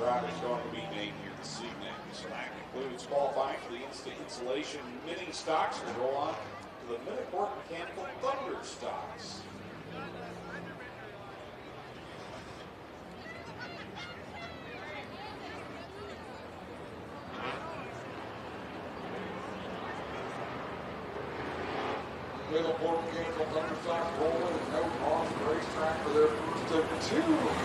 drivers going to be named here this evening. So that concludes qualifying for the insulation mini stocks. We'll roll on to the Miniport Mechanical Thunder stocks. Miniport Mechanical Thunder stocks rolling out off the racetrack for their first of two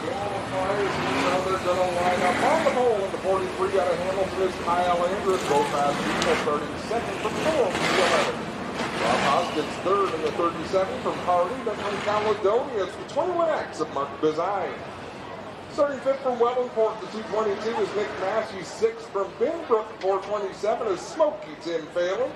qualifiers. Now they're going to line up on the pole in the 43 out of Hamilton is Kyle Andrews. Go fast people starting second from Noelle to the 11. Rob Hoskins third in the 37 from Hardy, but from Caledonia it's the 21X of Mark Bizine. Starting fifth from Wellingport, the 222 is Nick Massey. Sixth from Binbrook, 427 is Smokey Tim Phelan.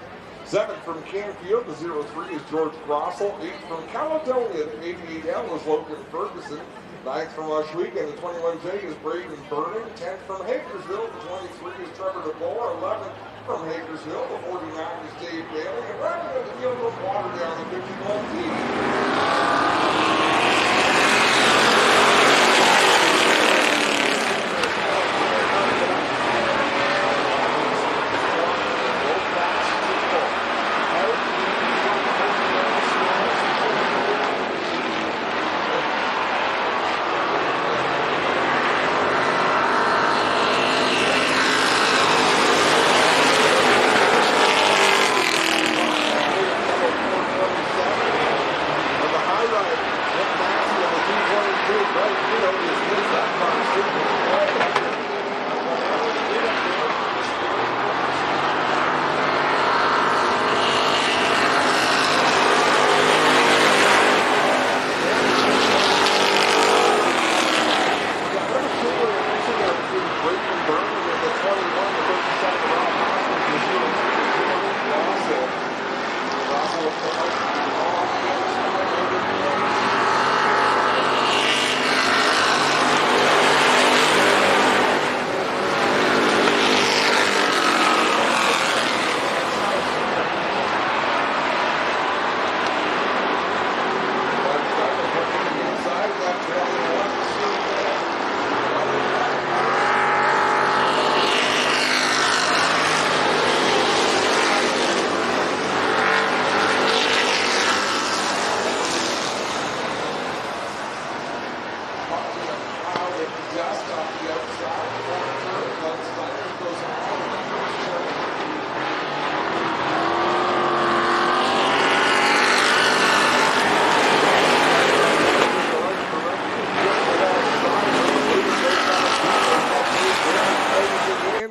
Seventh from Canfield, the 03 is George Grossel. Eighth from Caledonia, the 88L is Logan Ferguson. Ninth from Ohsweken, the 21J is Braden Burning. 10th from Hagersville, the 23 is Trevor DeBoer. 11th from Hagersville, the 49 is Dave Bailey. And rounding out the field from Waterdown, the 51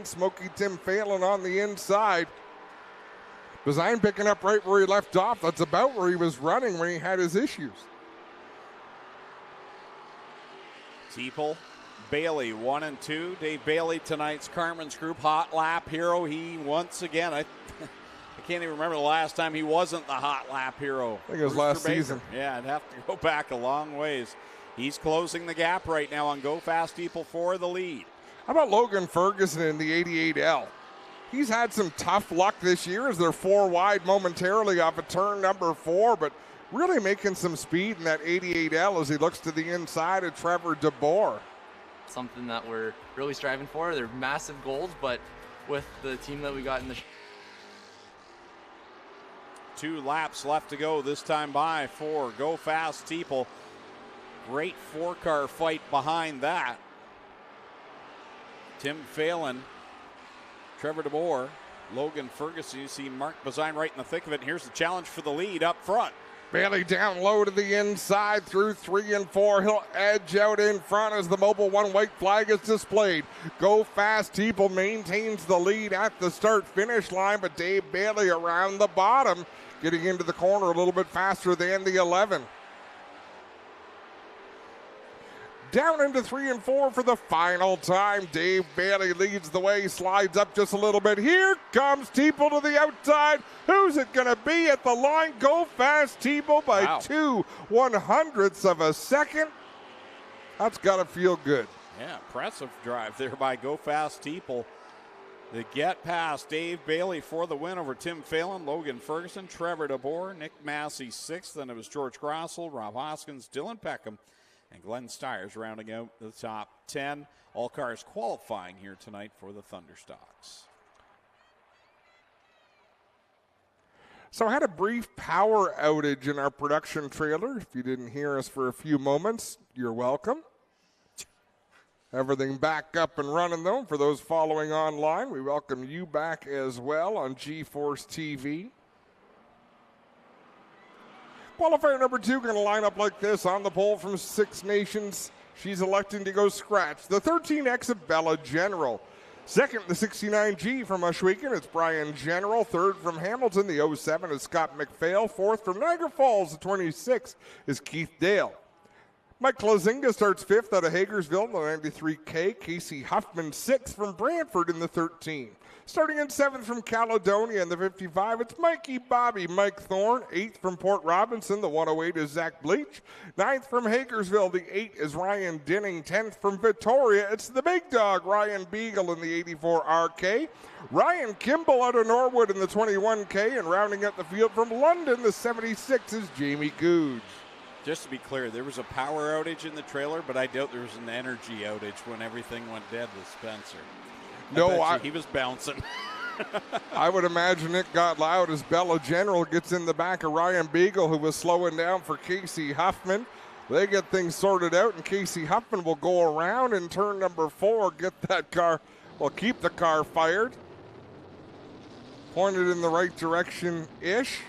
Smokey Tim Phelan on the inside. Bizine picking up right where he left off. That's about where he was running when he had his issues. Teal, Bailey, 1 and 2. Dave Bailey, tonight's Carmen's Group hot lap hero. He once again, I can't even remember the last time he wasn't the hot lap hero. I think it was last season. Yeah, I'd have to go back a long ways. He's closing the gap right now on Go Fast People for the lead. How about Logan Ferguson in the 88L? He's had some tough luck this year as they're 4 wide momentarily off of turn number 4, but really making some speed in that 88L as he looks to the inside of Trevor DeBoer. Something that we're really striving for. They're massive goals, but with the team that we got in the 2 laps left to go this time by for Go Fast Teal. Great 4-car fight behind that. Tim Phelan, Trevor DeBoer, Logan Ferguson. You see Mark Bizine right in the thick of it. And here's the challenge for the lead up front. Bailey down low to the inside through 3 and 4. He'll edge out in front as the Mobile 1 white flag is displayed. Go Fast Teal maintains the lead at the start-finish line, but Dave Bailey around the bottom, getting into the corner a little bit faster than the 11. Down into 3 and 4 for the final time. Dave Bailey leads the way, slides up just a little bit. Here comes Teal to the outside. Who's it going to be at the line? Go Fast Teal by 2/100ths of a second. That's got to feel good. Yeah, impressive drive there by Go Fast Teal. They get past Dave Bailey for the win over Tim Phelan, Logan Ferguson, Trevor DeBoer, Nick Massey 6th. Then it was George Grossel, Rob Hoskins, Dylan Peckham, And Glenn Stiers rounding out the top 10. All cars qualifying here tonight for the Thunderstocks. So I had a brief power outage in our production trailer. If you didn't hear us for a few moments, you're welcome. Everything back up and running, though. For those following online, we welcome you back as well on GeForce TV. Qualifier number 2 going to line up like this on the pole from Six Nations. She's electing to go scratch. The 13X of Bella General. Second, the 69G from Ohsweken, it's Brian General. Third from Hamilton, the 07 is Scott McPhail. Fourth from Niagara Falls, the 26 is Keith Dale. Mike Klazinga starts fifth out of Hagersville, the 93K. Casey Huffman sixth from Brantford in the 13. Starting in seventh from Caledonia in the 55, it's Mikey Bobby, Mike Thorne. Eighth from Port Robinson, the 108 is Zach Bleach. Ninth from Hagersville, the 8 is Ryan Dinning. 10th from Victoria, it's the big dog, Ryan Beagle in the 84 RK. Ryan Kimball out of Norwood in the 21K, and rounding out the field from London, the 76 is Jamie Googe. Just to be clear, there was a power outage in the trailer, but I doubt there was an energy outage when everything went dead with Spencer. He was bouncing. I would imagine it got loud as Bella General gets in the back of Ryan Beagle, who was slowing down for Casey Huffman. They get things sorted out, and Casey Huffman will go around in turn number 4, get that car, keep the car fired. Pointed in the right direction-ish,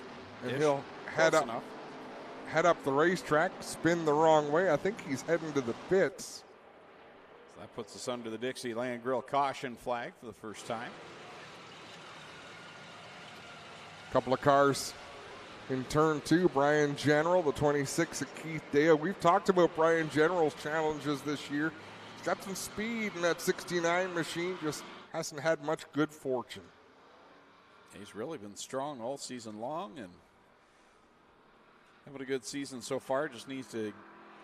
and he'll head up the racetrack, spin the wrong way. I think he's heading to the pits. So that puts us under the Dixieland Grill caution flag for the first time. Couple of cars in turn 2. Brian General, the 26 at Keith Dale. We've talked about Brian General's challenges this year. He's got some speed in that 69 machine, just hasn't had much good fortune. He's really been strong all season long and having a good season so far. Just needs to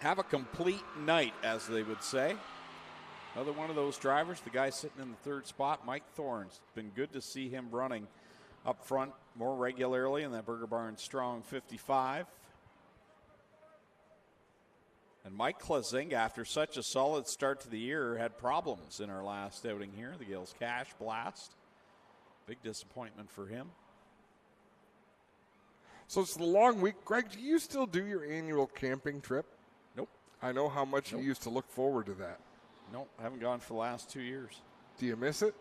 have a complete night, as they would say. Another one of those drivers, the guy sitting in the third spot, Mike Thorne. It's been good to see him running up front more regularly in that Burger Barn Strong 55. And Mike Klazinga, after such a solid start to the year, had problems in our last outing here. The Gills Cash Blast. Big disappointment for him. So it's the long week. Greg, do you still do your annual camping trip? Nope. I know how much you used to look forward to that. Nope, I haven't gone for the last 2 years. Do you miss it?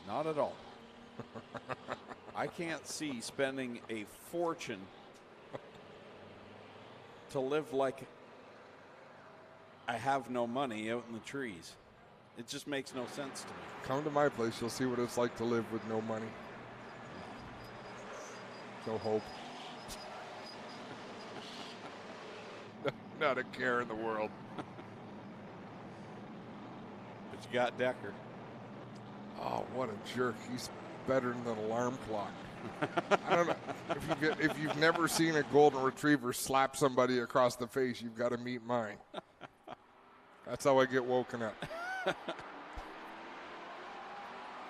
Not at all. I can't see spending a fortune to live like I have no money out in the trees. It just makes no sense to me. Come to my place, you'll see what it's like to live with no money. No hope. Not a care in the world. But you got Decker. Oh, what a jerk. He's better than an alarm clock. I don't know. If you've never seen a golden retriever slap somebody across the face, you've got to meet mine. That's how I get woken up.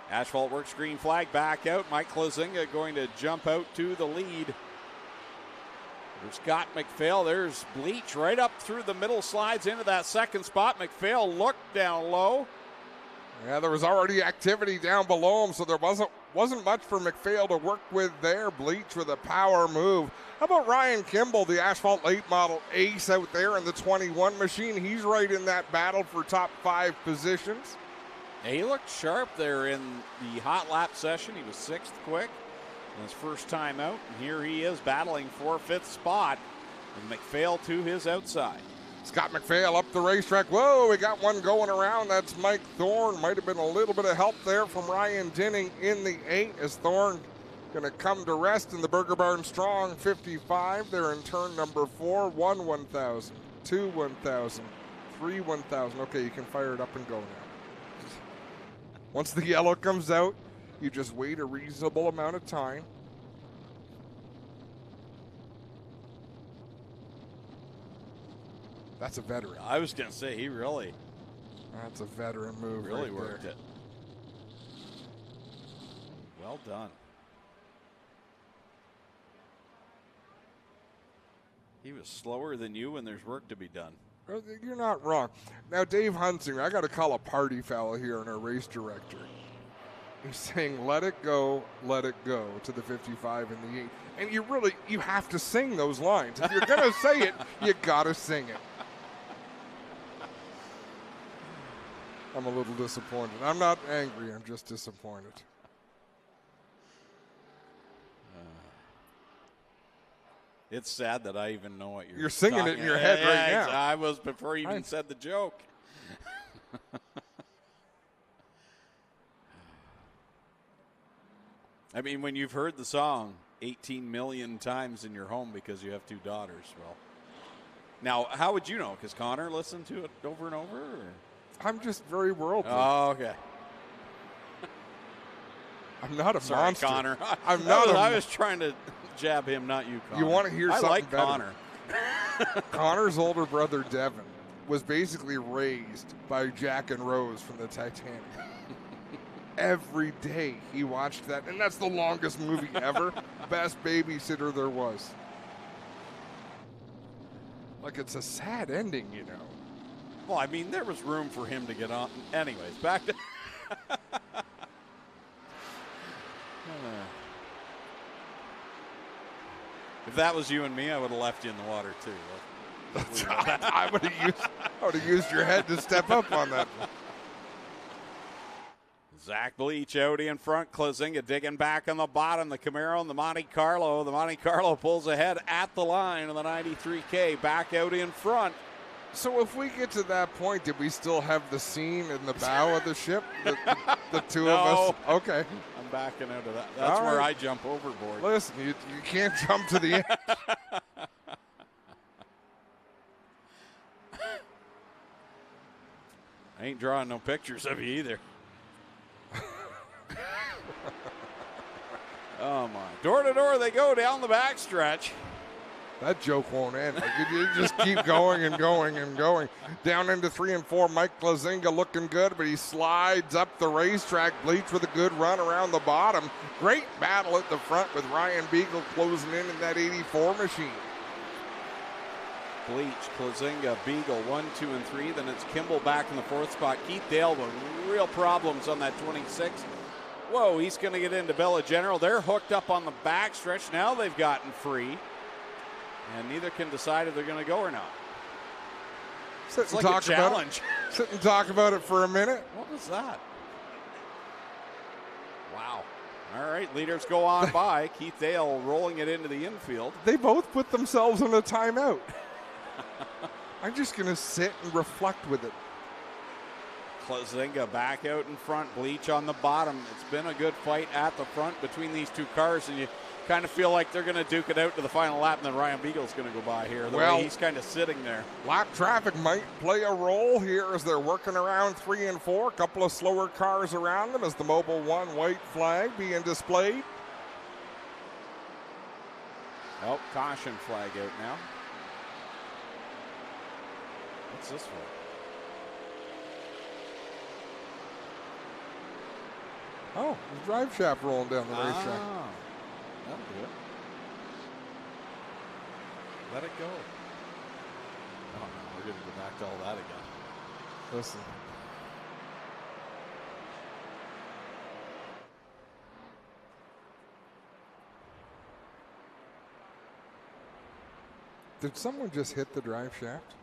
Asphalt Works green flag back out. Mike Klazinga going to jump out to the lead. There's Scott McPhail. There's Bleach right up through the middle, slides into that second spot. McPhail looked down low. Yeah, there was already activity down below him, so there wasn't much for McPhail to work with there. Bleach with a power move. How about Ryan Kimball, the Asphalt late model ace out there in the 21 machine? He's right in that battle for top 5 positions. Yeah, he looked sharp there in the hot lap session. He was 6th quick in his first time out. And here he is battling for 5th spot. And McPhail to his outside. Scott McPhail up the racetrack. Whoa, we got one going around. That's Mike Thorne. Might have been a little bit of help there from Ryan Dinning in the 8 as Thorne going to come to rest in the Burger Barn Strong 55. They're in turn number 4. 1 1,000, 2 1,000, 3 1,000. Okay, you can fire it up and go now. Once the yellow comes out, you just wait a reasonable amount of time. That's a veteran. I was going to say, he really. That's a veteran move. Really right worked there. it. Well done. He was slower than you, and there's work to be done. You're not wrong. Now, Dave Hunsinger, I got to call a party foul here and our race director. He's saying, let it go to the 55 and the 8. And you have to sing those lines. If you're going to say it, you got to sing it. I'm a little disappointed. I'm not angry. I'm just disappointed. It's sad that I even know what you're singing it in your head right now. I was before you even said the joke. I mean, when you've heard the song 18 million times in your home because you have 2 daughters, well, now how would you know? Because Connor listened to it over and over? Or? I'm just very worldly. Oh, okay. I'm not a Sorry, monster. Connor. I was trying to jab him, not you, Connor. You want to hear something I like better. Connor. Connor's older brother, Devin, was basically raised by Jack and Rose from the Titanic. Every day he watched that, and that's the longest movie ever. Best babysitter there was. Like, it's a sad ending, you know. Well, I mean, there was room for him to get on. Anyways, back to... If that was you and me, I would have left you in the water, too. I would have used your head to step up on that one. Zach Bleach out in front. Klazinga digging back on the bottom. The Camaro and the Monte Carlo. The Monte Carlo pulls ahead at the line of the 93K. Back out in front. So if we get to that point, did we still have the scene in the bow of the ship? The two of us? Okay. I'm backing out of that. That's where I jump overboard. Listen, you can't jump to the end. I ain't drawing no pictures of you either. Oh, my. Door to door they go down the backstretch. That joke won't end. Like, you just keep going and going and going. Down into 3 and 4, Mike Klazinga looking good, but he slides up the racetrack. Bleach with a good run around the bottom. Great battle at the front with Ryan Beagle closing in that 84 machine. Bleach, Klazinga, Beagle, 1, 2, and 3. Then it's Kimball back in the 4th spot. Keith Dale with real problems on that 26. Whoa, he's going to get into Bella General. They're hooked up on the backstretch. Now they've gotten free. And neither can decide if they're going to go or not. It's like a challenge. Sit and talk about it for a minute. What was that? Wow. All right, leaders go on by. Keith Dale rolling it into the infield. They both put themselves in a timeout. I'm just going to sit and reflect with it. Klazinga back out in front. Bleach on the bottom. It's been a good fight at the front between these two cars, and you kind of feel like they're going to duke it out to the final lap, and then Ryan Beagle's going to go by here. The way he's kind of sitting there. Lap traffic might play a role here as they're working around 3 and 4. A couple of slower cars around them as the Mobil 1 white flag being displayed. Oh, caution flag out now. What's this for? Oh, the drive shaft rolling down the racetrack. That'll do it. Let it go. Oh, no, we're going to go back to all that again. Listen. Did someone just hit the drive shaft?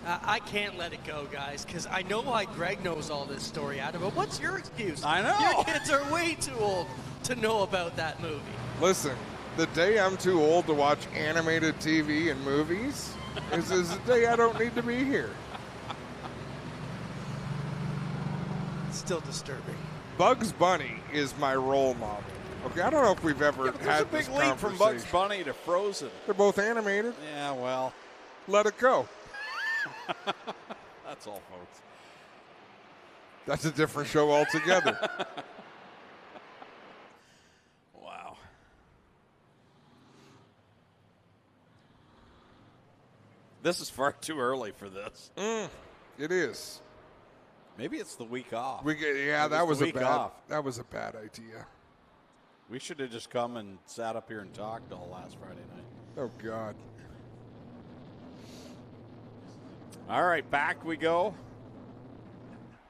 I can't let it go, guys, because I know why Greg knows all this story, Adam, but what's your excuse? I know. Your kids are way too old to know about that movie. Listen, the day I'm too old to watch animated TV and movies is the day I don't need to be here. It's still disturbing. Bugs Bunny is my role model. Okay, I don't know if we've ever had there's this a big leap from Bugs Bunny to Frozen. They're both animated. Yeah, well. Let it go. That's all, folks. That's a different show altogether. Wow. This is far too early for this. It is. Maybe it's the week off. That was a bad idea. We should have just come and sat up here and talked all last Friday night. Oh, God. All right, back we go.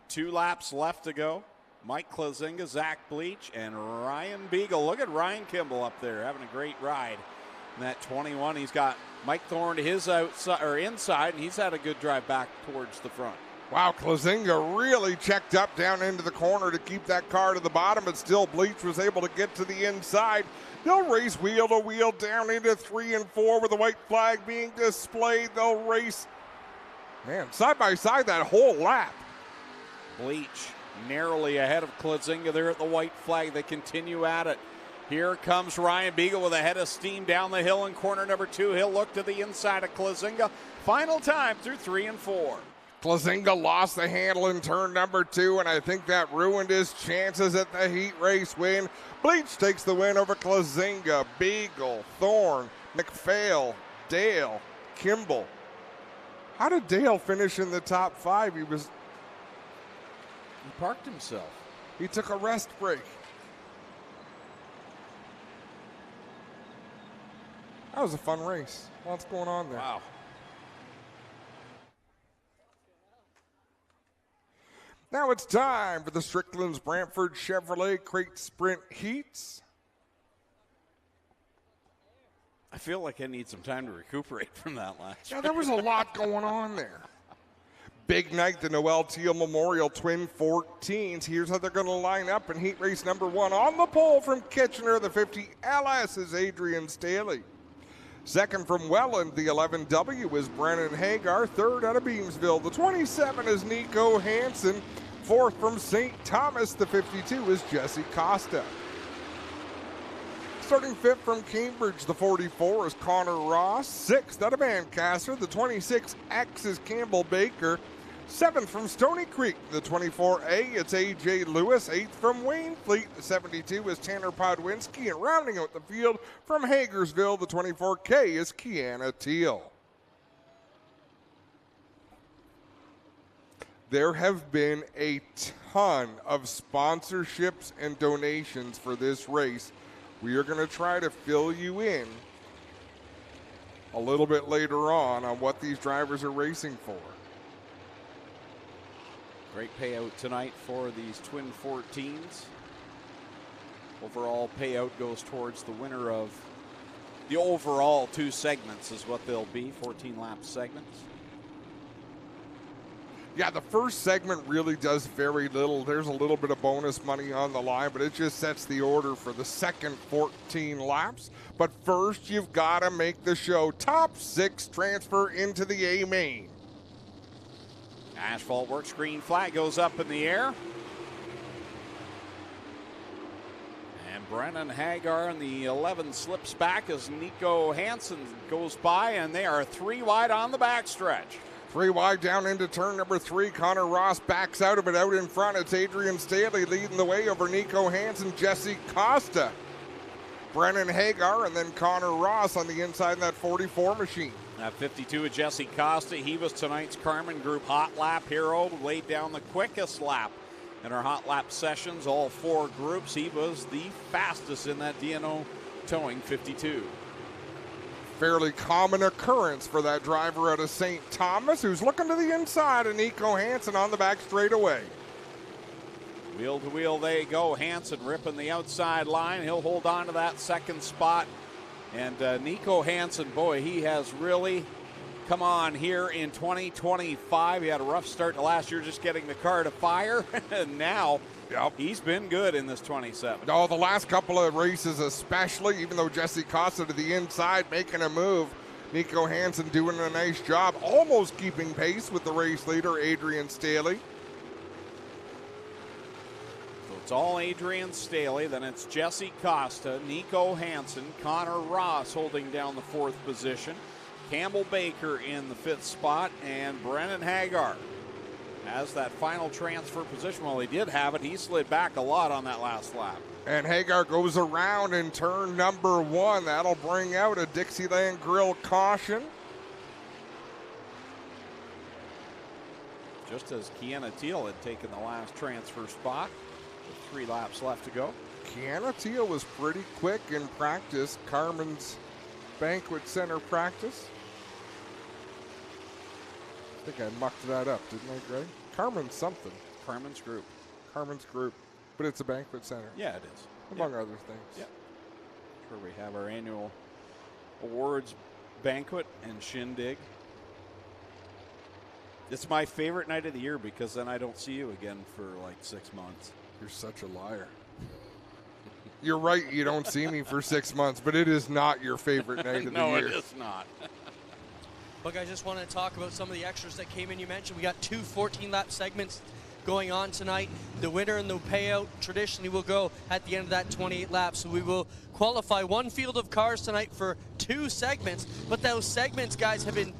2 laps left to go. Mike Klazinga, Zach Bleach, and Ryan Beagle. Look at Ryan Kimball up there having a great ride in that 21. He's got Mike Thorne to his outside or inside, and he's had a good drive back towards the front. Wow, Klazinga really checked up down into the corner to keep that car to the bottom, but still Bleach was able to get to the inside. They'll race wheel to wheel down into 3 and 4 with the white flag being displayed. They'll race, man, side by side that whole lap. Bleach narrowly ahead of Klazinga there at the white flag. They continue at it. Here comes Ryan Beagle with a head of steam down the hill in corner number 2. He'll look to the inside of Klazinga. Final time through 3 and 4. Klazinga lost the handle in turn number 2, and I think that ruined his chances at the heat race win. Bleach takes the win over Klazinga, Beagle, Thorne, McPhail, Dale, Kimball. How did Dale finish in the top 5? He parked himself. He took a rest break. That was a fun race. What's going on there? Wow. Now it's time for the Strickland's Brantford Chevrolet Crate Sprint Heats. I feel like I need some time to recuperate from that last. Yeah, there was a lot going on there. Big night, the Noelle Teal Memorial Twin 14s. Here's how they're going to line up in heat race number 1. On the pole from Kitchener, the 50 LS is Adrian Staley. Second from Welland, the 11W is Brennan Hagar. Third out of Beamsville, the 27 is Nico Hansen. Fourth from St. Thomas, the 52 is Jesse Costa. Starting fifth from Cambridge, the 44 is Connor Ross. Sixth out of Ancaster, the 26X is Campbell Baker. Seventh from Stony Creek, the 24A, it's A.J. Lewis. Eighth from Waynefleet, the 72 is Tanner Podwinski. And rounding out the field from Hagersville, the 24K is Kiana Teal. There have been a ton of sponsorships and donations for this race. We are going to try to fill you in a little bit later on what these drivers are racing for. Great payout tonight for these Twin 14s. Overall payout goes towards the winner of the overall 2 segments is what they'll be, 14-lap segments. Yeah, the first segment really does very little. There's a little bit of bonus money on the line, but it just sets the order for the second 14 laps. But first, you've got to make the show. Top 6 transfer into the A main. Asphalt works, green flag goes up in the air. And Brennan Hagar in the 11 slips back as Nico Hansen goes by, and they are 3 wide on the backstretch. 3 wide down into turn number 3. Connor Ross backs out of it. Out in front, it's Adrian Staley leading the way over Nico Hansen, Jesse Costa, Brennan Hagar, and then Connor Ross on the inside of that 44 machine. At 52 of Jesse Costa, he was tonight's Carmen Group Hot Lap hero, laid down the quickest lap in our Hot Lap sessions, all 4 groups. He was the fastest in that DNO towing 52. Fairly common occurrence for that driver out of St. Thomas, who's looking to the inside of Nico Hansen on the back straightaway. Wheel to wheel they go. Hansen ripping the outside line. He'll hold on to that second spot. And Nico Hansen, boy, he has really come on here in 2025. He had a rough start to last year just getting the car to fire. And now he's been good in this 27. Oh, the last couple of races especially, even though Jesse Costa to the inside making a move. Nico Hansen doing a nice job, almost keeping pace with the race leader, Adrian Staley. It's all Adrian Staley, then it's Jesse Costa, Nico Hansen, Connor Ross holding down the 4th position, Campbell Baker in the 5th spot, and Brennan Hagar has that final transfer position. Well, he did have it. He slid back a lot on that last lap. And Hagar goes around in turn number 1. That'll bring out a Dixieland Grill caution. Just as Kiana Teal had taken the last transfer spot. 3 laps left to go. Kiana Teal was pretty quick in practice, Carmen's Banquet Center practice. I think I mucked that up, didn't I, Greg? Carmen's something. Carmen's Group. Carmen's Group. But it's a banquet center. Yeah, it is. Among other things. Yeah. Sure, we have our annual awards banquet and shindig. It's my favorite night of the year because then I don't see you again for like 6 months. You're such a liar. You're right, you don't see me for 6 months, but it is not your favorite night of the year. No, it is not. Look, I just want to talk about some of the extras that came in. You mentioned we got 2 14-lap segments going on tonight. The winner and the payout traditionally will go at the end of that 28 laps. So we will qualify 1 field of cars tonight for 2 segments. But those segments, guys, have been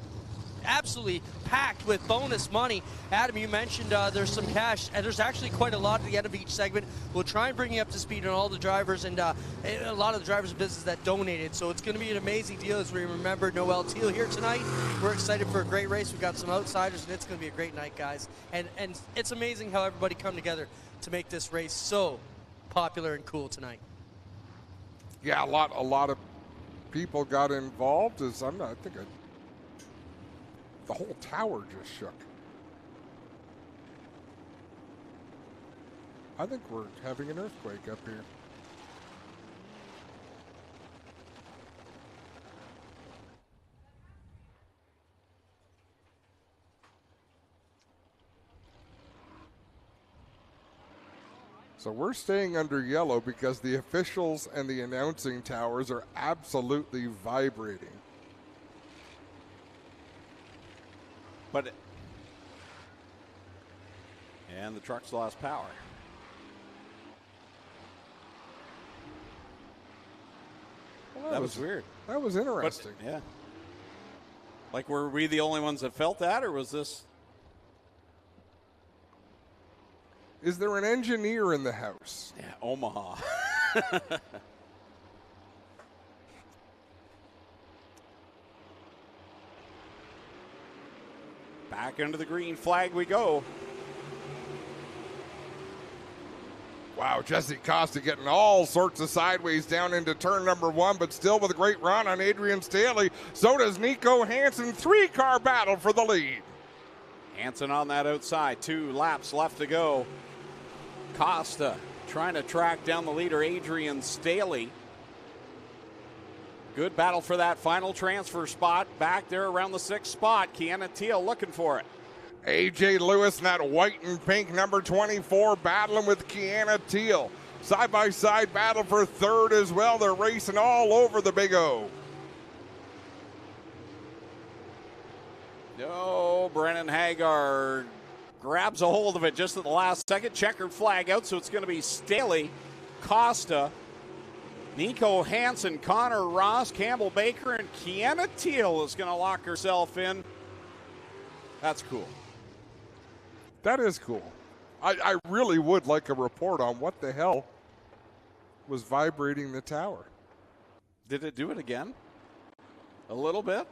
absolutely packed with bonus money. Adam, you mentioned there's some cash, and there's actually quite a lot at the end of each segment. We'll try and bring you up to speed on all the drivers and a lot of the drivers of business that donated. So it's going to be an amazing deal as we remember Noelle Teal here tonight. We're excited for a great race. We've got some outsiders, and it's going to be a great night, guys. And it's amazing how everybody come together to make this race so popular and cool tonight. Yeah, a lot of people got involved. The whole tower just shook. I think we're having an earthquake up here. So we're staying under yellow because the officials and the announcing towers are absolutely vibrating. And the truck's lost power. Well, that was weird. That was interesting. But, yeah. Like, were we the only ones that felt that, or was this? Is there an engineer in the house? Yeah, Omaha. Back into the green flag we go. Wow, Jesse Costa getting all sorts of sideways down into turn number 1, but still with a great run on Adrian Staley. So does Nico Hansen. 3-car battle for the lead. Hansen on that outside. 2 laps left to go. Costa trying to track down the leader, Adrian Staley. Good battle for that final transfer spot. Back there around the 6th spot. Kiana Teal looking for it. A.J. Lewis in that white and pink number 24 battling with Kiana Teal. Side-by-side battle for 3rd as well. They're racing all over the Big O. No, Brennan Hagar grabs a hold of it just at the last second. Checkered flag out, so it's going to be Staley, Costa, Nico Hansen, Connor Ross, Campbell Baker, and Kiana Teal is going to lock herself in. That's cool. That is cool. I really would like a report on what the hell was vibrating the tower. Did it do it again? A little bit?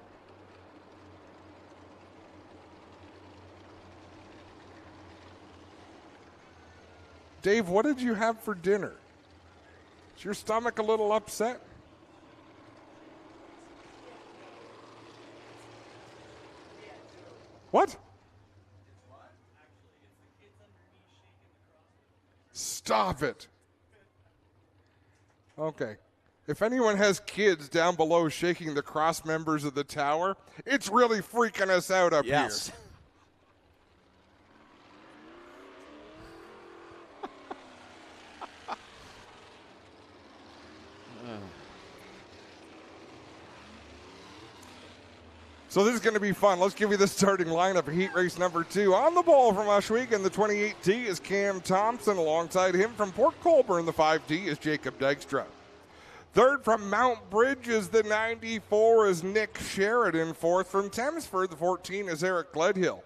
Dave, what did you have for dinner? Is your stomach a little upset? What? Stop it. Okay. If anyone has kids down below shaking the cross members of the tower, it's really freaking us out up here. So this is going to be fun. Let's give you the starting lineup for heat race number 2. On the ball from Ohsweken, the 28T is Cam Thompson. Alongside him from Port Colborne, the 5T is Jacob Dykstra. Third from Mount Bridge is the 94 is Nick Sheridan. Fourth from Thamesford, the 14 is Eric Gledhill.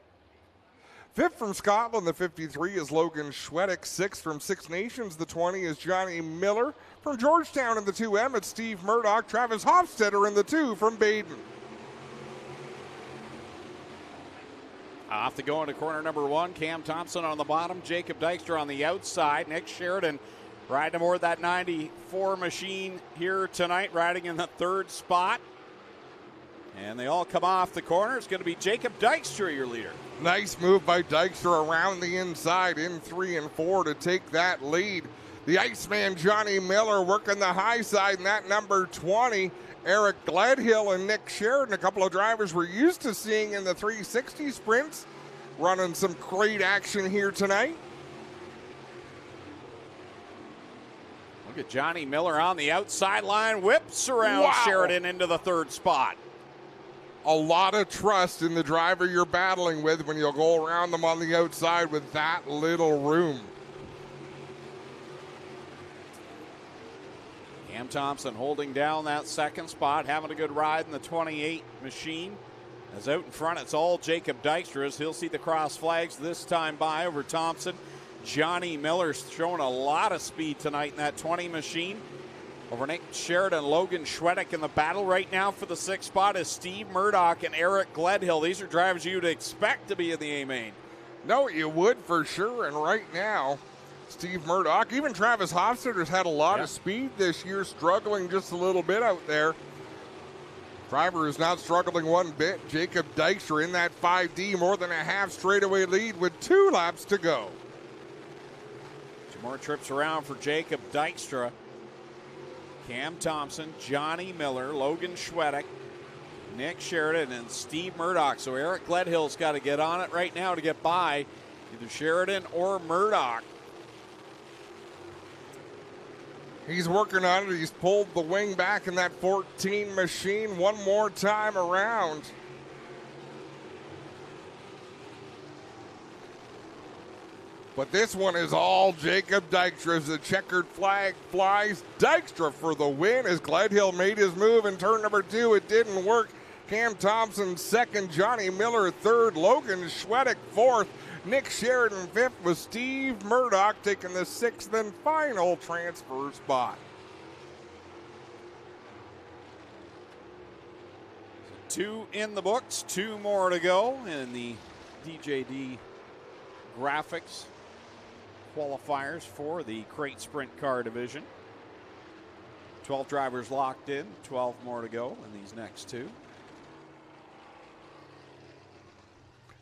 Fifth from Scotland, the 53 is Logan Schwedick. Sixth from Six Nations, the 20 is Johnny Miller. From Georgetown in the 2M, it's Steve Murdoch. Travis Hofstetter in the 2 from Baden. Off to go into corner number 1. Cam Thompson on the bottom. Jacob Dykstra on the outside. Nick Sheridan riding aboard that 94 machine here tonight, riding in the 3rd spot. And they all come off the corner. It's going to be Jacob Dykstra, your leader. Nice move by Dykstra around the inside in 3 and 4 to take that lead. The Iceman, Johnny Miller, working the high side, and that number 20, Eric Gledhill and Nick Sheridan, a couple of drivers we're used to seeing in the 360 sprints, running some great action here tonight. Look at Johnny Miller on the outside line, whips around Sheridan into the 3rd spot. A lot of trust in the driver you're battling with when you'll go around them on the outside with that little room. Cam Thompson holding down that 2nd spot, having a good ride in the 28 machine. As out in front, it's all Jacob Dykstra. He'll see the cross flags this time by over Thompson. Johnny Miller's showing a lot of speed tonight in that 20 machine. Over Nick Sheridan, Logan Schwedek in the battle right now for the 6th spot is Steve Murdoch and Eric Gledhill. These are drivers you'd expect to be in the A-main. No, you would for sure, and right now, Steve Murdoch, even Travis Hofstadter's had a lot of speed this year, struggling just a little bit out there. Driver is not struggling one bit. Jacob Dykstra in that 5D, more than a half straightaway lead with 2 laps to go. 2 more trips around for Jacob Dykstra. Cam Thompson, Johnny Miller, Logan Schwedek, Nick Sheridan, and Steve Murdoch. So Eric Gledhill's got to get on it right now to get by either Sheridan or Murdoch. He's working on it. He's pulled the wing back in that 14 machine one more time around. But this one is all Jacob Dykstra as the checkered flag flies. Dykstra for the win as Gledhill made his move in turn number 2. It didn't work. Cam Thompson 2nd, Johnny Miller 3rd, Logan Schwedek 4th, Nick Sheridan 5th, with Steve Murdoch taking the 6th and final transfer spot. 2 in the books, 2 more to go in the DJD graphics qualifiers for the crate sprint car division. 12 drivers locked in, 12 more to go in these next 2.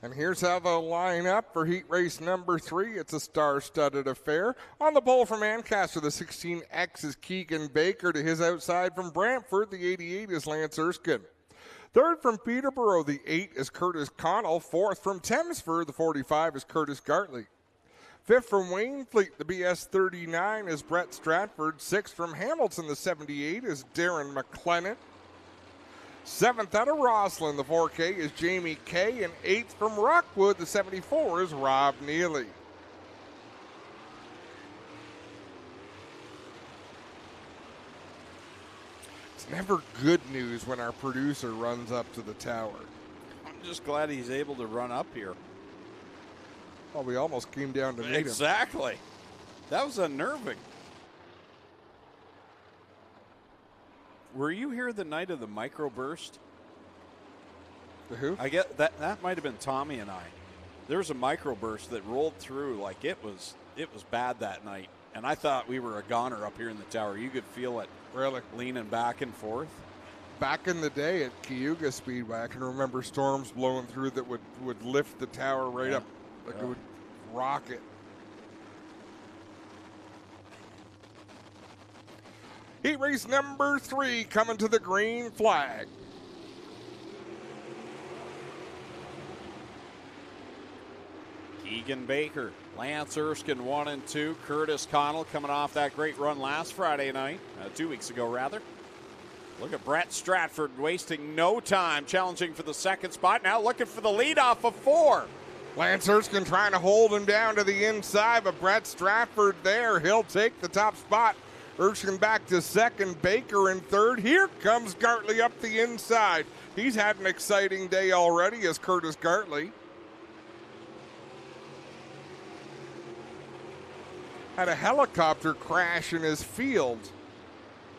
And here's how they'll line up for heat race number 3. It's a star-studded affair. On the pole from Ancaster, the 16X is Keegan Baker. To his outside from Brantford, the 88 is Lance Erskine. 3rd from Peterborough, the 8 is Curtis Connell. 4th from Thamesford, the 45 is Curtis Gartley. 5th from Waynfleet, the BS39 is Brett Stratford. 6th from Hamilton, the 78 is Darren McLennan. 7th out of Roslyn, the 4K is Jamie Kay. And 8th from Rockwood, the 74 is Rob Neely. It's never good news when our producer runs up to the tower. I'm just glad he's able to run up here. Well, we almost came down to meet him. Exactly. That was unnerving. Were you here the night of the microburst? The who? I get that might have been Tommy and I. There was a microburst that rolled through like it was bad that night. And I thought we were a goner up here in the tower. You could feel it really leaning back and forth. Back in the day at Cayuga Speedway, I can remember storms blowing through that would lift the tower right up. Like it would rock it. Heat race number 3 coming to the green flag. Keegan Baker, Lance Erskine 1 and 2. Curtis Connell coming off that great run last Friday night, 2 weeks ago rather. Look at Brett Stratford wasting no time, challenging for the 2nd spot. Now looking for the lead off of 4. Lance Erskine trying to hold him down to the inside, but Brett Stratford there. He'll take the top spot. Erskine back to 2nd, Baker in 3rd. Here comes Gartley up the inside. He's had an exciting day already as Curtis Gartley. Had a helicopter crash in his field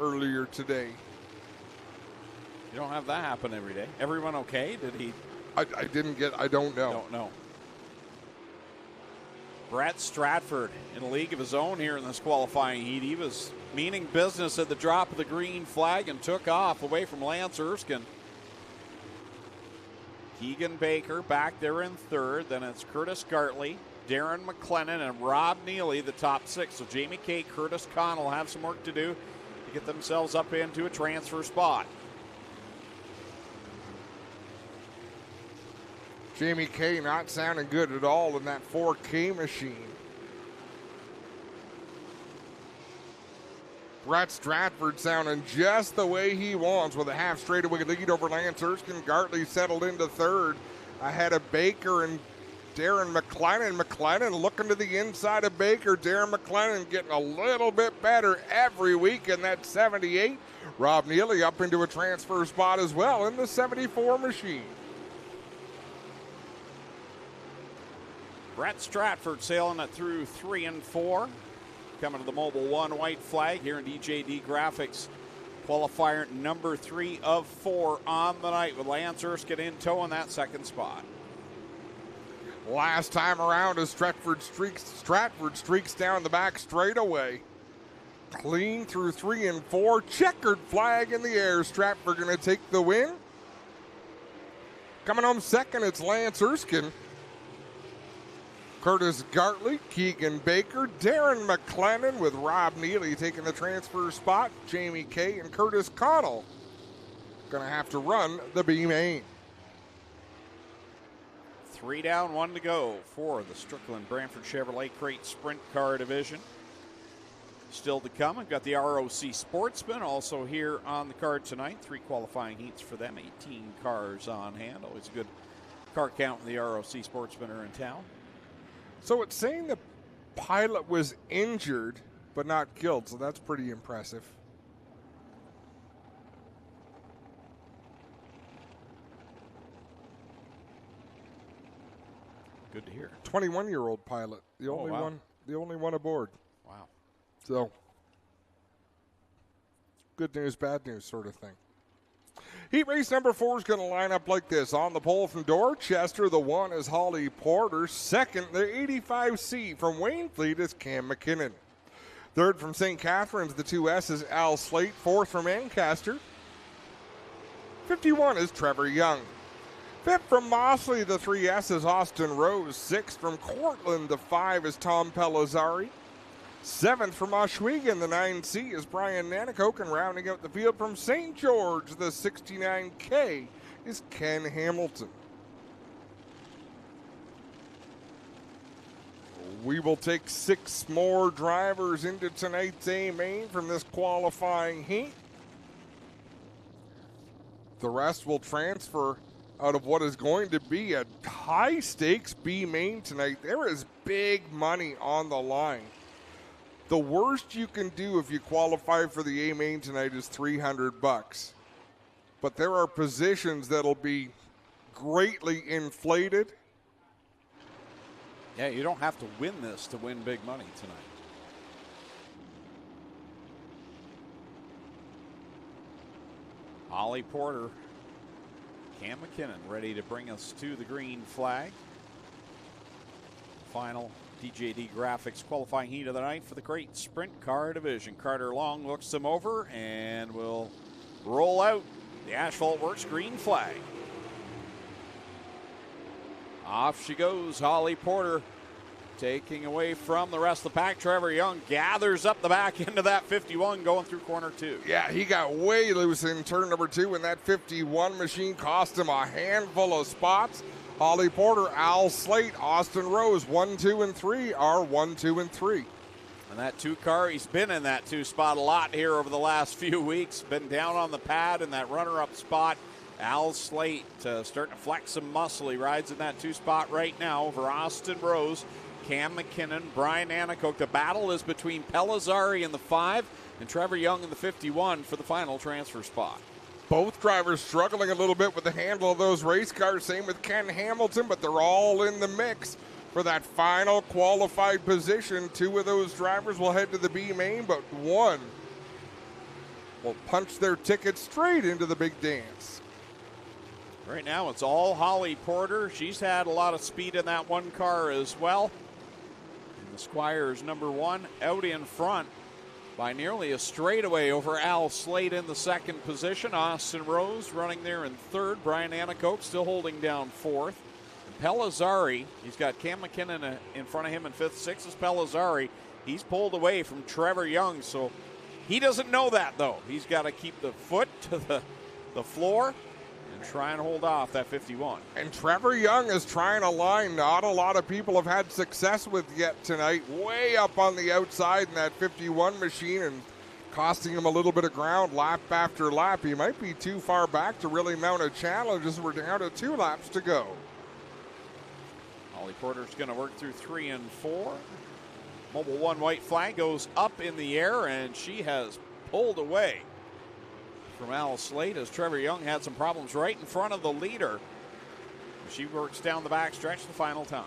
earlier today. You don't have that happen every day. Everyone okay? Did he? I don't know. Don't know. Brett Stratford in a league of his own here in this qualifying heat. He was meaning business at the drop of the green flag and took off away from Lance Erskine. Keegan Baker back there in third. Then it's Curtis Gartley, Darren McLennan, and Rob Neely, the top 6. So Jamie Kay, Curtis Connell have some work to do to get themselves up into a transfer spot. Jamie Kay not sounding good at all in that 4K machine. Brett Stratford sounding just the way he wants with a half straightaway lead over Lance Erskine. Gartley settled into third ahead of Baker and Darren McLennan. McLennan looking to the inside of Baker. Darren McLennan getting a little bit better every week in that 78. Rob Neely up into a transfer spot as well in the 74 machine. Brett Stratford sailing it through 3 and 4. Coming to the Mobile 1 white flag here in DJD Graphics. Qualifier number 3 of 4 on the night with Lance Erskine in tow in that second spot. Last time around as Stratford streaks down the back straightaway. Clean through 3 and 4. Checkered flag in the air. Stratford going to take the win. Coming home second, it's Lance Erskine. Curtis Gartley, Keegan Baker, Darren McLennan with Rob Neely taking the transfer spot. Jamie Kay and Curtis Connell going to have to run the B main. 3 down, 1 to go for the Strickland Brantford Chevrolet Crate Sprint Car Division. Still to come, we've got the ROC Sportsman also here on the card tonight. 3 qualifying heats for them, 18 cars on hand. Always a good car count when the ROC Sportsmen are in town. So it's saying the pilot was injured but not killed, so that's pretty impressive. Good to hear. 21-year-old pilot, the only one aboard. Wow. So good news, bad news sort of thing. Heat race number 4 is going to line up like this. On the pole from Dorchester, the 1 is Holly Porter. Second, the 85C from Waynfleet is Cam McKinnon. Third from St. Catharines, the 2S is Al Slate. Fourth from Ancaster, 51 is Trevor Young. Fifth from Mossley, the 3S is Austin Rose. Sixth from Cortland, the 5 is Tom Pellizzari. Seventh from Ohsweken, the 9C is Brian Nanakoke, and rounding out the field from St. George, the 69K is Ken Hamilton. We will take 6 more drivers into tonight's A main from this qualifying heat. The rest will transfer out of what is going to be a high stakes B main tonight. There is big money on the line. The worst you can do if you qualify for the A main tonight is $300. But there are positions that'll be greatly inflated. Yeah, you don't have to win this to win big money tonight. Holly Porter, Cam McKinnon ready to bring us to the green flag. Final DJD Graphics qualifying heat of the night for the Crate Sprint Car Division. Carter Long looks them over and will roll out the Asphalt Works green flag. Off she goes, Holly Porter, taking away from the rest of the pack. Trevor Young gathers up the back end of that 51 going through corner 2. Yeah, he got way loose in turn number 2, and that 51 machine cost him a handful of spots. Holly Porter, Al Slate, Austin Rose, 1, 2, and 3 are 1, 2, and 3. And that 2 car, he's been in that 2 spot a lot here over the last few weeks. Been down on the pad in that runner-up spot. Al Slate starting to flex some muscle. He rides in that 2 spot right now over Austin Rose, Cam McKinnon, Brian Nanakoke. The battle is between Pellizzari in the 5 and Trevor Young in the 51 for the final transfer spot. Both drivers struggling a little bit with the handle of those race cars. Same with Ken Hamilton, but they're all in the mix for that final qualified position. 2 of those drivers will head to the B main, but 1 will punch their ticket straight into the big dance. Right now it's all Holly Porter. She's had a lot of speed in that 1 car as well. And the Squires number 1 out in front. by nearly a straightaway over Al Slade in the second position. Austin Rose running there in third. Brian Anacoke still holding down fourth. And Pellizzari, he's got Cam McKinnon in front of him in fifth. Sixth is Pellizzari. He's pulled away from Trevor Young, so he doesn't know that, though. He's got to keep the foot to the floor and try and hold off that 51. And Trevor Young is trying a line not a lot of people have had success with yet tonight. Way up on the outside in that 51 machine and costing him a little bit of ground lap after lap. He might be too far back to really mount a challenge as we're down to 2 laps to go. Holly Porter's going to work through 3 and 4. Mobile 1 white flag goes up in the air, and she has pulled away from Al Slade as Trevor Young had some problems right in front of the leader. She works down the back stretch the final time.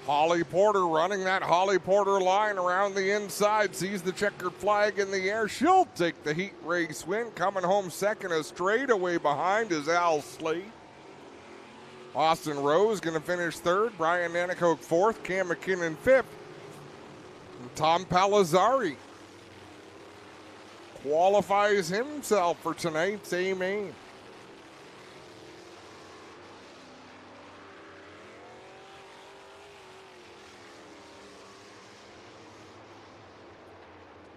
Holly Porter running that Holly Porter line around the inside, sees the checkered flag in the air. She'll take the heat race win. Coming home second, a straightaway behind is Al Slade. Austin Rose going to finish third. Brian Anacoke fourth. Cam McKinnon fifth. And Tom Pellizzari qualifies himself for tonight's A main.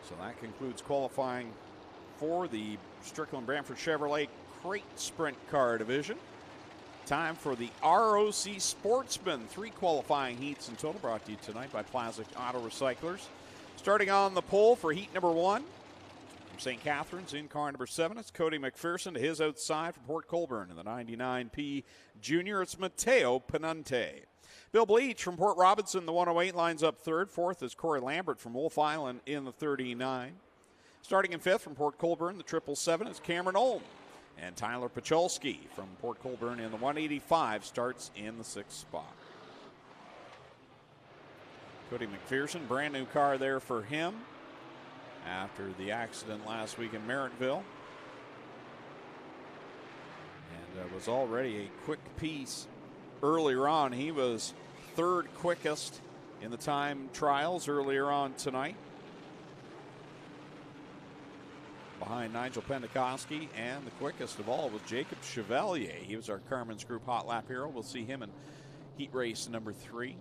So that concludes qualifying for the Strickland Brantford Chevrolet Crate Sprint Car Division. Time for the ROC Sportsman. 3 qualifying heats in total, brought to you tonight by Plastics Auto Recyclers. Starting on the pole for heat number 1. From St. Catharines in car number 7, it's Cody McPherson. To his outside from Port Colborne in the 99P Junior, it's Mateo Penante. Bill Bleach from Port Robinson, the 108, lines up third. Fourth is Corey Lambert from Wolf Island in the 39. Starting in fifth from Port Colborne, the 777, is Cameron Olm. And Tyler Pacholski from Port Colborne in the 185 starts in the 6th spot. Cody McPherson, brand new car there for him after the accident last week in Merrittville. And was already a quick piece earlier on. He was third quickest in the time trials earlier on tonight, behind Nigel Pentecoski, and the quickest of all was Jacob Chevalier. He was our Carmen's Group Hot Lap hero. We'll see him in heat race number 3.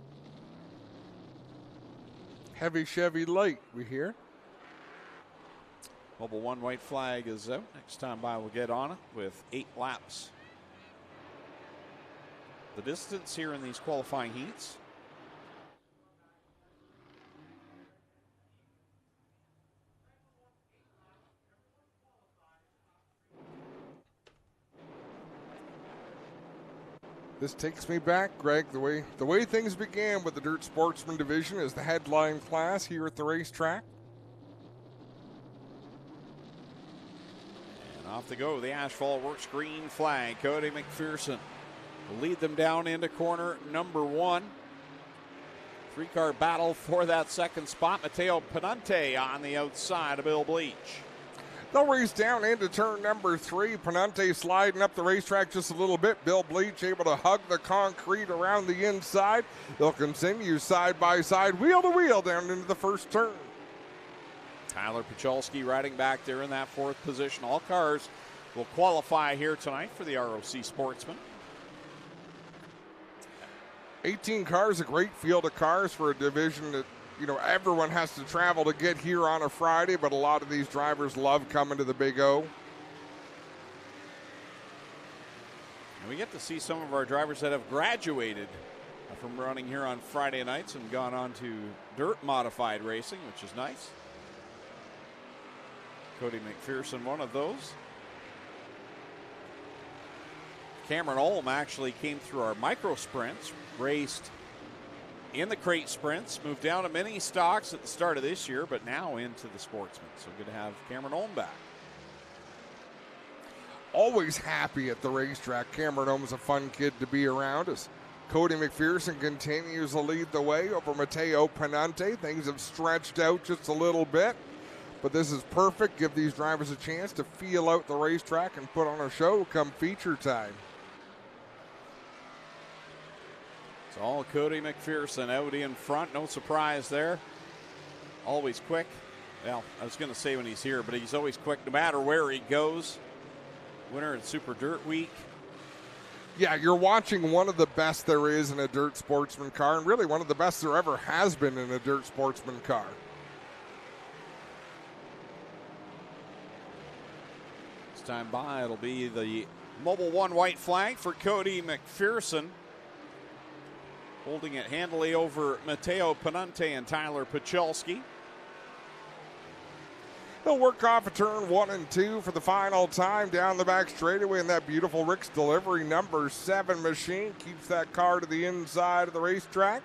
Heavy Chevy light, we hear. Mobile 1 white flag is out. Next time by we'll get on it with 8 laps. The distance here in these qualifying heats. This takes me back, Greg, the way things began with the Dirt Sportsman division as the headline class here at the racetrack. And off they go. The Asphalt Works green flag. Cody McPherson will lead them down into corner number 1. 3-car battle for that second spot. Mateo Penante on the outside of Bill Bleach. They'll race down into turn number 3. Penante sliding up the racetrack just a little bit. Bill Bleach able to hug the concrete around the inside. They'll continue side by side, wheel to wheel down into the first turn. Tyler Pacholski riding back there in that 4th position. All cars will qualify here tonight for the ROC Sportsman. 18 cars, a great field of cars for a division that, you know, everyone has to travel to get here on a Friday, but a lot of these drivers love coming to the Big O. And we get to see some of our drivers that have graduated from running here on Friday nights and gone on to dirt modified racing, which is nice. Cody McPherson, one of those. Cameron Olm actually came through our micro sprints, raced in the crate sprints, moved down to mini stocks at the start of this year, but now into the Sportsman. So good to have Cameron Olm back. Always happy at the racetrack. Cameron Olm's a fun kid to be around as Cody McPherson continues to lead the way over Mateo Penante. Things have stretched out just a little bit, but this is perfect. Give these drivers a chance to feel out the racetrack and put on a show come feature time. It's all Cody McPherson out in front. No surprise there. Always quick. Well, I was going to say when he's here, but he's always quick no matter where he goes. Winner at Super Dirt Week. Yeah, you're watching one of the best there is in a dirt sportsman car, and really one of the best there ever has been in a dirt sportsman car. This time by, it'll be the Mobil 1 white flag for Cody McPherson. Holding it handily over Matteo Panunte and Tyler Pachelski. He'll work off a turn 1 and 2 for the final time down the back straightaway in that beautiful Rick's Delivery number 7 machine. Keeps that car to the inside of the racetrack.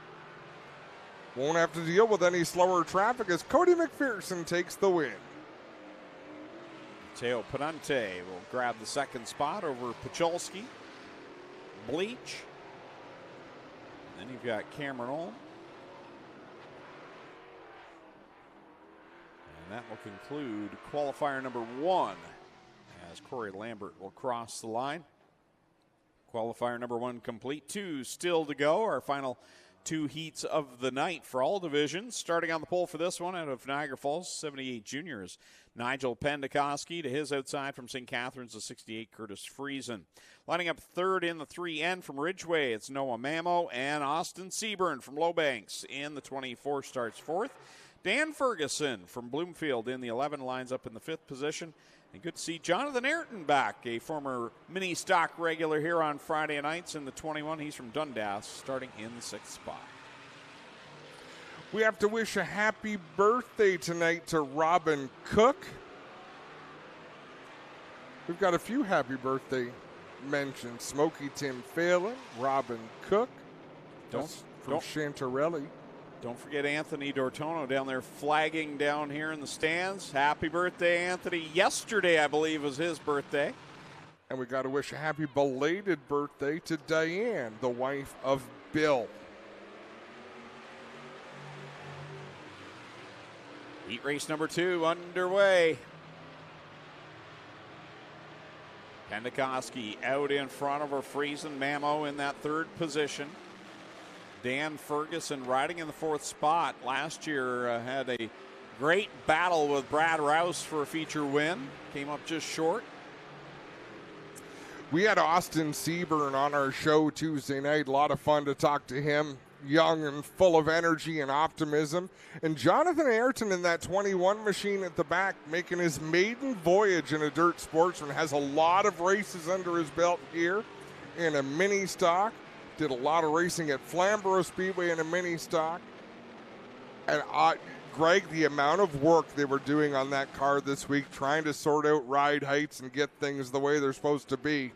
Won't have to deal with any slower traffic as Cody McPherson takes the win. Matteo Panunte will grab the second spot over Pachelski. Bleach. Then you've got Cameron Olm. And that will conclude qualifier number 1 as Corey Lambert will cross the line. Qualifier number 1 complete. 2 still to go. Our final 2 heats of the night for all divisions. Starting on the pole for this one out of Niagara Falls, 78 juniors. Nigel Pendakoski to his outside from St. Catharines, the 68 Curtis Friesen. Lining up third in the 3N from Ridgeway, it's Noah Mamo and Austin Seaburn from Lowbanks in the 24 starts fourth. Dan Ferguson from Bloomfield in the 11 lines up in the 5th position. And good to see Jonathan Ayrton back, a former mini stock regular here on Friday nights in the 21. He's from Dundas, starting in the 6th spot. We have to wish a happy birthday tonight to Robin Cook. We've got a few happy birthday mentions. Smokey Tim Phelan, Robin Cook, from Chantarelli. Don't forget Anthony Dortono down there flagging down here in the stands. Happy birthday, Anthony. Yesterday, I believe, was his birthday. And we got to wish a happy belated birthday to Diane, the wife of Bill. Heat race number 2 underway. Pendakoski out in front of her Friesen. Mamo in that 3rd position. Dan Ferguson riding in the 4th spot. Last year had a great battle with Brad Rouse for a feature win. Came up just short. We had Austin Seaburn on our show Tuesday night. A lot of fun to talk to him. Young and full of energy and optimism. And Jonathan Ayrton in that 21 machine at the back making his maiden voyage in a dirt sportsman. Has a lot of races under his belt here in a mini stock. Did a lot of racing at Flamborough Speedway in a mini stock. And Greg, the amount of work they were doing on that car this week, trying to sort out ride heights and get things the way they're supposed to be.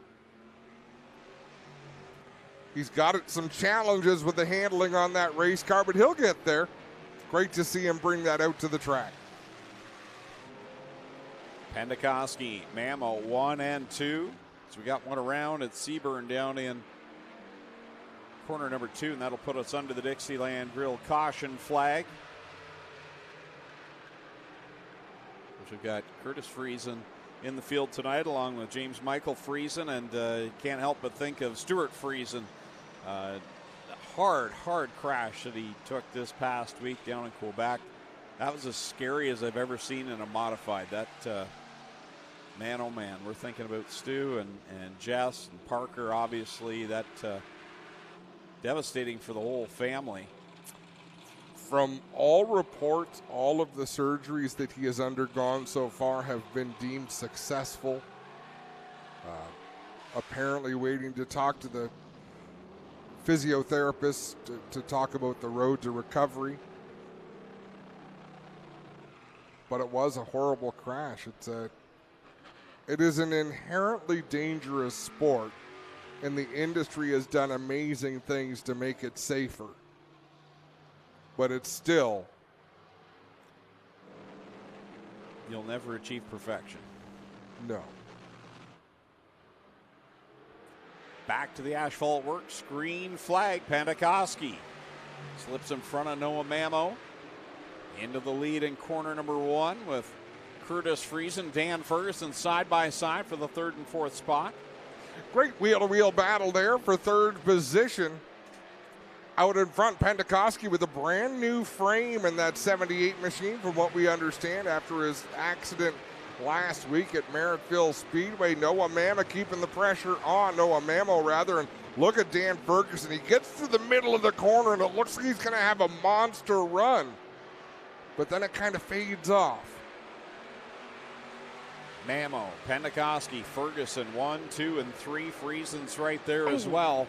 He's got some challenges with the handling on that race car, but he'll get there. Great to see him bring that out to the track. Pendakoski, Mamo 1 and 2. So we got one around at Seaburn down in corner number 2, and that'll put us under the Dixieland Grill caution flag. Which we've got Curtis Friesen in the field tonight, along with James Michael Friesen, and can't help but think of Stuart Friesen. Hard crash that he took this past week down in Quebec. That was as scary as I've ever seen in a modified. That, man, oh man, we're thinking about Stu and Jess and Parker, obviously. That devastating for the whole family. From all reports, all of the surgeries that he has undergone so far have been deemed successful. Apparently waiting to talk to the physiotherapist to talk about the road to recovery. But it was a horrible crash. It is an inherently dangerous sport, and the industry has done amazing things to make it safer. But it's still, you'll never achieve perfection. No. Back to the asphalt works. Green flag. Pendakoski slips in front of Noah Mamo. Into the lead in corner number 1 with Curtis Friesen, Dan Ferguson side by side for the 3rd and 4th spot. Great wheel-to-wheel battle there for 3rd position. Out in front, Pentecoski with a brand new frame in that 78 machine, from what we understand, after his accident last week at Merrittville Speedway. Noah Mamo keeping the pressure on, and look at Dan Ferguson. He gets to the middle of the corner, and it looks like he's going to have a monster run. But then it kind of fades off. Mamo, Pentecoski, Ferguson, 1, 2, and 3. Friesen's right there as well.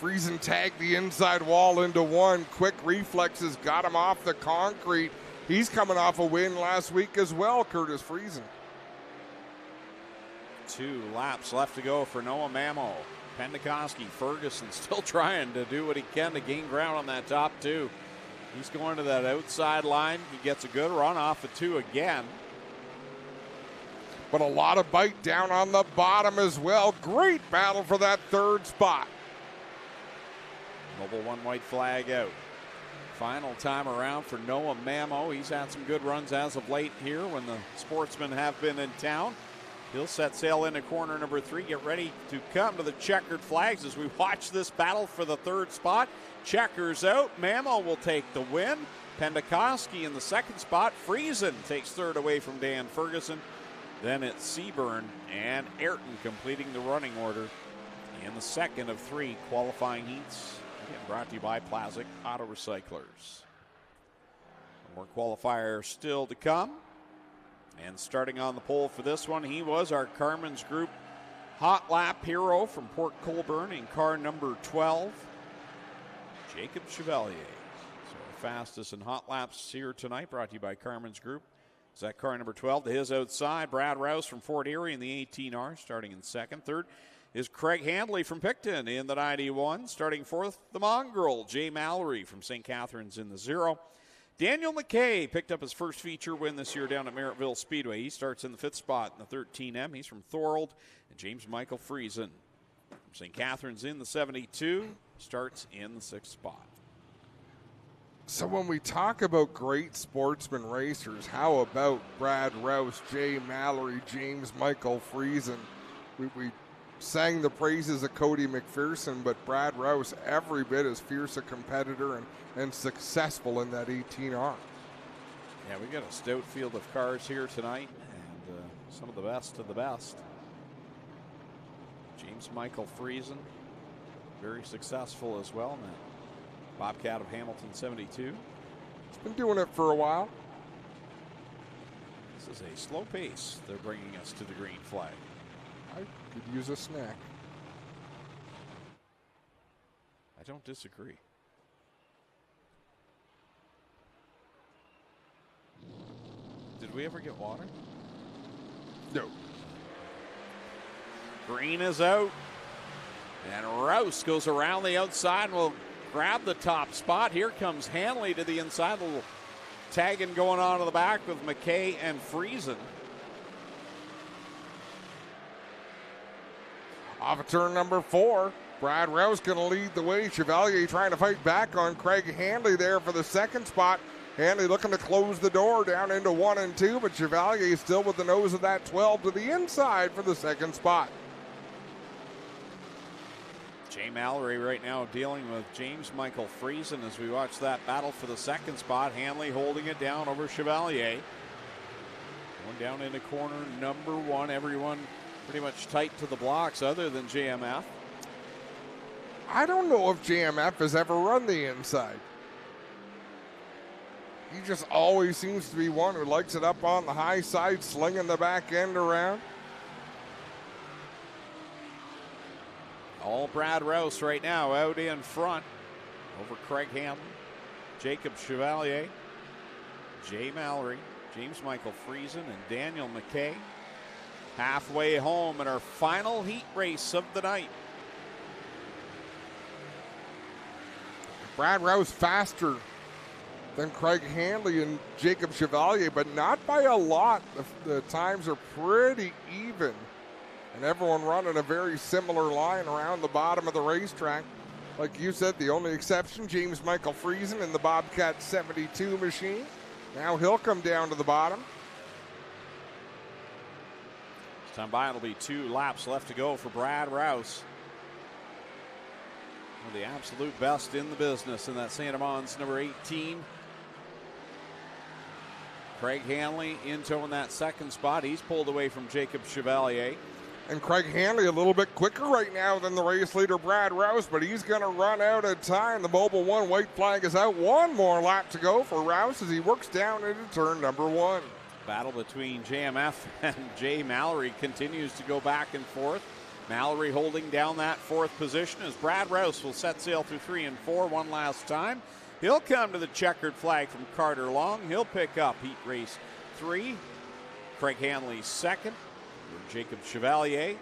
Friesen tagged the inside wall into one. Quick reflexes got him off the concrete. He's coming off a win last week as well, Curtis Friesen. 2 laps left to go for Noah Mamo. Pentecoski, Ferguson still trying to do what he can to gain ground on that top 2. He's going to that outside line. He gets a good run off of 2 again. But a lot of bite down on the bottom as well. Great battle for that 3rd spot. Mobile 1 white flag out. Final time around for Noah Mamo. He's had some good runs as of late here when the Sportsmen have been in town. He'll set sail into corner number 3. Get ready to come to the checkered flags as we watch this battle for the 3rd spot. Checkers out. Mamo will take the win. Pentecoski in the 2nd spot. Friesen takes 3rd away from Dan Ferguson. Then it's Seaburn and Ayrton completing the running order in the 2nd of 3 qualifying heats. Again, brought to you by Plastic Auto Recyclers. More qualifiers still to come. And starting on the pole for this one, he was our Carmen's Group hot lap hero from Port Colborne in car number 12, Jacob Chevalier. So our fastest in hot laps here tonight, brought to you by Carmen's Group. Is that car number 12 to his outside? Brad Rouse from Fort Erie in the 18R, starting in 2nd. 3rd is Craig Handley from Picton in the 91. Starting 4th, the Mongrel, Jay Mallory from St. Catharines in the 0. Daniel McKay picked up his first feature win this year down at Merrittville Speedway. He starts in the 5th spot in the 13M. He's from Thorold. And James Michael Friesen from St. Catharines in the 72, starts in the 6th spot. So when we talk about great sportsman racers, how about Brad Rouse, Jay Mallory, James Michael Friesen? We sang the praises of Cody McPherson, but Brad Rouse every bit as fierce a competitor and successful in that 18R. Yeah, we got a stout field of cars here tonight, and some of the best of the best. James Michael Friesen, very successful as well in that Bobcat of Hamilton 72. He's been doing it for a while. This is a slow pace. They're bringing us to the green flag. I could use a snack. I don't disagree. Did we ever get water? No. Green is out. And Rouse goes around the outside and will grab the top spot. Here comes Hanley to the inside. A little tagging going on to the back with McKay and Friesen. Off of turn number 4, Brad Rouse going to lead the way. Chevalier trying to fight back on Craig Handley there for the 2nd spot. Handley looking to close the door down into 1 and 2, but Chevalier still with the nose of that 12 to the inside for the 2nd spot. Jay Mallory right now dealing with James Michael Friesen as we watch that battle for the 2nd spot. Hanley holding it down over Chevalier. Going down into corner number 1. Everyone pretty much tight to the blocks other than JMF. I don't know if JMF has ever run the inside. He just always seems to be one who likes it up on the high side, slinging the back end around. All Brad Rouse right now out in front over Craig Hamlin, Jacob Chevalier, Jay Mallory, James Michael Friesen, and Daniel McKay. Halfway home in our final heat race of the night. Brad Rouse faster than Craig Handley and Jacob Chevalier, but not by a lot. The times are pretty even. And everyone running a very similar line around the bottom of the racetrack. Like you said, the only exception, James Michael Friesen in the Bobcat 72 machine. Now he'll come down to the bottom. Time by, it'll be 2 laps left to go for Brad Rouse. One of the absolute best in the business in that St. Amans number 18. Craig Hanley in tow in that second spot. He's pulled away from Jacob Chevalier. And Craig Hanley a little bit quicker right now than the race leader Brad Rouse, but he's going to run out of time. The Mobile 1 white flag is out. One more lap to go for Rouse as he works down into turn number 1. Battle between JMF and Jay Mallory continues to go back and forth. Mallory holding down that 4th position as Brad Rouse will set sail through 3 and 4 one last time. He'll come to the checkered flag from Carter Long. He'll pick up heat race 3. Craig Hanley second. Jacob Chevalier.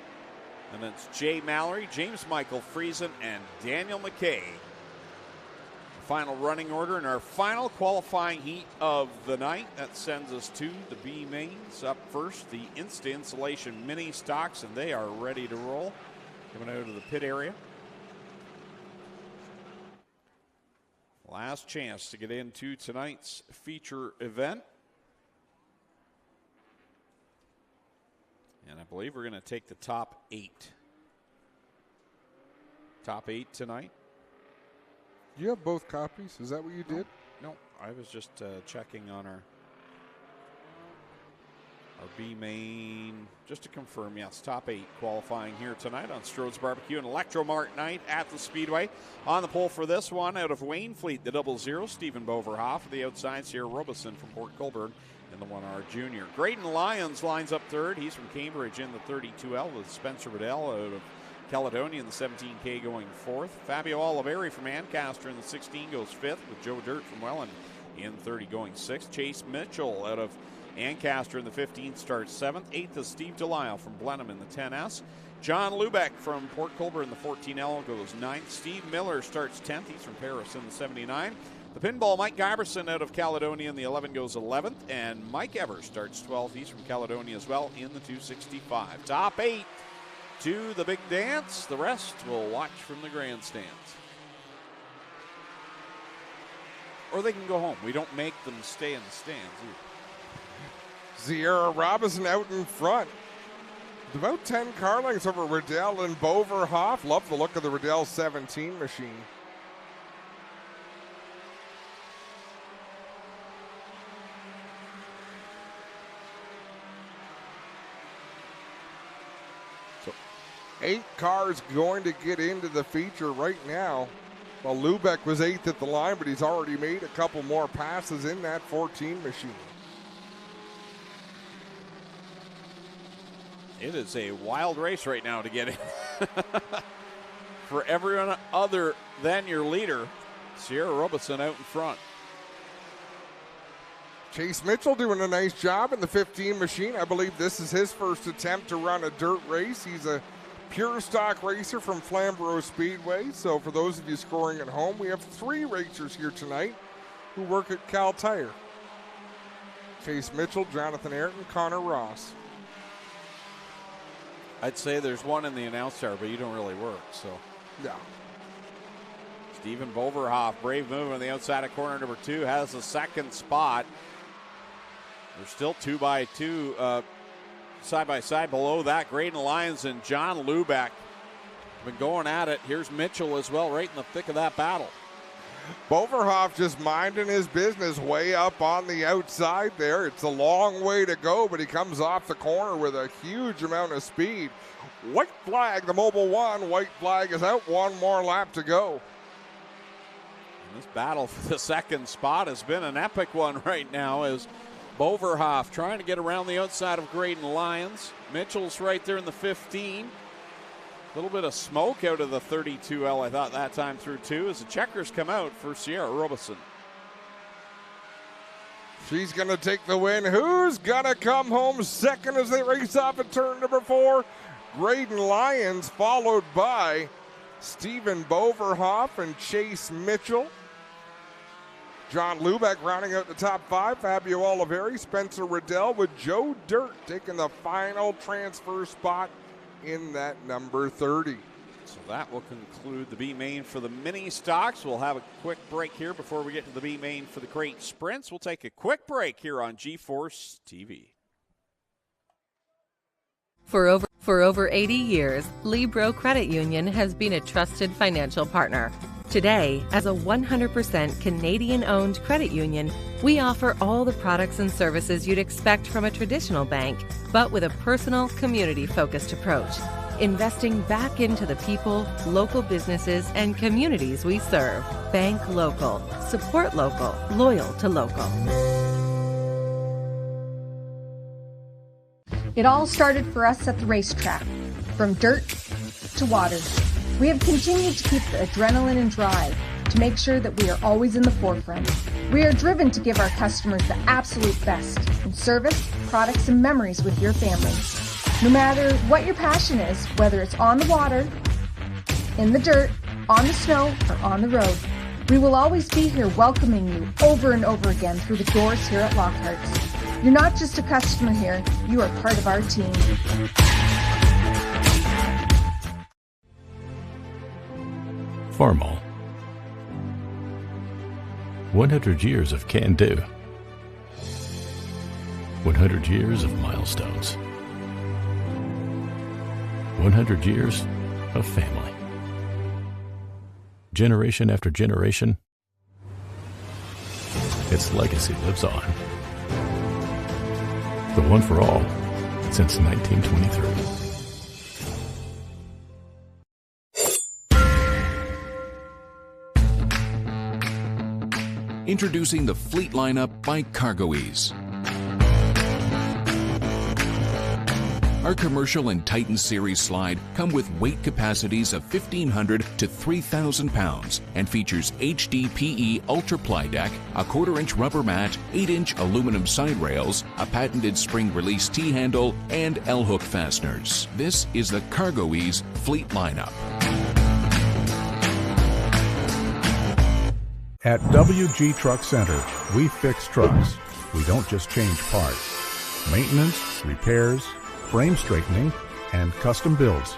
And it's Jay Mallory, James Michael Friesen, and Daniel McKay. The final running order in our final qualifying heat of the night. That sends us to the B mains. Up first, the Insta Insulation Mini Stocks, and they are ready to roll. Coming out of the pit area. Last chance to get into tonight's feature event. And I believe we're going to take the top 8. Top 8 tonight. You have both copies? Is that what you did? No, I was just checking on our B main. Just to confirm, yes, top 8 qualifying here tonight on STRODE'S Barbecue and ELECTROMART night at the Speedway. On the pole for this one, out of Wainfleet, the 00, Stephen Boverhoff. The outside, Sierra Robeson from Port Colborne in the 1R Junior. Graydon Lyons lines up third. He's from Cambridge in the 32L with Spencer Riddell out of Caledonia in the 17K going 4th. Fabio Oliveri from Ancaster in the 16 goes 5th with Joe Dirt from Welland in 30 going 6th. Chase Mitchell out of Ancaster in the 15 starts 7th. 8th is Steve Delisle from Blenheim in the 10S. John Lubeck from Port Colborne in the 14L goes 9th. Steve Miller starts 10th. He's from Paris in the 79. The pinball, Mike Giberson out of Caledonia in the 11 goes 11th. And Mike Evers starts 12th. He's from Caledonia as well in the 265. Top 8 to the big dance. The rest will watch from the grandstands. Or they can go home. We don't make them stay in the stands either. Sierra Robinson out in front. About 10 car lengths over Riddell and Boverhoff. Love the look of the Riddell 17 machine. So 8 cars going to get into the feature right now. Well, Lubeck was 8th at the line, but he's already made a couple more passes in that 14 machine. It is a wild race right now to get in. For everyone other than your leader, Sierra Robeson out in front. Chase Mitchell doing a nice job in the 15 machine. I believe this is his first attempt to run a dirt race. He's a pure stock racer from Flamborough Speedway. So for those of you scoring at home, we have 3 racers here tonight who work at Cal Tire. Chase Mitchell, Jonathan Ayrton, Connor Ross. I'd say there's one in the announce tower, but you don't really work, so. Yeah. Stephen Boverhoff, brave move on the outside of corner number 2, has the second spot. They're still 2x2, side by side. Below that, Graydon Lyons and John Lubeck have been going at it. Here's Mitchell as well, right in the thick of that battle. Boverhoff just minding his business way up on the outside there. It's a long way to go, but he comes off the corner with a huge amount of speed. White flag, the Mobile 1. White flag is out. One more lap to go. And this battle for the second spot has been an epic one right now as Boverhoff trying to get around the outside of Graydon Lyons. Mitchell's right there in the 15. A little bit of smoke out of the 32L, I thought, that time through 2 as the checkers come out for Sierra Robeson. She's going to take the win. Who's going to come home second as they race off at turn number 4? Graydon Lyons, followed by Stephen Boverhoff and Chase Mitchell. John Lubeck rounding out the top 5. Fabio Oliveri, Spencer Riddell with Joe Dirt taking the final transfer spot in that number 30. So that will conclude the B main for the mini stocks. We'll have a quick break here before we get to the B main for the crate sprints. We'll take a quick break here on G-Force TV. For over For over 80 years, Libro Credit Union has been a trusted financial partner. Today, as a 100% Canadian-owned credit union, we offer all the products and services you'd expect from a traditional bank, but with a personal, community-focused approach, investing back into the people, local businesses, and communities we serve. Bank local, support local, loyal to local. It all started for us at the racetrack, from dirt to water. We have continued to keep the adrenaline and drive to make sure that we are always in the forefront. We are driven to give our customers the absolute best in service, products, and memories with your family. No matter what your passion is, whether it's on the water, in the dirt, on the snow, or on the road, we will always be here welcoming you over and over again through the doors here at Lockhart's. You're not just a customer here, you are part of our team. Formal. 100 years of can-do. 100 years of milestones. 100 years of family. Generation after generation, its legacy lives on. The one for all since 1923. Introducing the Fleet lineup by CargoEase. Our commercial and Titan series slide come with weight capacities of 1,500 to 3,000 pounds and features HDPE Ultra Ply Deck, a 1/4-inch rubber mat, 8-inch aluminum side rails, a patented spring release T-handle, and L-hook fasteners. This is the CargoEase Fleet lineup. At WG Truck Center, we fix trucks. We don't just change parts. Maintenance, repairs, frame straightening, and custom builds.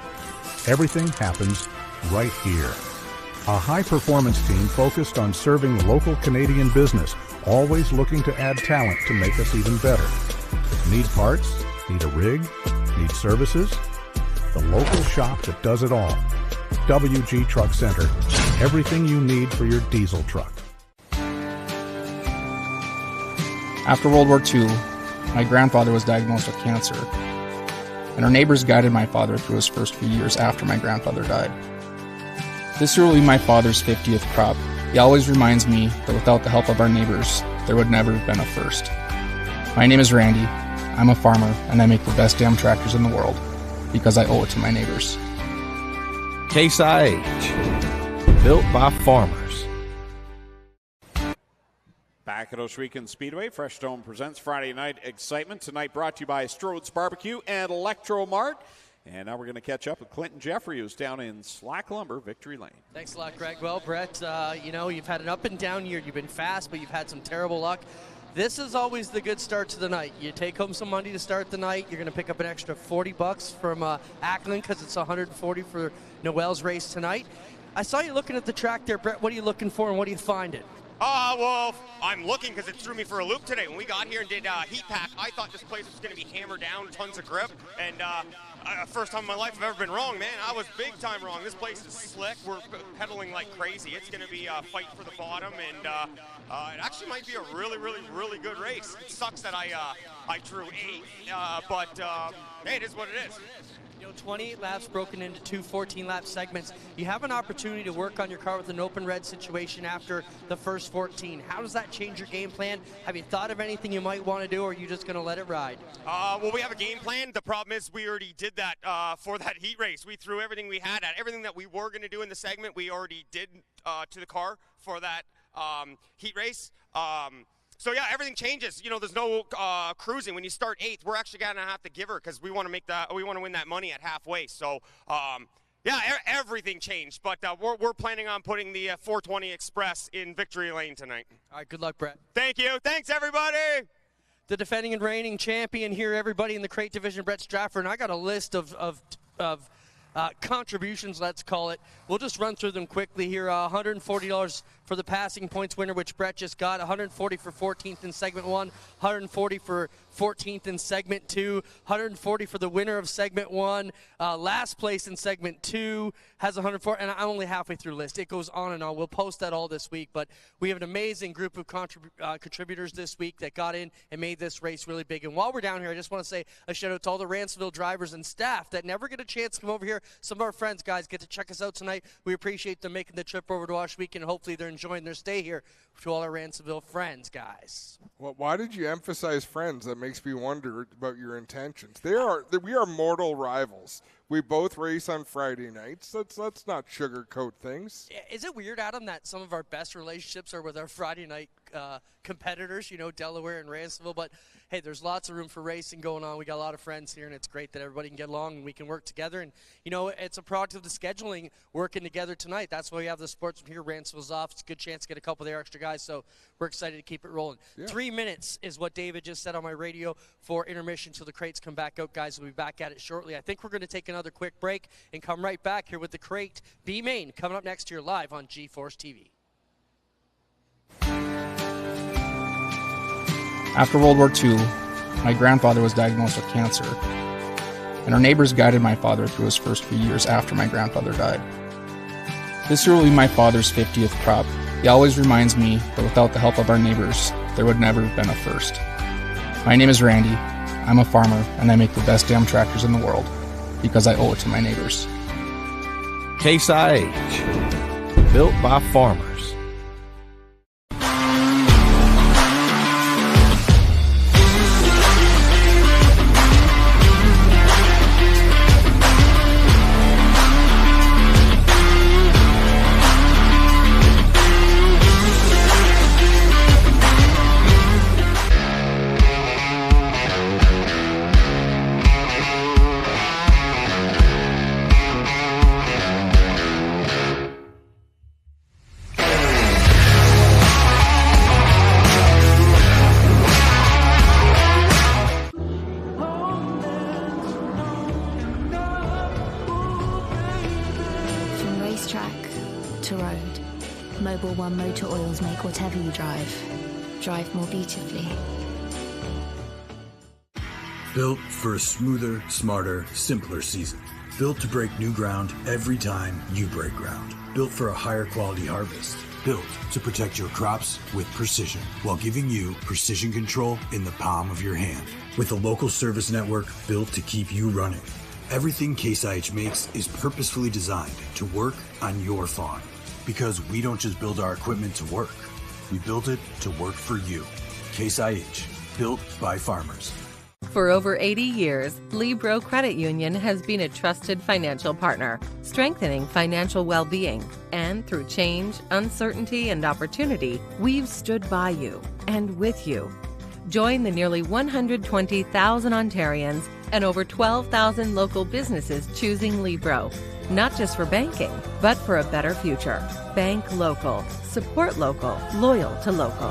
Everything happens right here. A high-performance team focused on serving local Canadian business, always looking to add talent to make us even better. Need parts? Need a rig? Need services? The local shop that does it all. WG Truck Center. Everything you need for your diesel truck. After World War II, my grandfather was diagnosed with cancer, and our neighbors guided my father through his first few years after my grandfather died. This year will be my father's 50th crop. He always reminds me that without the help of our neighbors, there would never have been a first. My name is Randy. I'm a farmer, and I make the best damn tractors in the world because I owe it to my neighbors. Case IH, built by farmers. Back at Ohsweken Speedway, Fresh Stone presents Friday Night Excitement. Tonight brought to you by STRODE'S Barbecue and ELECTROMART. And now we're going to catch up with Clinton Jeffrey, who's down in Slack Lumber, Victory Lane. Thanks a lot, Greg. Well, Brett, you've had an up and down year. You've been fast, but you've had some terrible luck. This is always the good start to the night. You take home some money to start the night. You're going to pick up an extra $40 from Ackland because it's $140 for Noelle's race tonight. I saw you looking at the track there, Brett. What are you looking for, and what do you find it? Well, I'm looking because it threw me for a loop today. When we got here and did heat pack, I thought this place was going to be hammered down, tons of grip, and first time in my life I've ever been wrong, man. I was big time wrong. This place is slick. We're pedaling like crazy. It's going to be a fight for the bottom, and it actually might be a really, really, really good race. It sucks that I drew 8th, but hey, it is what it is. 28 laps broken into two 14-lap segments. You have an opportunity to work on your car with an open red situation after the first 14. How does that change your game plan? Have you thought of anything you might want to do, or are you just going to let it ride? Well, we have a game plan. The problem is we already did that for that heat race. We threw everything we had at everything that we were going to do in the segment. We already did to the car for that heat race. So yeah, everything changes. There's no cruising. When you start 8th, we're actually gonna have to give her because we want to win that money at halfway. So yeah, everything changed. But we're planning on putting the 420 Express in Victory Lane tonight. All right, good luck, Brett. Thank you. Thanks, everybody. The defending and reigning champion here, everybody in the crate division, Brett Stratford. And I got a list of contributions, let's call it. We'll just run through them quickly here. $140 for the passing points winner, which Brett just got. 140 for 14th in segment 1, 140 for 14th in segment 2, 140 for the winner of segment 1. Last place in segment 2 has 104, and I'm only halfway through the list. It goes on and on. We'll post that all this week, but we have an amazing group of contributors this week that got in and made this race really big. And while we're down here, I just want to say a shout out to all the Ransomville drivers and staff that never get a chance to come over here. Some of our friends, guys, get to check us out tonight. We appreciate them making the trip over to Ohsweken, and hopefully they're enjoying their stay here. To all our Ransomville friends, guys. Well, why did you emphasize friends? That makes me wonder about your intentions. We are mortal rivals. We both race on Friday nights. Let's not sugarcoat things. Is it weird, Adam, that some of our best relationships are with our Friday night competitors, Delaware and Ransomville? But, hey, there's lots of room for racing going on. We got a lot of friends here, and it's great that everybody can get along and we can work together. And, it's a product of the scheduling working together tonight. That's why we have the Sportsman here. Ransomville's off. It's a good chance to get a couple of their extra guys, so we're excited to keep it rolling. Yeah. 3 minutes is what David just said on my radio for intermission till the crates come back out. Guys, we'll be back at it shortly. I think we're going to take another quick break and come right back here with the crate B Main coming up next year live on G-Force TV. After World War II, my grandfather was diagnosed with cancer, and our neighbors guided my father through his first few years after my grandfather died. This year will be my father's 50th crop. He always reminds me that without the help of our neighbors, there would never have been a first. My name is Randy, I'm a farmer, and I make the best damn tractors in the world, because I owe it to my neighbors. Case IH, built by farmers. One Motor Oils make whatever you drive more beautifully. Built for a smoother, smarter, simpler season. Built to break new ground every time you break ground. Built for a higher quality harvest. Built to protect your crops with precision, while giving you precision control in the palm of your hand. With a local service network built to keep you running. Everything Case IH makes is purposefully designed to work on your farm. Because we don't just build our equipment to work. We build it to work for you. Case IH, built by farmers. For over 80 years, Libro Credit Union has been a trusted financial partner, strengthening financial well-being. And through change, uncertainty, and opportunity, we've stood by you and with you. Join the nearly 120,000 Ontarians and over 12,000 local businesses choosing Libro. Not just for banking, but for a better future. Bank local. Support local. Loyal to local.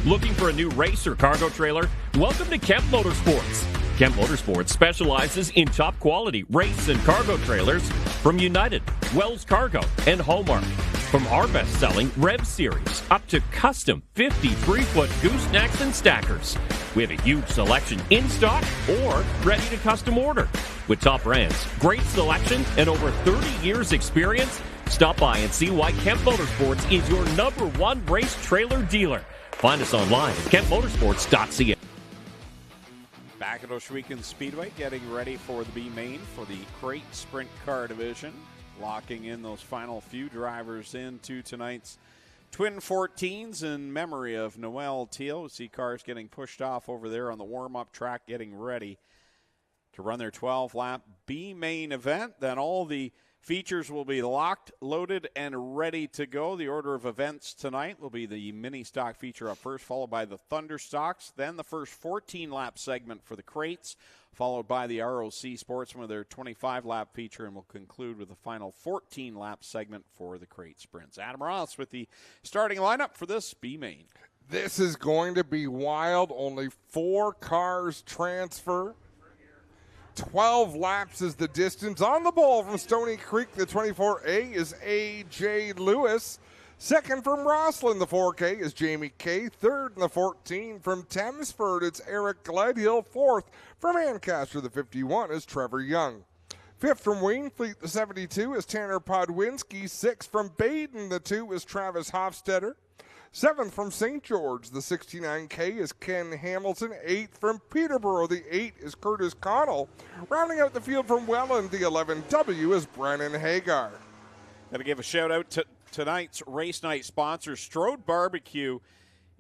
Looking for a new race or cargo trailer? Welcome to Kemp Motorsports. Kemp Motorsports specializes in top quality race and cargo trailers from United, Wells Cargo, and Hallmark. From our best-selling Rev Series up to custom 53-foot goosenecks and stackers. We have a huge selection in stock or ready to custom order. With top brands, great selection, and over 30 years experience, stop by and see why Kemp Motorsports is your #1 race trailer dealer. Find us online at kempmotorsports.ca. Back at Ohsweken Speedway, getting ready for the B Main for the Crate Sprint Car Division. Locking in those final few drivers into tonight's Twin 14s in memory of Noelle, Teal. We see cars getting pushed off over there on the warm-up track, getting ready to run their 12-lap B Main event. Then all the features will be locked, loaded, and ready to go. The order of events tonight will be the mini stock feature up first, followed by the Thunder stocks, then the first 14-lap segment for the crates, followed by the ROC Sportsman with their 25-lap feature, and we'll conclude with the final 14-lap segment for the crate sprints. Adam Ross with the starting lineup for this B-Main. This is going to be wild. Only 4 cars transfer. 12 laps is the distance. On the ball from Stony Creek, the 24A is A.J. Lewis. Second from Roslyn, the 4K is Jamie Kay. Third in the 14 from Thamesford, it's Eric Gledhill. Fourth from Ancaster, the 51 is Trevor Young. Fifth from Wainfleet, the 72 is Tanner Podwinski. Sixth from Baden, the 2 is Travis Hofstetter. Seventh from St. George, the 69K is Ken Hamilton. Eighth from Peterborough, the 8 is Curtis Connell. Rounding out the field from Welland, the 11W is Brennan Hagar. Got to give a shout out to tonight's race night sponsor, Strode Barbecue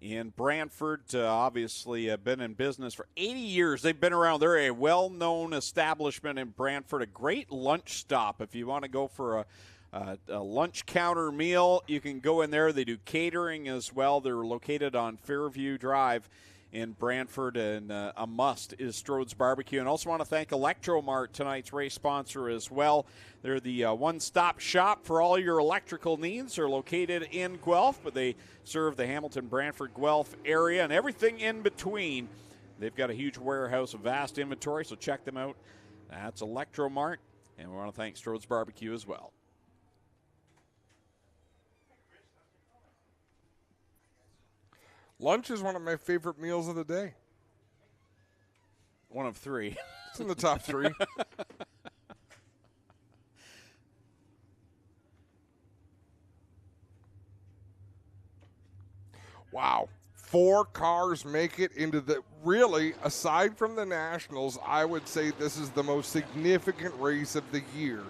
in Brantford. Obviously been in business for 80 years. They've been around. They're a well-known establishment in Brantford, a great lunch stop. If you want to go for a lunch counter meal, you can go in there. They do catering as well. They're located on Fairview Drive in Brantford, and a must is Strode's Barbecue. And also want to thank Electromart, tonight's race sponsor as well. They're the one-stop shop for all your electrical needs. They're located in Guelph, but they serve the Hamilton, Brantford, Guelph area and everything in between. They've got a huge warehouse, a vast inventory, so check them out. That's Electromart, and we want to thank Strode's Barbecue as well. Lunch is one of my favorite meals of the day. One of three. It's in the top three. Wow. 4 cars make it into the, really, aside from the Nationals, I would say this is the most significant race of the year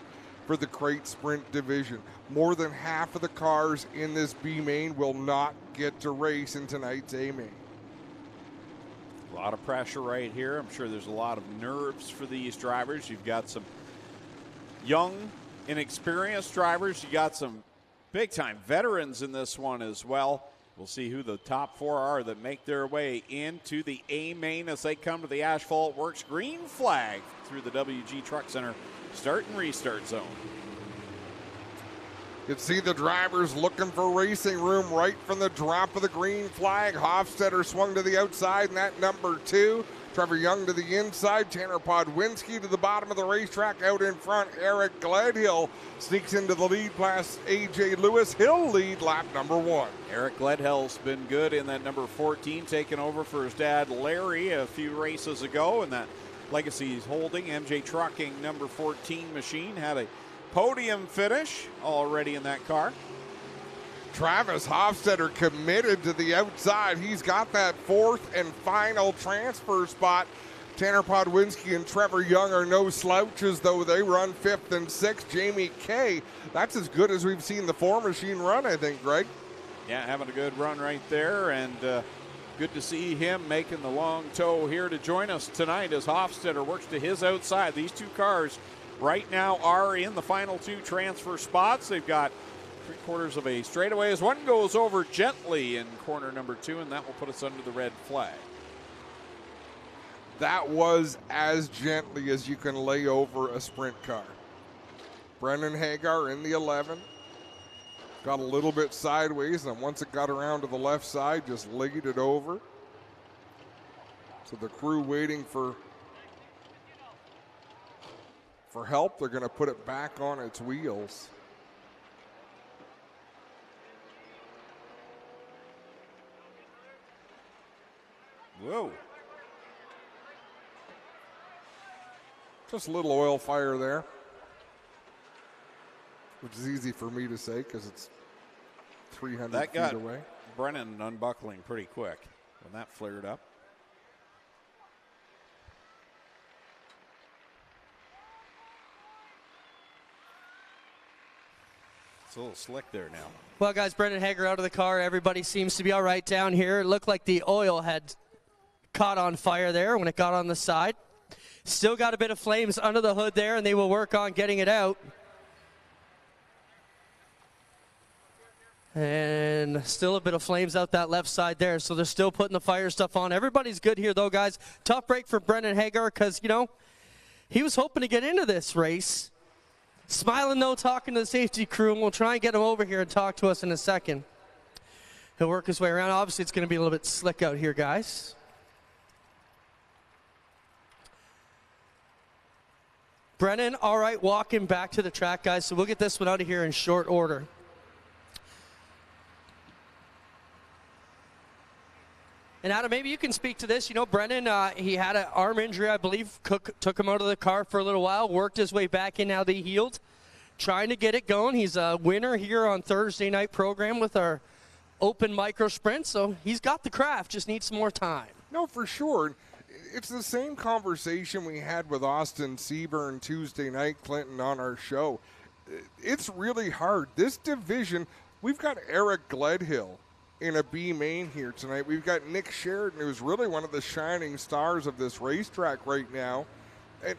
for the crate sprint division. More than half of the cars in this B main will not get to race in tonight's A main. A lot of pressure right here. I'm sure there's a lot of nerves for these drivers. You've got some young, inexperienced drivers. You got some big-time veterans in this one as well. We'll see who the top 4 are that make their way into the A main as they come to the Asphalt Works green flag through the WG Truck Center start and restart zone. You can see the drivers looking for racing room right from the drop of the green flag. Hofstetter swung to the outside in that number 2. Trevor Young to the inside. Tanner Podwinski to the bottom of the racetrack. Out in front, Eric Gledhill sneaks into the lead past A.J. Lewis. He'll lead lap number 1. Eric Gledhill's been good in that number 14, taking over for his dad Larry a few races ago, and that legacy he's holding. MJ Trucking number 14 machine had a podium finish already in that car. Travis Hofstetter committed to the outside. He's got that 4th and final transfer spot. Tanner Podwinski and Trevor Young are no slouches, though they run 5th and 6th. Jamie Kay, that's as good as we've seen the 4 machine run, I think, Greg. Yeah, having a good run right there, and good to see him making the long tow here to join us tonight as Hofstetter works to his outside. These 2 cars right now are in the final 2 transfer spots. They've got 3/4 of a straightaway as one goes over gently in corner number 2, and that will put us under the red flag. That was as gently as you can lay over a sprint car. Brennan Hagar in the 11. Got a little bit sideways, and once it got around to the left side, just laid it over. So the crew waiting for help. They're going to put it back on its wheels. Whoa. Just a little oil fire there, which is easy for me to say because it's 300 that feet got away. Brennan unbuckling pretty quick when that flared up. It's a little slick there now. Well, guys, Brendan Hager out of the car. Everybody seems to be all right down here. It looked like the oil had caught on fire there when it got on the side. Still got a bit of flames under the hood there, and they will work on getting it out. And still a bit of flames out that left side there, so they're still putting the fire stuff on. Everybody's good here, though, guys. Tough break for Brendan Hagar because, you know, he was hoping to get into this race. Smiling, though, talking to the safety crew, and we'll try and get him over here and talk to us in a second. He'll work his way around. Obviously, it's going to be a little bit slick out here, guys. Brennan, all right, walking back to the track, guys. So we'll get this one out of here in short order. And Adam, maybe you can speak to this. You know, Brennan, he had an arm injury, I believe. Cook took him out of the car for a little while, worked his way back in, now that he healed. Trying to get it going. He's a winner here on Thursday night program with our open micro sprint, so he's got the craft, just needs some more time. No, for sure. It's the same conversation we had with Austin Seaburn Tuesday night, Clinton, on our show. It's really hard. This division, we've got Eric Gledhill in a B main here tonight. We've got Nick Sheridan, who's really one of the shining stars of this racetrack right now.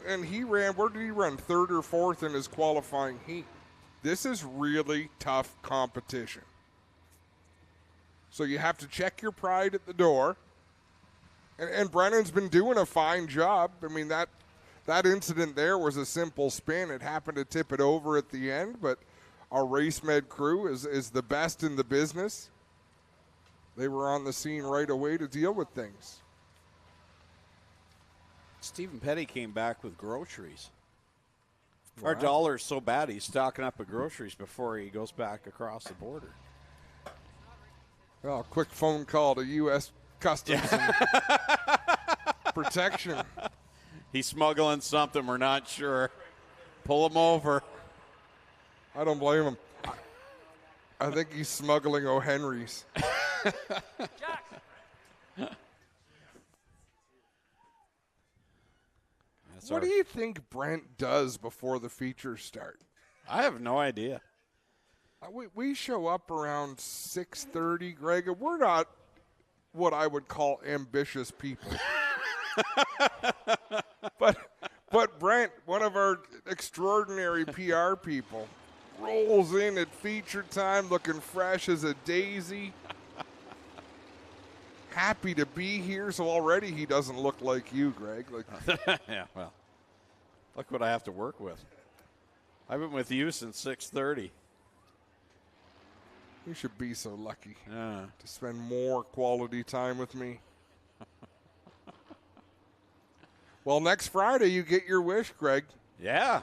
And he ran, where did he run? Third or fourth in his qualifying heat. This is really tough competition. So you have to check your pride at the door. And Brennan's been doing a fine job. I mean, that incident there was a simple spin. It happened to tip it over at the end, but our race med crew is the best in the business. They were on the scene right away to deal with things. Stephen Petty came back with groceries. Wow. Our dollar's so bad he's stocking up with groceries before he goes back across the border. Well, quick phone call to U.S. Customs and Protection. He's smuggling something, we're not sure. Pull him over. I don't blame him. I think he's smuggling O'Henry's. What do you think Brent does before the features start? I have no idea. We show up around 6:30, Greg, and we're not what I would call ambitious people. But Brent, one of our extraordinary PR people, rolls in at feature time looking fresh as a daisy. Happy to be here, so already he doesn't look like you, Greg. Yeah, well, look what I have to work with. I've been with you since 6:30. You should be so lucky to spend more quality time with me. Well, next Friday you get your wish, Greg. Yeah,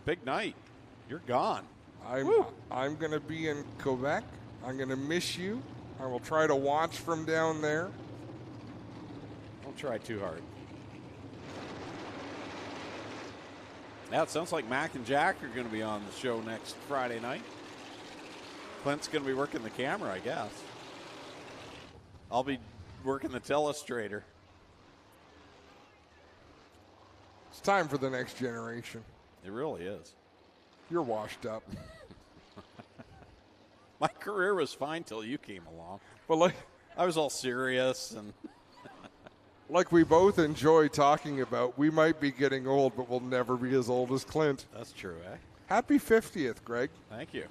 big night. You're gone. I'm going to be in Quebec. I'm going to miss you. I will try to watch from down there. Don't try too hard. Yeah, it sounds like Mac and Jack are going to be on the show next Friday night. Clint's going to be working the camera, I guess. I'll be working the telestrator. It's time for the next generation. It really is. You're washed up. My career was fine till you came along. Well, I was all serious and like we both enjoy talking about, we might be getting old, but we'll never be as old as Clint. That's true, eh? Happy 50th, Greg. Thank you.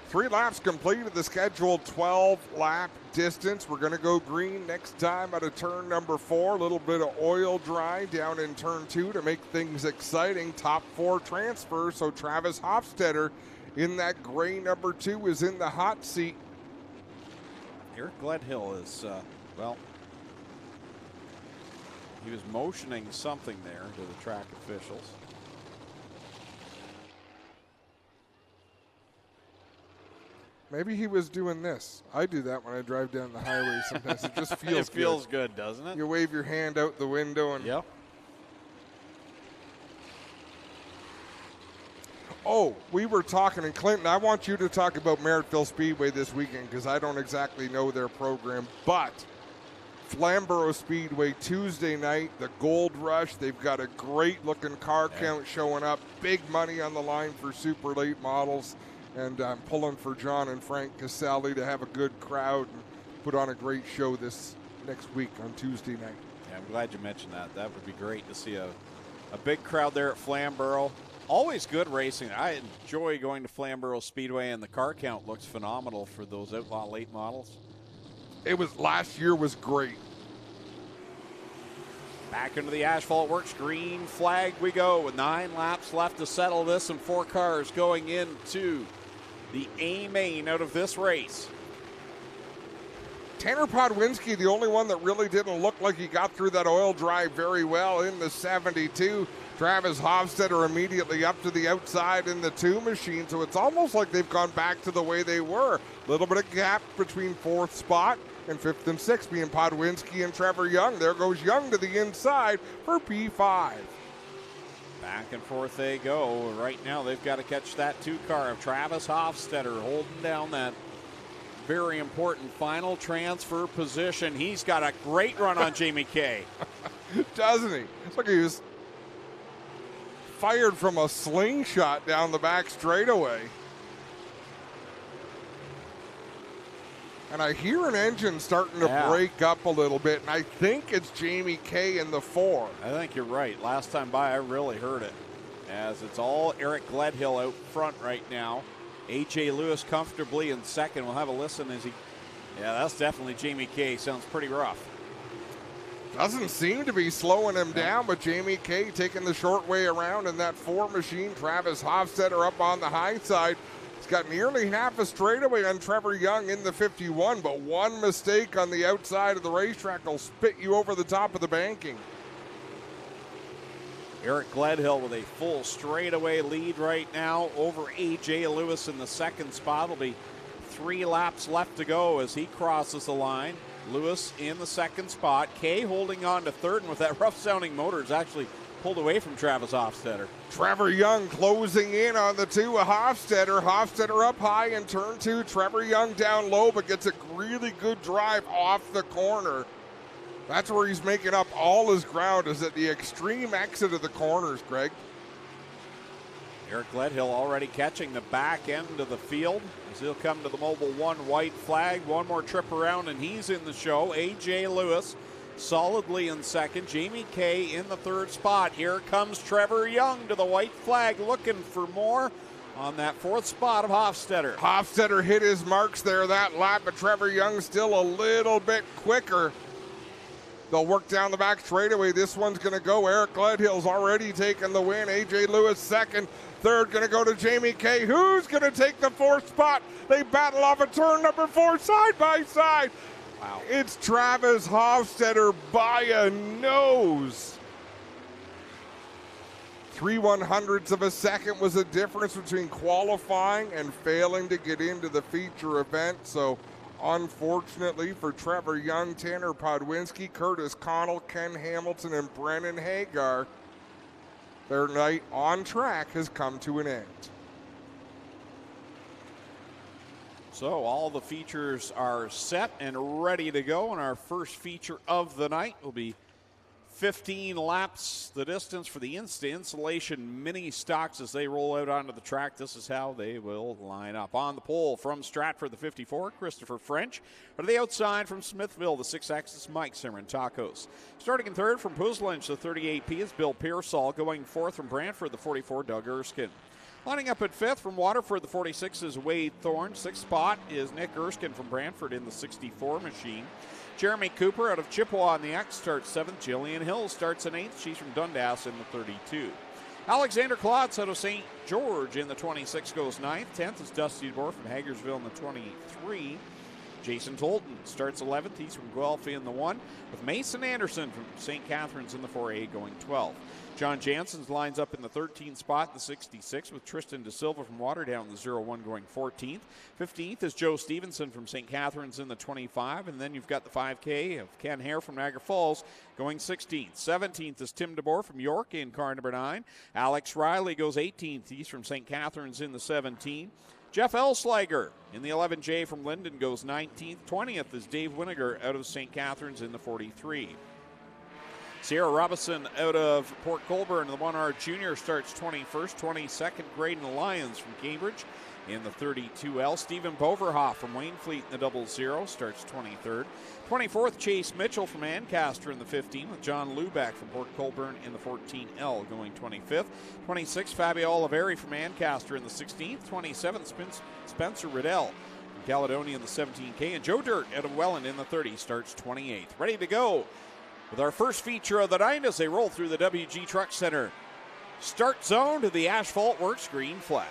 Three laps completed the scheduled 12-lap distance. We're going to go green next time out of turn number 4. A little bit of oil dry down in turn 2 to make things exciting. Top 4 transfer, so Travis Hofstetter in that gray number 2 is in the hot seat. Eric Gledhill is, he was motioning something there to the track officials. Maybe he was doing this. I do that when I drive down the highway sometimes. It just feels good. It feels good, doesn't it? You wave your hand out the window and... Yep. Oh, we were talking, and Clinton, I want you to talk about Merrittville Speedway this weekend because I don't exactly know their program, but Flamborough Speedway Tuesday night, the Gold Rush, they've got a great-looking car count showing up, big money on the line for super late models. And I'm pulling for John and Frank Casali to have a good crowd and put on a great show this next week on Tuesday night. Yeah, I'm glad you mentioned that. That would be great to see a big crowd there at Flamborough. Always good racing. I enjoy going to Flamborough Speedway, and the car count looks phenomenal for those Outlaw late models. Last year was great. Back into the asphalt works. Green flag we go with 9 laps left to settle this and 4 cars going into the A main out of this race. Tanner Podwinski, the only one that really didn't look like he got through that oil drive very well in the 72. Travis Hofstetter immediately up to the outside in the 2 machine, so it's almost like they've gone back to the way they were. A little bit of gap between 4th spot and 5th and 6th being Podwinski and Trevor Young. There goes Young to the inside for P5. Back and forth they go. Right now they've got to catch that 2 car of Travis Hofstetter holding down that very important final transfer position. He's got a great run on Jamie Kay. Doesn't he? It's like he was fired from a slingshot down the back straightaway. And I hear an engine starting to break up a little bit, and I think it's Jamie Kay in the 4. I think you're right. Last time by, I really heard it, as it's all Eric Gledhill out front right now. A.J. Lewis comfortably in second. We'll have a listen as he... Yeah, that's definitely Jamie Kay. Sounds pretty rough. Doesn't seem to be slowing him down, but Jamie Kay taking the short way around in that 4 machine. Travis Hofstetter up on the high side. He's got nearly half a straightaway on Trevor Young in the 51, but one mistake on the outside of the racetrack will spit you over the top of the banking. Eric Gledhill with a full straightaway lead right now over A.J. Lewis in the 2nd spot. It'll be 3 laps left to go as he crosses the line. Lewis in the 2nd spot. Kay holding on to 3rd, and with that rough-sounding motor is actually pulled away from Travis Hofstetter. Trevor Young closing in on the 2 of Hofstetter. Hofstetter up high in turn 2. Trevor Young down low, but gets a really good drive off the corner. That's where he's making up all his ground, is at the extreme exit of the corners, Greg. Eric Gledhill already catching the back end of the field as he'll come to the Mobile 1 white flag. One more trip around and he's in the show. A.J. Lewis solidly in 2nd. Jamie Kay in the 3rd spot. Here comes Trevor Young to the white flag, looking for more on that 4th spot of Hofstetter. Hofstetter hit his marks there that lap, but Trevor Young still a little bit quicker. They'll work down the back straightaway. This one's going to go. Eric Gledhill's already taken the win. A.J. Lewis 2nd. 3rd going to go to Jamie Kay. Who's going to take the 4th spot? They battle off a turn number 4 side by side. Wow. It's Travis Hofstetter by a nose. 3/100ths of a second was the difference between qualifying and failing to get into the feature event. So unfortunately for Trevor Young, Tanner Podwinski, Curtis Connell, Ken Hamilton, and Brennan Hagar, their night on track has come to an end. So all the features are set and ready to go, and our first feature of the night will be 15 laps the distance for the Insta-Insulation mini stocks as they roll out onto the track. This is how they will line up. On the pole from Stratford, the 54, Christopher French. To the outside from Smithville, the 6X's Mike Tacos. Starting in 3rd from Puslinch, the 38P is Bill Pearsall. Going 4th from Brantford, the 44, Doug Erskine. Lining up at 5th from Waterford, the 46 is Wade Thorne. 6th spot is Nick Erskine from Brantford in the 64 machine. Jeremy Cooper out of Chippewa in the X starts 7th. Jillian Hill starts in 8th. She's from Dundas in the 32. Alexander Klotz out of St. George in the 26 goes 9th. 10th is Dusty DeBoer from Hagersville in the 23. Jason Tolton starts 11th. He's from Guelph in the 1. With Mason Anderson from St. Catharines in the 4A going 12th. John Jansen's lines up in the 13th spot in the 66 with Tristan De Silva from Waterdown in the 01 going 14th. 15th is Joe Stevenson from St. Catharines in the 25. And then you've got the 5K of Ken Hare from Niagara Falls going 16th. 17th is Tim DeBoer from York in car number 9. Alex Riley goes 18th. He's from St. Catharines in the 17. Jeff Elslager in the 11J from Linden goes 19th. 20th is Dave Winiger out of St. Catharines in the 43. Sierra Robinson out of Port Colborne, the 1R Junior, starts 21st. 22nd, Graydon Lyons from Cambridge in the 32L. Stephen Boverhoff from Waynefleet in the 00 starts 23rd. 24th, Chase Mitchell from Ancaster in the 15 with John Luback from Port Colborne in the 14L going 25th. 26th, Fabio Oliveri from Ancaster in the 16th. 27th, Spencer Riddell from Caledonia in the 17K. And Joe Dirt out of Welland in the 30 starts 28th. Ready to go with our first feature of the night as they roll through the WG Truck Center start zone to the Asphalt Works green flag.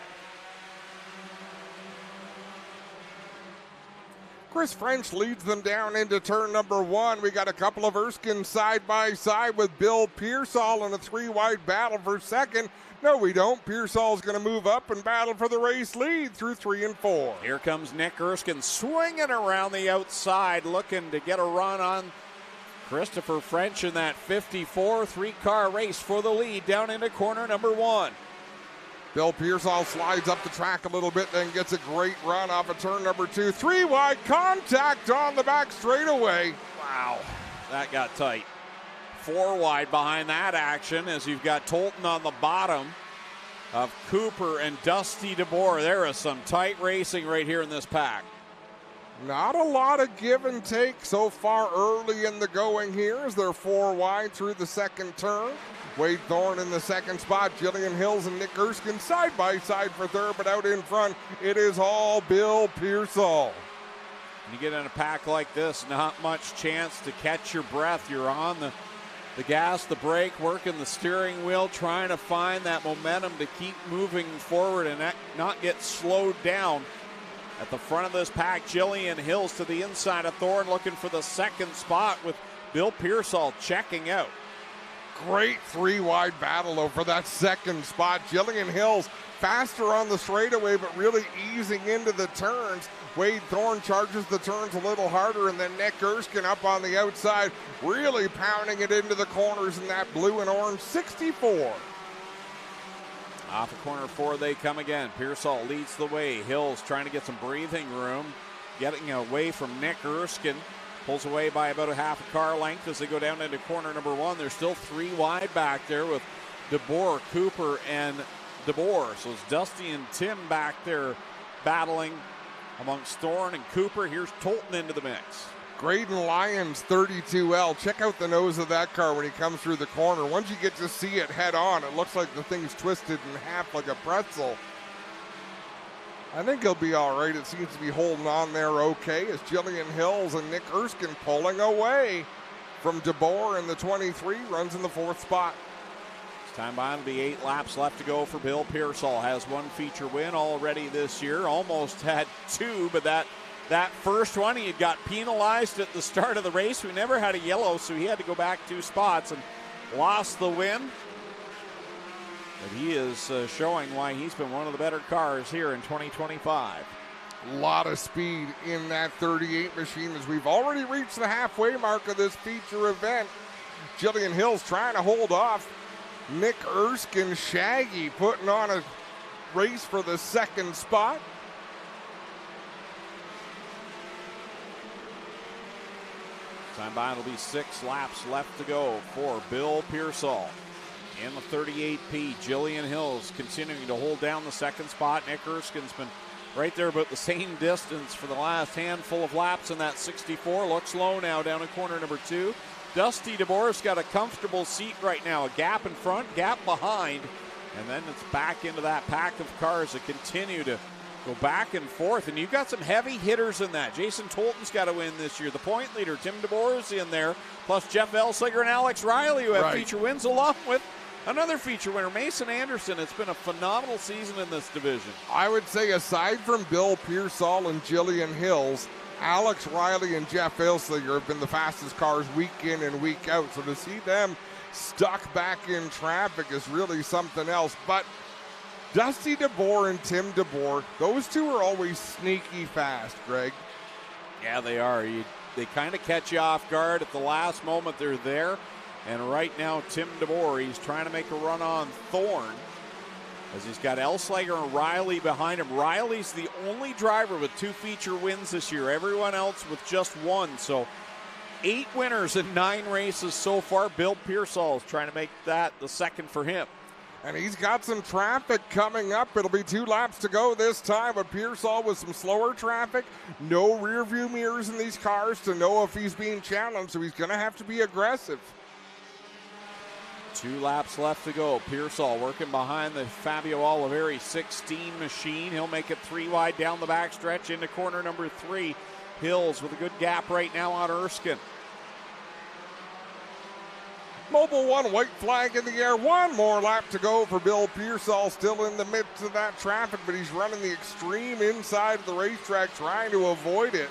Chris French leads them down into turn number 1. We got a couple of Erskine side by side with Bill Pearsall in a 3-wide battle for second. No, we don't. Pearsall's going to move up and battle for the race lead through 3 and 4. Here comes Nick Erskine swinging around the outside, looking to get a run on Christopher French in that 54 3-car race for the lead down into corner number 1. Bill Pearsall slides up the track a little bit, then gets a great run off of turn number 2. 3-wide contact on the back straightaway. Wow, that got tight. 4 wide behind that action as you've got Tolton on the bottom of Cooper and Dusty DeBoer. There is some tight racing right here in this pack. Not a lot of give and take so far early in the going here as they're 4 wide through the second turn. Wade Thorne in the second spot. Jillian Hills and Nick Erskine side by side for third, but out in front, it is all Bill Pearsall. When you get in a pack like this, not much chance to catch your breath. You're on the gas, the brake, working the steering wheel, trying to find that momentum to keep moving forward and not get slowed down. At the front of this pack, Jillian Hills to the inside of Thorne looking for the second spot with Bill Pearsall checking out. Great 3-wide battle over that second spot. Jillian Hills faster on the straightaway, but really easing into the turns. Wade Thorne charges the turns a little harder, and then Nick Erskine up on the outside, really pounding it into the corners in that blue and orange 64. Off of corner 4 they come again. Pearsall leads the way. Hills trying to get some breathing room, getting away from Nick Erskine. Pulls away by about a half a car length as they go down into corner number 1. They're still 3 wide back there with DeBoer, Cooper, and DeBoer. So it's Dusty and Tim back there battling amongst Thorne and Cooper. Here's Tolton into the mix. Graydon Lyons 32L. Check out the nose of that car when he comes through the corner. Once you get to see it head on, it looks like the thing's twisted in half like a pretzel. I think he'll be all right. It seems to be holding on there okay as Jillian Hills and Nick Erskine pulling away from DeBoer in the 23, runs in the 4th spot. Time behind will be 8 laps left to go for Bill Pearsall. Has 1 feature win already this year. Almost had 2, but that first one he got penalized at the start of the race. We never had a yellow, so he had to go back 2 spots and lost the win. But he is showing why he's been one of the better cars here in 2025. A lot of speed in that 38 machine as we've already reached the halfway mark of this feature event. Jillian Hills trying to hold off Nick Erskine. Shaggy putting on a race for the second spot. Time behind will be 6 laps left to go for Bill Pearsall. In the 38P, Jillian Hills continuing to hold down the second spot. Nick Erskine's been right there about the same distance for the last handful of laps in that 64. Looks low now down in corner number 2. Dusty DeBoer's got a comfortable seat right now. A gap in front, gap behind. And then it's back into that pack of cars that continue to go back and forth. And you've got some heavy hitters in that. Jason Tolton's got to win this year. The point leader, Tim DeBoer's in there. Plus Jeff Elsiger and Alex Riley who have feature wins along with another feature winner, Mason Anderson. It's been a phenomenal season in this division. I would say aside from Bill Pearsall and Jillian Hills, Alex Riley and Jeff Elsiger have been the fastest cars week in and week out. So to see them stuck back in traffic is really something else. But Dusty DeBoer and Tim DeBoer, those two are always sneaky fast, Greg. Yeah, they are. They kind of catch you off guard at the last moment. They're there. And right now, Tim DeBoer, he's trying to make a run on Thorne as he's got Elsiger and Riley behind him. Riley's the only driver with 2 feature wins this year. Everyone else with just 1. So 8 winners in 9 races so far. Bill Pearsall is trying to make that the second for him. And he's got some traffic coming up. It'll be 2 laps to go this time, but Pearsall with some slower traffic. No rear view mirrors in these cars to know if he's being challenged, so he's going to have to be aggressive. 2 laps left to go. Pearsall working behind the Fabio Oliveri 16 machine. He'll make it 3 wide down the backstretch into corner number 3. Hills with a good gap right now on Erskine. Mobile 1, white flag in the air. 1 more lap to go for Bill Pearsall. Still in the midst of that traffic, but he's running the extreme inside of the racetrack, trying to avoid it.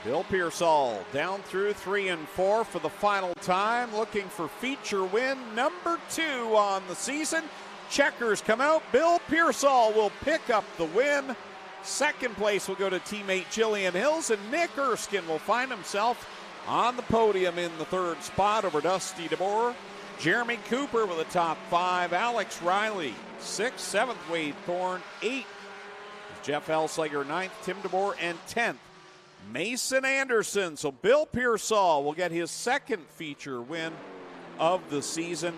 Bill Pearsall down through 3 and 4 for the final time, looking for feature win number 2 on the season. Checkers come out. Bill Pearsall will pick up the win. Second place will go to teammate Jillian Hills, and Nick Erskine will find himself on the podium in the 3rd spot over Dusty DeBoer. Jeremy Cooper with the top 5. Alex Riley, 6th. 7th, Wade Thorne. 8th, Jeff Elslager. 9th, Tim DeBoer. And 10th, Mason Anderson. So Bill Pearsall will get his 2nd feature win of the season.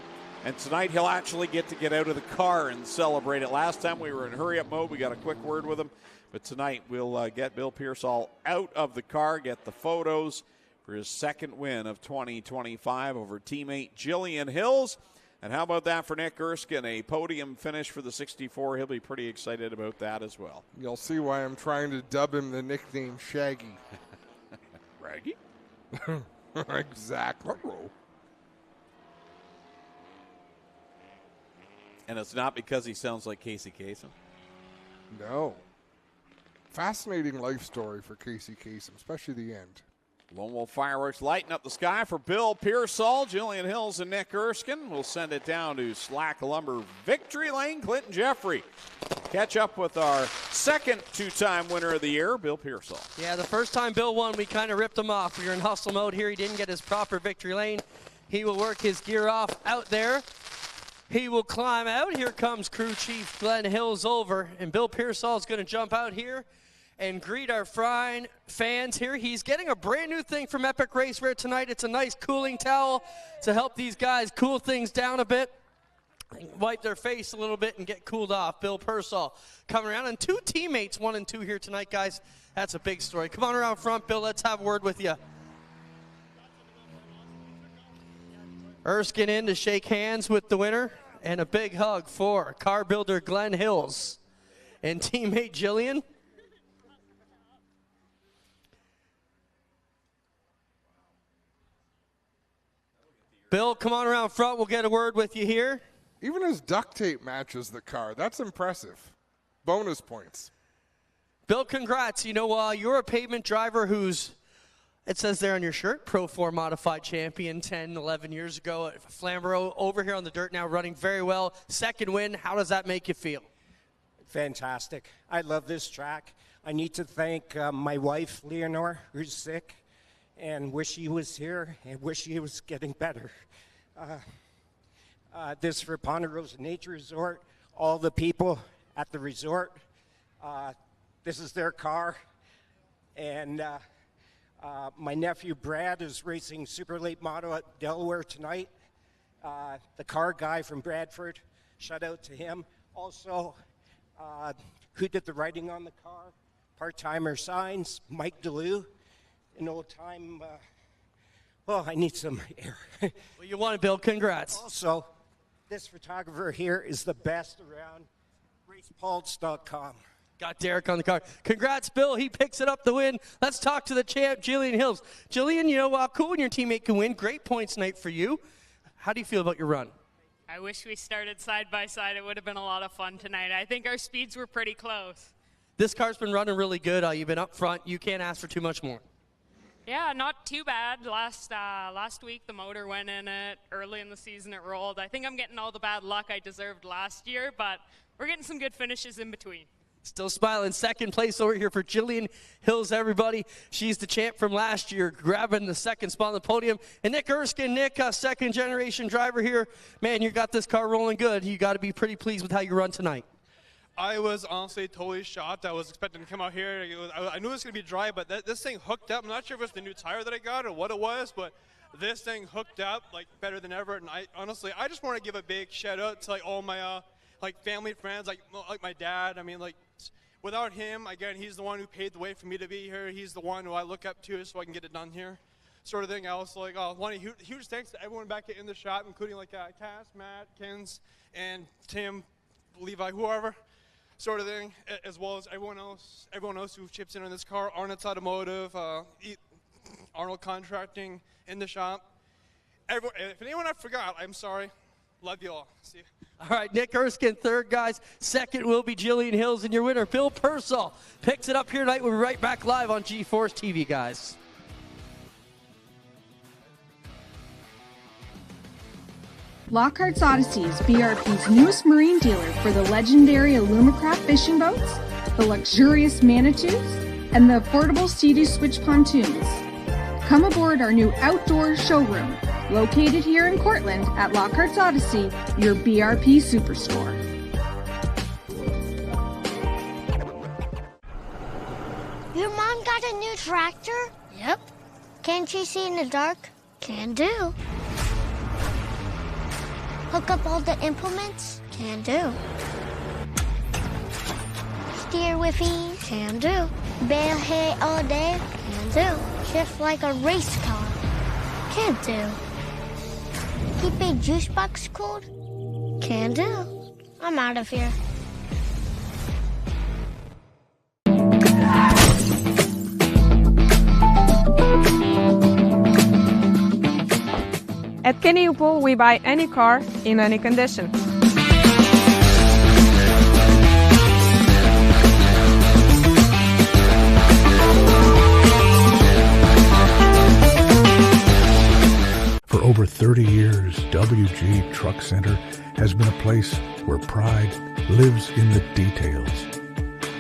And tonight he'll actually get out of the car and celebrate it. Last time we were in hurry-up mode. We got a quick word with him. But tonight we'll get Bill Pearsall out of the car, get the photos for his 2nd win of 2025 over teammate Jillian Hills. And how about that for Nick Erskine? A podium finish for the 64. He'll be pretty excited about that as well. You'll see why I'm trying to dub him the nickname Shaggy. Raggy? Exactly. And it's not because he sounds like Casey Kasem? No. Fascinating life story for Casey Kasem, especially the end. Lone Wolf Fireworks lighting up the sky for Bill Pearsall, Jillian Hills, and Nick Erskine. We'll send it down to Slack Lumber Victory Lane. Clinton Jeffrey catch up with our 2nd 2-time winner of the year, Bill Pearsall. Yeah, the first time Bill won, we kind of ripped him off. We were in hustle mode here. He didn't get his proper victory lane. He will work his gear off out there. He will climb out. Here comes crew chief Glenn Hills over, and Bill Pearsall is going to jump out here and greet our fine fans here. He's getting a brand new thing from Epic Racewear tonight. It's a nice cooling towel to help these guys cool things down a bit, wipe their face a little bit and get cooled off. Bill Pearsall coming around, and 2 teammates, 1 and 2 here tonight, guys. That's a big story. Come on around front, Bill. Let's have a word with you. Erskine in to shake hands with the winner, and a big hug for car builder Glenn Hills and teammate Jillian. Bill, come on around front. We'll get a word with you here. Even his duct tape matches the car. That's impressive. Bonus points. Bill, congrats. You know, you're a pavement driver who's, it says there on your shirt, Pro 4 Modified Champion 10, 11 years ago at Flamborough. Over here on the dirt now, running very well. 2nd win. How does that make you feel? Fantastic. I love this track. I need to thank my wife, Leonore, who's sick, and wish he was here and wish he was getting better. This for Ponderosa Nature Resort, all the people at the resort. This is their car. And my nephew Brad is racing Super Late Model at Delaware tonight. The car guy from Bradford, shout out to him. Also, who did the writing on the car? Part-timer Signs, Mike DeLue. An old-time, I need some air. Well, you won it, Bill. Congrats. Also, this photographer here is the best around, racepulse.com. Got Derek on the car. Congrats, Bill. He picks it up the win. Let's talk to the champ, Jillian Hills. Jillian, you know, cool when your teammate can win. Great points tonight for you. How do you feel about your run? I wish we started side by side. It would have been a lot of fun tonight. I think our speeds were pretty close. This car's been running really good. You've been up front. You can't ask for too much more. Yeah, not too bad. Last week, the motor went in it. Early in the season, it rolled. I think I'm getting all the bad luck I deserved last year, but we're getting some good finishes in between. Still smiling. 2nd place over here for Jillian Hills, everybody. She's the champ from last year, grabbing the 2nd spot on the podium. And Nick Erskine, Nick, 2nd-generation driver here. Man, you got this car rolling good. You got to be pretty pleased with how you run tonight. I was honestly totally shocked. I was expecting to come out here. I knew it was going to be dry, but this thing hooked up. I'm not sure if it's the new tire that I got or what it was, but this thing hooked up like better than ever. And I just want to give a big shout out to like all my family, friends, like my dad. I mean, like without him, again, he's the one who paved the way for me to be here. He's the one who I look up to so I can get it done here, sort of thing. I was like, huge thanks to everyone back in the shop, including like Cass, Matt, Kins, and Tim, Levi, whoever. Sort of thing, as well as everyone else who chips in on this car. Arnott's Automotive, Arnold Contracting in the shop. If anyone I forgot, I'm sorry. Love you all. See you. All right, Nick Erskine, third, guys. Second will be Jillian Hills, and your winner, Bill Purcell, picks it up here tonight. We'll be right back live on G-Force TV, guys. Lockhart's Odyssey is BRP's newest marine dealer for the legendary Alumacraft fishing boats, the luxurious Manitous, and the affordable Sea-Doo Switch pontoons. Come aboard our new outdoor showroom, located here in Cortland at Lockhart's Odyssey, your BRP superstore. Your mom got a new tractor? Yep. Can't she see in the dark? Can do. Hook up all the implements? Can do. Steer with ease? Can do. Bale hay all day? Can do. Shift like a race car? Can do. Keep a juice box cold? Can do. I'm out of here. At Kenny Pool, we buy any car in any condition. For over 30 years, WG Truck Center has been a place where pride lives in the details.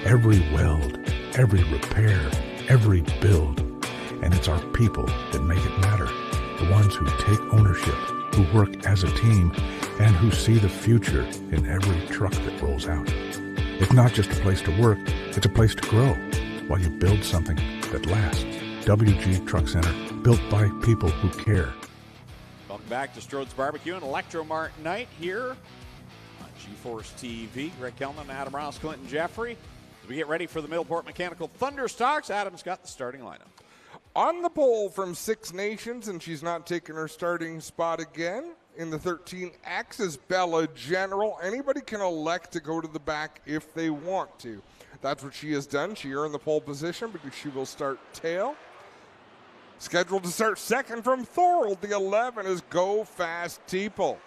Every weld, every repair, every build. And it's our people that make it matter. The ones who take ownership, who work as a team, and who see the future in every truck that rolls out. It's not just a place to work, it's a place to grow while you build something that lasts. WG Truck Center, built by people who care. Welcome back to STRODE'S Barbecue and ELECTROMART night here on G-Force TV. Greg Kellman, Adam Ross, Clinton Jeffrey. As we get ready for the Middleport Mechanical Thunder Stocks, Adam's got the starting lineup. On the pole from Six Nations, and she's not taking her starting spot again. In the 13X is Bella General. Anybody can elect to go to the back if they want to. That's what she has done. She earned the pole position because she will start tail. Scheduled to start second from Thorold. The 11 is Go Fast Teal.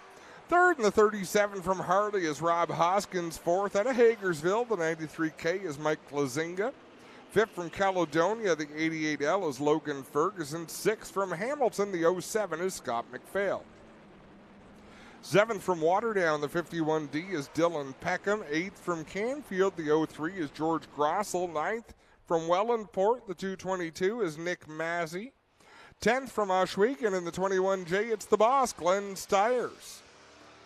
Third in the 37 from Harley is Rob Hoskins. Fourth out of Hagersville, the 93K is Mike Lazinga. Fifth from Caledonia, the 88L is Logan Ferguson. Sixth from Hamilton, the 07 is Scott McPhail. Seventh from Waterdown, the 51D is Dylan Peckham. Eighth from Canfield, the 03 is George Grossel. Ninth from Wellandport, the 222 is Nick Mazzy. 10th from Ohsweken in the 21J, it's the boss, Glenn Stiers.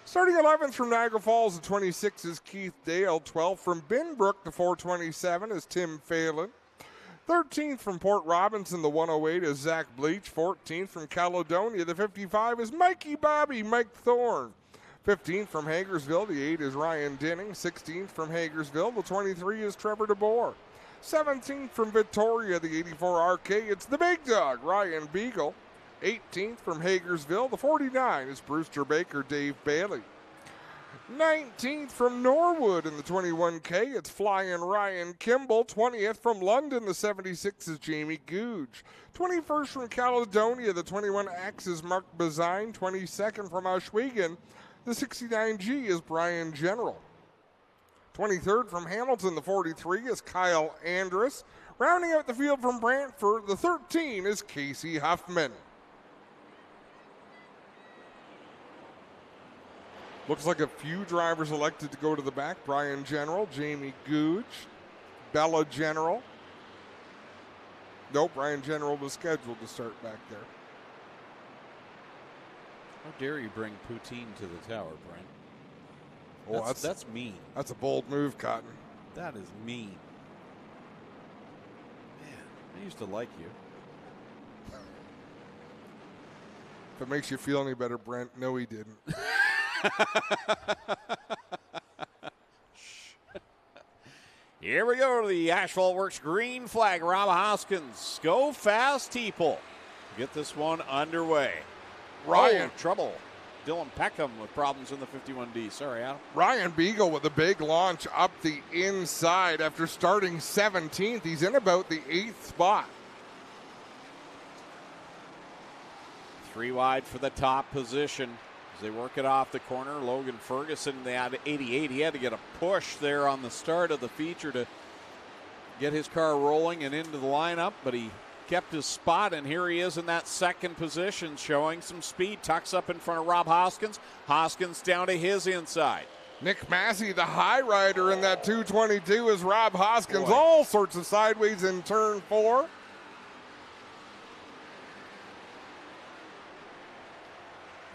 Starting 11th from Niagara Falls, the 26 is Keith Dale. 12th from Binbrook, the 427 is Tim Phelan. 13th from Port Robinson, the 108 is Zach Bleach. 14th from Caledonia, the 55 is Mikey Bobby, Mike Thorne. 15th from Hagersville, the 8 is Ryan Dinning. 16th from Hagersville, the 23 is Trevor DeBoer. 17th from Victoria, the 84 RK, it's the big dog, Ryan Beagle. 18th from Hagersville, the 49 is Brewster Baker, Dave Bailey. 19th from Norwood in the 21K, it's Flying Ryan Kimball. 20th from London, the 76 is Jamie Googe. 21st from Caledonia, the 21X is Mark Bazine. 22nd from Ohsweken, the 69G is Brian General. 23rd from Hamilton, the 43 is Kyle Andrus. Rounding out the field from Brantford, the 13 is Casey Huffman. Looks like a few drivers elected to go to the back. Brian General, Jamie Googe, Bella General. Nope, Brian General was scheduled to start back there. How dare you bring poutine to the tower, Brian? Oh, that's mean. That's a bold move, Cotton. That is mean. Man, I used to like you. If it makes you feel any better, Brent, no, he didn't. Here we go to the Asphalt Works green flag. Rob Hoskins, Go Fast Teal. Get this one underway. Ryan. Trouble. Dylan Peckham with problems in the 51D. Sorry, Adam. Ryan Beagle with a big launch up the inside after starting 17th. He's in about the 8th spot. 3 wide for the top position. As they work it off the corner, Logan Ferguson, they had 88. He had to get a push there on the start of the feature to get his car rolling and into the lineup, but he kept his spot, and here he is in that second position, showing some speed. Tucks up in front of Rob Hoskins. Hoskins down to his inside. Nick Massey, the high rider in that 222, is Rob Hoskins. Boy. All sorts of sideways in turn 4.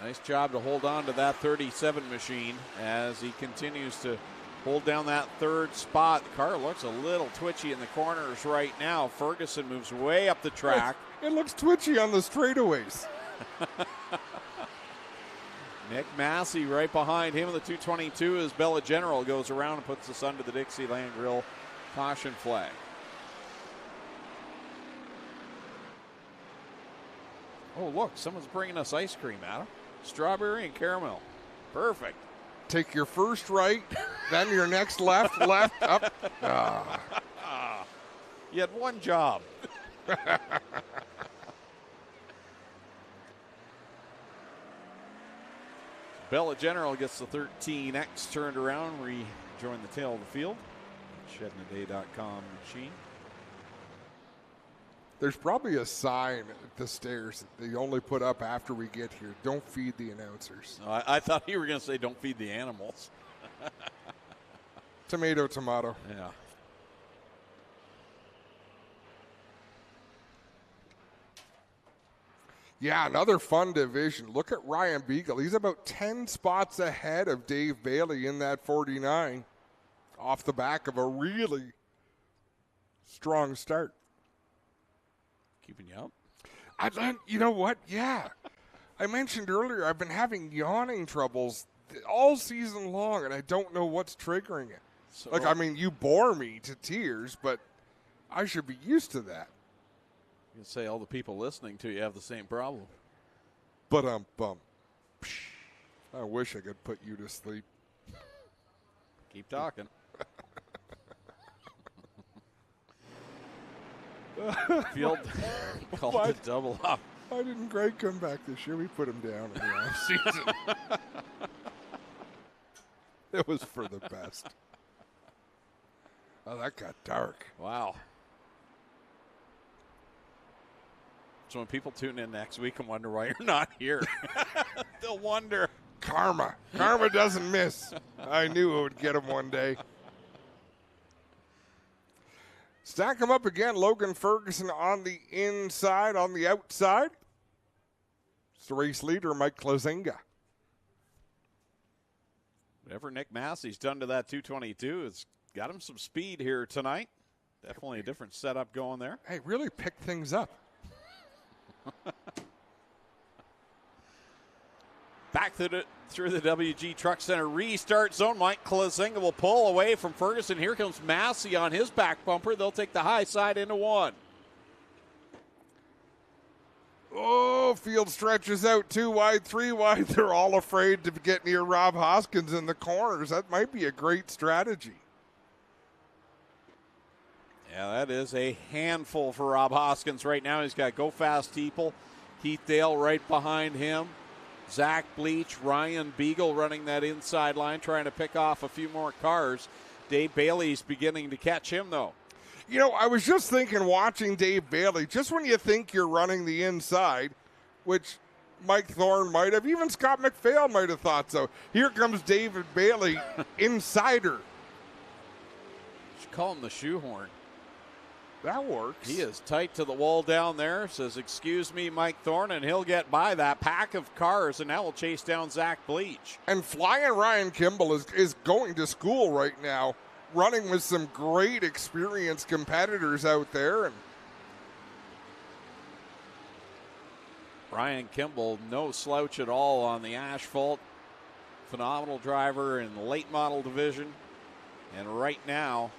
Nice job to hold on to that 37 machine as he continues to hold down that third spot. The car looks a little twitchy in the corners right now. Ferguson moves way up the track. It looks twitchy on the straightaways. Nick Massey right behind him in the 222 as Bella General goes around and puts us under the Dixieland Grill caution flag. Oh, look, someone's bringing us ice cream, Adam. Strawberry and caramel. Perfect. Take your first right, then your next left, left, up. You had one job. Bella General gets the 13X turned around, rejoin the tail of the field. ShedInADay.com machine. There's probably a sign at the stairs that they only put up after we get here. Don't feed the announcers. I thought you were going to say don't feed the animals. Tomato, tomato. Yeah. Yeah, another fun division. Look at Ryan Beagle. He's about 10 spots ahead of Dave Bailey in that 49 off the back of a really strong start. Keeping you up? You know what? Yeah. I mentioned earlier I've been having yawning troubles all season long, and I don't know what's triggering it. So, you bore me to tears, but I should be used to that. You can say all the people listening to you have the same problem. But I wish I could put you to sleep. Keep talking. Field called the double up. Why didn't Greg come back this year? We put him down in the offseason. It was for the best. Oh, that got dark. Wow. So when people tune in next week and wonder why you're not here, they'll wonder. Karma. Karma doesn't miss. I knew it would get him one day. Stack him up again. Logan Ferguson on the inside, on the outside. It's the race leader, Mike Klazinga. Whatever Nick Massey's done to that 222, it's got him some speed here tonight. Definitely a different setup going there. Hey, really picked things up. Back through the WG Truck Center restart zone. Mike Klazinga will pull away from Ferguson. Here comes Massey on his back bumper. They'll take the high side into one. Oh, field stretches out 2 wide, 3 wide. They're all afraid to get near Rob Hoskins in the corners. That might be a great strategy. Yeah, that is a handful for Rob Hoskins right now. He's got Go Fast Teal, Keith Dale right behind him. Zach Bleach, Ryan Beagle running that inside line, trying to pick off a few more cars. Dave Bailey's beginning to catch him, though. You know, I was just thinking, watching Dave Bailey, just when you think you're running the inside, which Mike Thorne might have, even Scott McPhail might have thought so. Here comes David Bailey, insider. Should call him the shoehorn. That works. He is tight to the wall down there. Says, excuse me, Mike Thorne, and he'll get by that pack of cars, and now will chase down Zach Bleach. And Flying Ryan Kimball is going to school right now, running with some great experienced competitors out there. And Ryan Kimball, no slouch at all on the asphalt. Phenomenal driver in the late model division. And right now,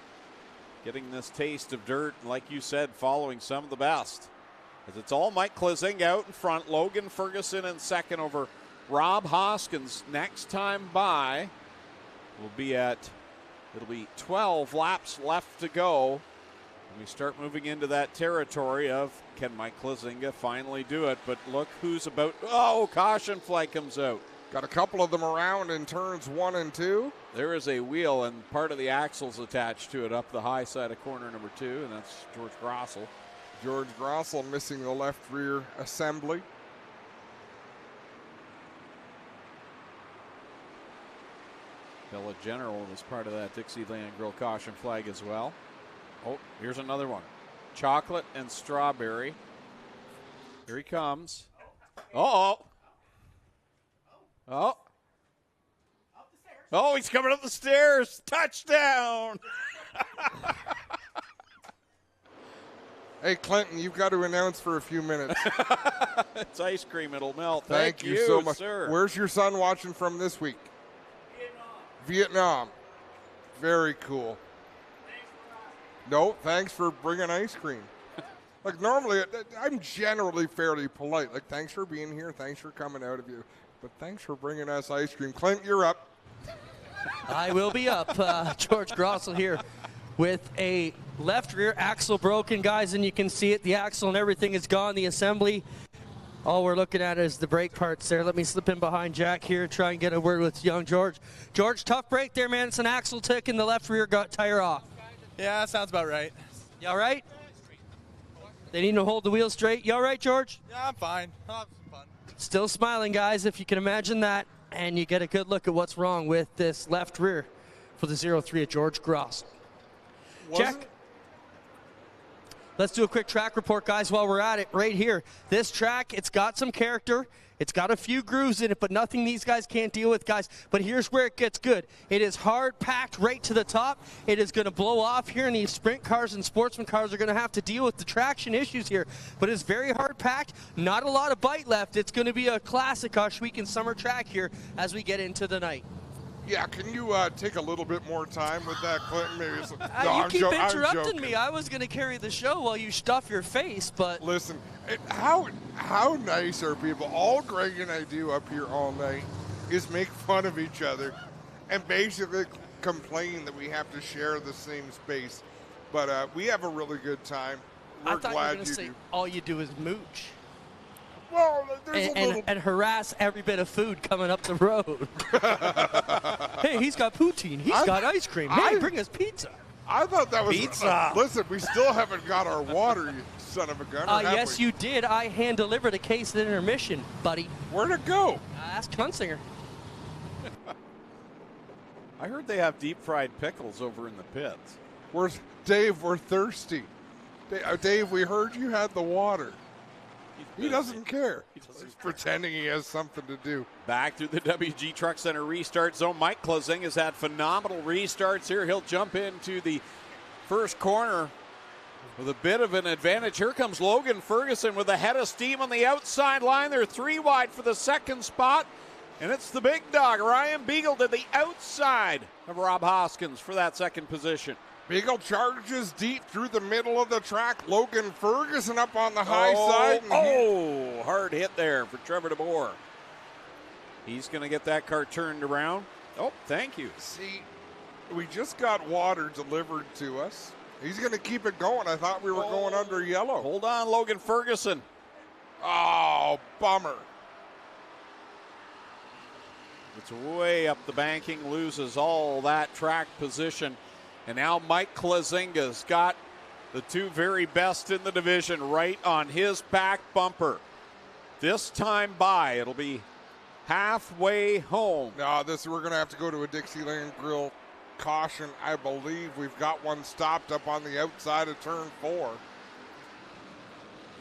getting this taste of dirt, like you said, following some of the best. As it's all Mike Klazinga out in front, Logan Ferguson in second over Rob Hoskins. Next time by will be it'll be 12 laps left to go. And we start moving into that territory of, can Mike Klazinga finally do it? But look who's about, caution flag comes out. Got a couple of them around in turns 1 and 2. There is a wheel, and part of the axle's attached to it up the high side of corner number 2, and that's George Grossel. George Grossel missing the left rear assembly. Bella General was part of that Dixieland Grill caution flag as well. Oh, here's another one. Chocolate and strawberry. Here he comes. Uh-oh. Oh. Oh, he's coming up the stairs. Touchdown. Hey, Clinton, you've got to announce for a few minutes. It's ice cream. It'll melt. Thank you so much. Sir. Where's your son watching from this week? Vietnam. Very cool. No, thanks for bringing ice cream. Like, normally, I'm generally fairly polite. Like, thanks for being here. Thanks for coming out of you. But thanks for bringing us ice cream. Clint, you're up. I will be up. George Grossel here with a left rear axle broken, guys, and you can see it. The axle and everything is gone. The assembly, all we're looking at is the brake parts there. Let me slip in behind Jack here, try and get a word with young George. George, tough break there, man. It's an axle tick and the left rear tire off. Yeah, that sounds about right. You all right? They need to hold the wheel straight. You all right, George? Yeah, I'm fine. I'll have some fun. Still smiling, guys, if you can imagine that. And you get a good look at what's wrong with this left rear for the 03 of George Gross. Jack, let's do a quick track report, guys, while we're at it right here. This track, it's got some character. It's got a few grooves in it, but nothing these guys can't deal with, guys. But here's where it gets good. It is hard packed right to the top. It is going to blow off here, and these sprint cars and sportsman cars are going to have to deal with the traction issues here. But it's very hard packed. Not a lot of bite left. It's going to be a classic Ohsweken summer track here as we get into the night. Yeah, can you take a little bit more time with that, Clinton? Maybe some, you keep interrupting me. I was going to carry the show while you stuff your face, but... Listen, how nice are people? All Greg and I do up here all night is make fun of each other and basically complain that we have to share the same space. But we have a really good time. We're I thought glad you were going to say all you do is mooch. Well, there's a little... and harass every bit of food coming up the road. Hey, he's got poutine. He's got ice cream. Hey, bring us pizza. I thought that was pizza. Listen, we still haven't got our water, you son of a gun. Yes, you did. I hand-delivered a case at Intermission, buddy. Where'd it go? Ask Hunsinger. I heard they have deep-fried pickles over in the pits. Dave, we're thirsty. Dave, we heard you had the water. He doesn't care. He's pretending he has something to do. Back through the WG Truck Center restart zone. Mike Klazing has had phenomenal restarts here. He'll jump into the first corner with a bit of an advantage. Here comes Logan Ferguson with a head of steam on the outside line. They're 3 wide for the second spot. And it's the big dog, Ryan Beagle, to the outside of Rob Hoskins for that second position. Beagle charges deep through the middle of the track. Logan Ferguson up on the high side. Hard hit there for Trevor DeBoer. He's going to get that car turned around. Oh, thank you. See, we just got water delivered to us. He's going to keep it going. I thought we were going under yellow. Hold on, Logan Ferguson. Oh, bummer. It's way up the banking, loses all that track position. And now Mike Klazinga's got the 2 very best in the division right on his back bumper. This time by, it'll be halfway home. No, we're going to have to go to a Dixieland Grill caution. I believe we've got one stopped up on the outside of turn 4.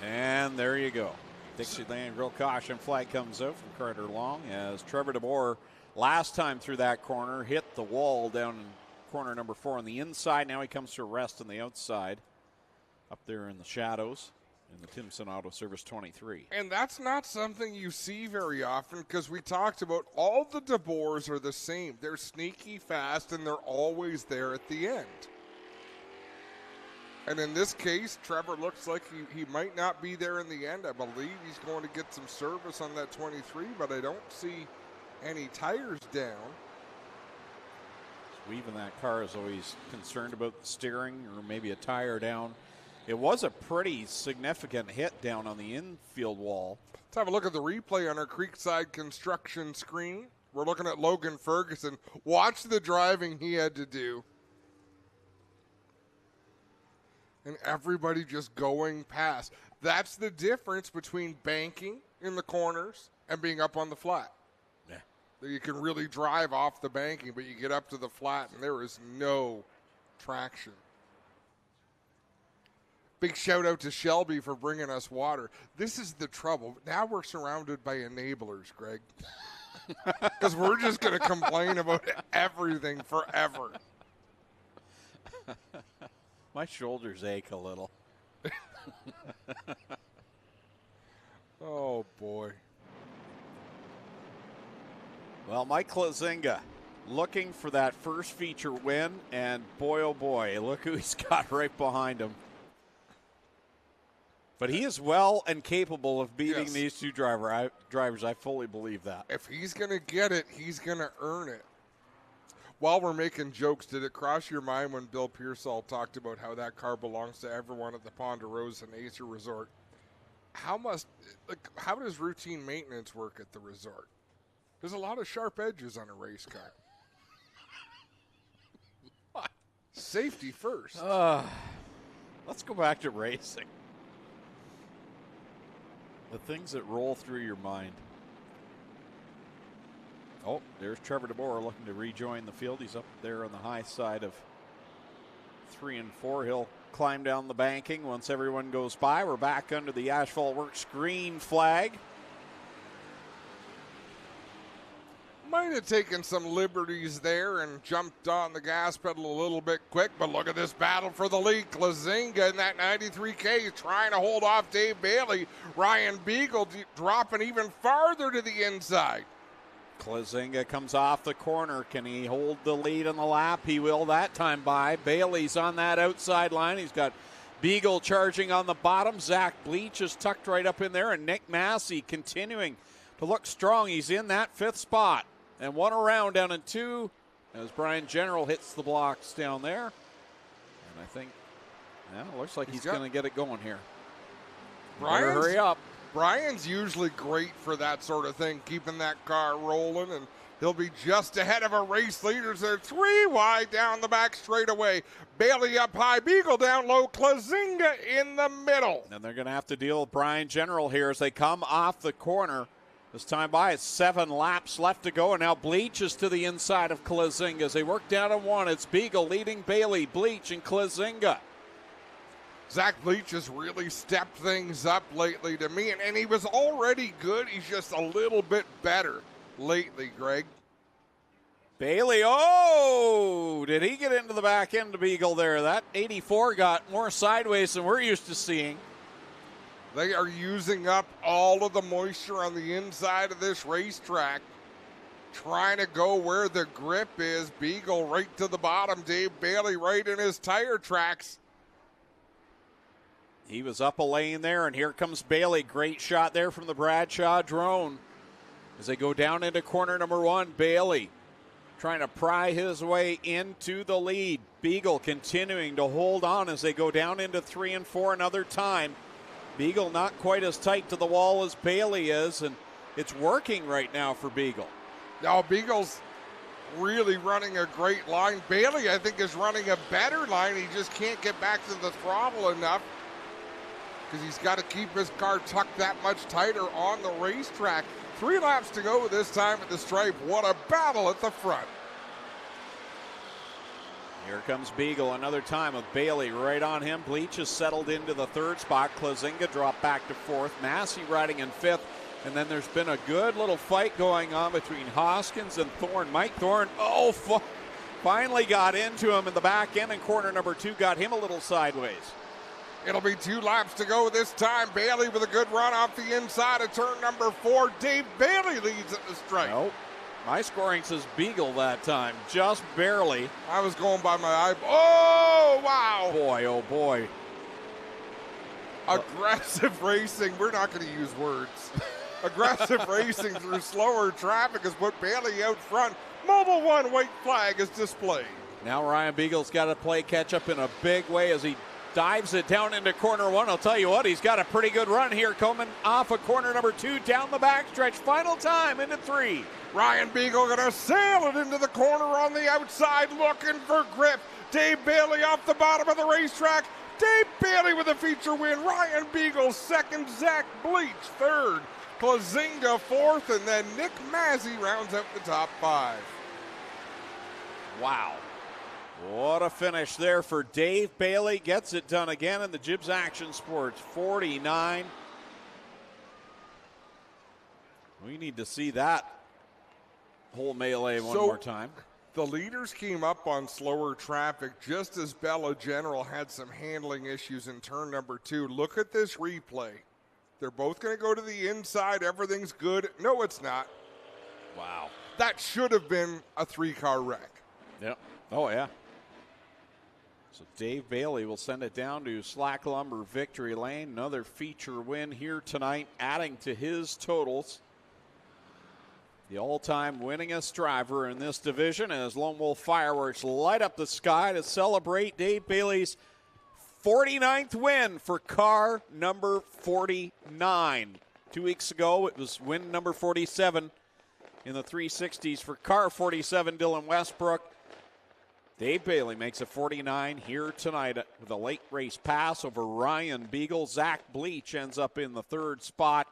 And there you go. Dixieland Grill caution flag comes out from Carter Long as Trevor DeBoer last time through that corner hit the wall down in corner number 4 on the inside. Now he comes to rest on the outside up there in the shadows in the Timson Auto Service 23. And that's not something you see very often because we talked about all the DeBoers are the same. They're sneaky fast and they're always there at the end. And in this case, Trevor looks like he might not be there in the end. I believe he's going to get some service on that 23, but I don't see any tires down. Weaving that car is always concerned about the steering or maybe a tire down It was a pretty significant hit down on the infield wall. Let's have a look at the replay on our Creekside construction screen. We're looking at Logan Ferguson. Watch the driving he had to do. And everybody just going past. That's the difference between banking in the corners and being up on the flat. Yeah. You can really drive off the banking, but you get up to the flat and there is no traction. Big shout out to Shelby for bringing us water. This is the trouble. Now we're surrounded by enablers, Greg. Because we're just going to complain about everything forever. My shoulders ache a little. Oh, boy. Well, Mike Klazinga looking for that first feature win, and boy, oh boy, look who he's got right behind him. But he is well and capable of beating these two drivers. I fully believe that. If he's going to get it, he's going to earn it. While we're making jokes, did it cross your mind when Bill Pearsall talked about how that car belongs to everyone at the Ponderosa and Acer Resort? How does routine maintenance work at the resort? There's a lot of sharp edges on a race car. Safety first. Let's go back to racing. The things that roll through your mind. Oh, there's Trevor DeBoer looking to rejoin the field. He's up there on the high side of 3 and 4. He'll climb down the banking once everyone goes by. We're back under the Asphalt Works green flag. Might have taken some liberties there and jumped on the gas pedal a little bit quick, but look at this battle for the lead. Klazinga in that 93K trying to hold off Dave Bailey. Ryan Beagle dropping even farther to the inside. Klazinga comes off the corner. Can he hold the lead on the lap? He will that time by. Bailey's on that outside line. He's got Beagle charging on the bottom. Zach Bleach is tucked right up in there, and Nick Massey continuing to look strong. He's in that 5th spot. And one around down in 2 as Brian General hits the blocks down there. And I think, it looks like he's going to get it going here. Hurry up. Brian's usually great for that sort of thing, keeping that car rolling, and he'll be just ahead of a race leader. They're 3 wide down the back straightaway. Bailey up high, Beagle down low, Klazinga in the middle. And they're going to have to deal with Brian General here as they come off the corner. This time by, it's 7 laps left to go, and now Bleach is to the inside of Klazinga. As they work down to 1, it's Beagle leading Bailey, Bleach, and Klazinga. Zach Bleach has really stepped things up lately to me, and he was already good. He's just a little bit better lately, Greg. Bailey, did he get into the back end of Beagle there? That 84 got more sideways than we're used to seeing. They are using up all of the moisture on the inside of this racetrack, trying to go where the grip is. Beagle right to the bottom. Dave Bailey right in his tire tracks. He was up a lane there, and here comes Bailey. Great shot there from the Bradshaw drone. As they go down into corner number 1, Bailey trying to pry his way into the lead. Beagle continuing to hold on as they go down into 3 and 4 another time. Beagle not quite as tight to the wall as Bailey is, and it's working right now for Beagle. Now, Beagle's really running a great line. Bailey, I think, is running a better line. He just can't get back to the throttle enough because he's got to keep his car tucked that much tighter on the racetrack. 3 laps to go this time at the stripe. What a battle at the front. Here comes Beagle another time with Bailey right on him. Bleach has settled into the 3rd spot. Klazinga dropped back to 4th. Massey riding in 5th. And then there's been a good little fight going on between Hoskins and Thorne. Mike Thorne, finally got into him in the back end, and corner number 2 got him a little sideways. It'll be 2 laps to go this time. Bailey with a good run off the inside of turn number 4. Dave Bailey leads at the stripe. Nope. My scoring says Beagle that time, just barely. I was going by my eye. Oh, wow. Boy, oh, boy. Aggressive racing. We're not going to use words. Aggressive racing through slower traffic has put Bailey out front. Mobile 1 white flag is displayed. Now Ryan Beagle's got to play catch up in a big way as he dives it down into corner one. I'll tell you what, he's got a pretty good run here coming off of corner number 2 down the backstretch. Final time into 3. Ryan Beagle gonna sail it into the corner on the outside, looking for grip. Dave Bailey off the bottom of the racetrack. Dave Bailey with a feature win. Ryan Beagle second, Zach Bleach third, Plazinga fourth, and then Nick Mazzy rounds out the top 5. Wow. What a finish there for Dave Bailey. Gets it done again in the Gibbs Action Sports 49. We need to see that whole melee one more time. The leaders came up on slower traffic just as Bella General had some handling issues in turn number 2. Look at this replay. They're both going to go to the inside. Everything's good. No, it's not. Wow. That should have been a 3-car wreck. Yep. Oh, yeah. So Dave Bailey will send it down to Slack Lumber Victory Lane. Another feature win here tonight, adding to his totals. The all-time winningest driver in this division as Lone Wolf Fireworks light up the sky to celebrate Dave Bailey's 49th win for car number 49. 2 weeks ago, it was win number 47 in the 360s for car 47, Dylan Westbrook. Dave Bailey makes a 49 here tonight with a late race pass over Ryan Beagle. Zach Bleach ends up in the 3rd spot.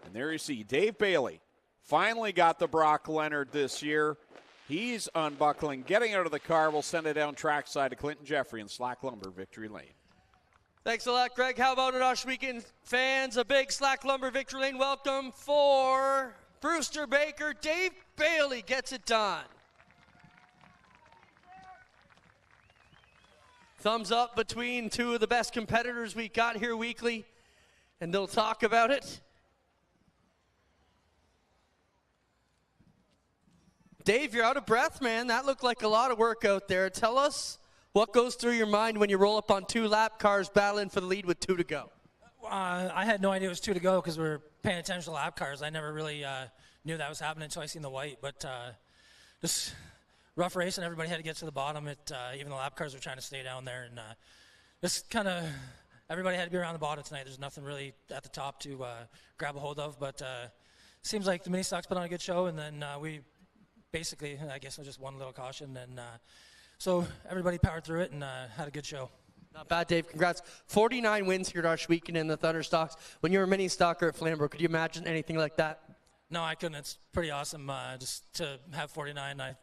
And there you see Dave Bailey finally got the Brock Leonard this year. He's unbuckling, getting out of the car. We'll send it down trackside to Clinton Jeffrey and Slack Lumber Victory Lane. Thanks a lot, Greg. How about it, Ohsweken fans? A big Slack Lumber Victory Lane welcome for Brewster Baker. Dave Bailey gets it done. Thumbs up between 2 of the best competitors we got here weekly, and they'll talk about it. Dave, you're out of breath, man. That looked like a lot of work out there. Tell us what goes through your mind when you roll up on 2 lap cars battling for the lead with 2 to go. I had no idea it was 2 to go because we were paying attention to lap cars. I never really knew that was happening until I seen the white, but just rough race, and everybody had to get to the bottom. Even the lap cars were trying to stay down there, and just kind of everybody had to be around the bottom tonight. There's nothing really at the top to grab a hold of, but seems like the mini stocks put on a good show, and then we basically, I guess, just one little caution, and so everybody powered through it and had a good show. Not bad, Dave. Congrats. 49 wins here at Ohsweken in the Thunder Stocks. When you were a mini stalker at Flamborough, could you imagine anything like that? No, I couldn't. It's pretty awesome just to have 49. I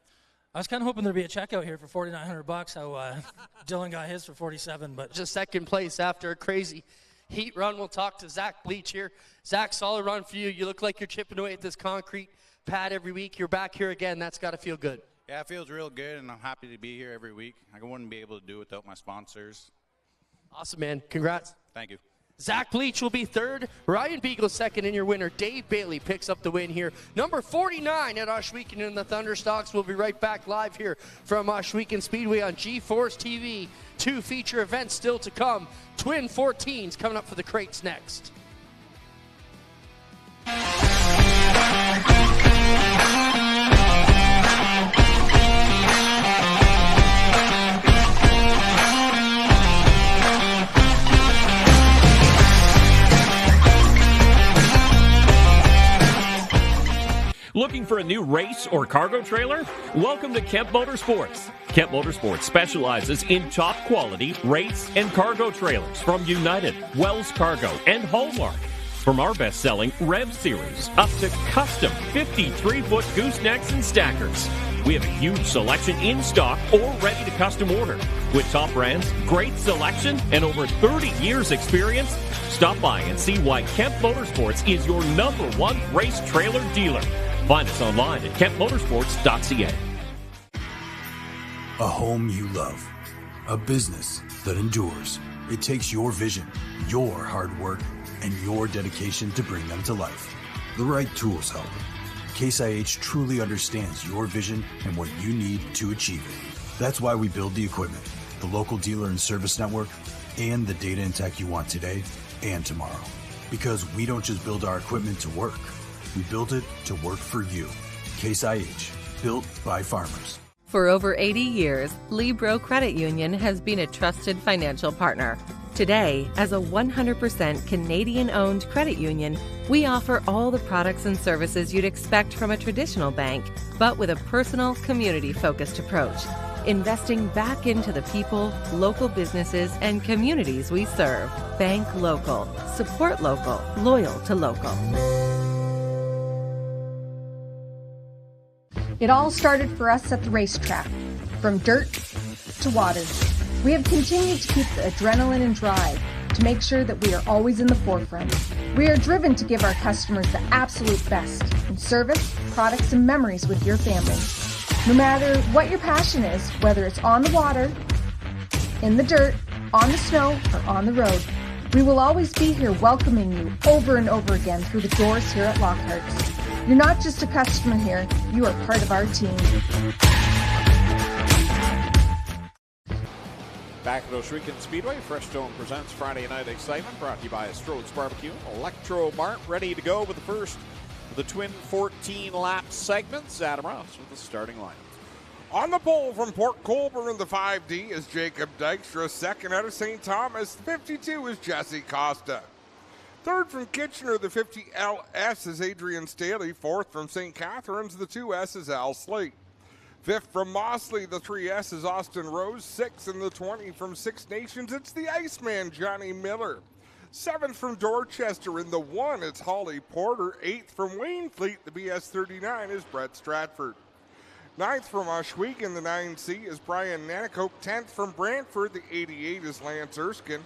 was kind of hoping there'd be a checkout here for $4,900. How Dylan got his for 47, but just second place after a crazy heat run. We'll talk to Zach Bleach here. Zach, solid run for you. You look like you're chipping away at this concrete pad every week. You're back here again. That's got to feel good. Yeah, it feels real good, and I'm happy to be here every week. I wouldn't be able to do it without my sponsors. Awesome, man. Congrats. Thank you. Zach Bleach will be 3rd. Ryan Beagle 2nd, and your winner, Dave Bailey, picks up the win here. Number 49 at Ohsweken in the Thunder Stocks. We'll be right back live here from Ohsweken Speedway on G-Force TV. 2 feature events still to come. Twin 14s coming up for the crates next. Looking for a new race or cargo trailer? Welcome to Kemp Motorsports. Kemp Motorsports specializes in top quality race and cargo trailers from United, Wells Cargo, and Hallmark. From our best-selling Rev Series up to custom 53-foot goosenecks and stackers. We have a huge selection in stock or ready to custom order. With top brands, great selection, and over 30 years experience, stop by and see why Kemp Motorsports is your #1 race trailer dealer. Find us online at kempmotorsports.ca. A home you love. A business that endures. It takes your vision, your hard work, and your dedication to bring them to life. The right tools help. Case IH truly understands your vision and what you need to achieve it. That's why we build the equipment, the local dealer and service network, and the data and tech you want today and tomorrow. Because we don't just build our equipment to work. We build it to work for you. Case IH, built by farmers. For over 80 years, Libro Credit Union has been a trusted financial partner. Today, as a 100% Canadian-owned credit union, we offer all the products and services you'd expect from a traditional bank, but with a personal, community-focused approach, investing back into the people, local businesses, and communities we serve. Bank local, support local, loyal to local. It all started for us at the racetrack, from dirt to waters. We have continued to keep the adrenaline and drive to make sure that we are always in the forefront. We are driven to give our customers the absolute best in service, products, and memories with your family. No matter what your passion is, whether it's on the water, in the dirt, on the snow, or on the road, we will always be here welcoming you over and over again through the doors here at Lockhart's. You're not just a customer here, you are part of our team. Back at Ohsweken Speedway, Fresh Stone presents Friday Night Excitement, brought to you by STRODE'S Barbecue. ELECTROMART ready to go with the first of the twin 14-lap segments. Adam Ross with the starting lineup. On the pole from Port Colborne in the 5D is Jacob Dykstra. Second out of St. Thomas, 52 is Jesse Costa. Third from Kitchener, the 50LS is Adrian Staley. Fourth from St. Catharines, the 2S is Al Slate. Fifth from Mossley, the 3S is Austin Rose. Sixth in the 20 from Six Nations, it's the Iceman, Johnny Miller. Seventh from Dorchester in the 1, it's Holly Porter. Eighth from Waynefleet, the BS39 is Brett Stratford. Ninth from Ohsweken, the 9C is Brian Nanakoke. 10th from Brantford, the 88 is Lance Erskine.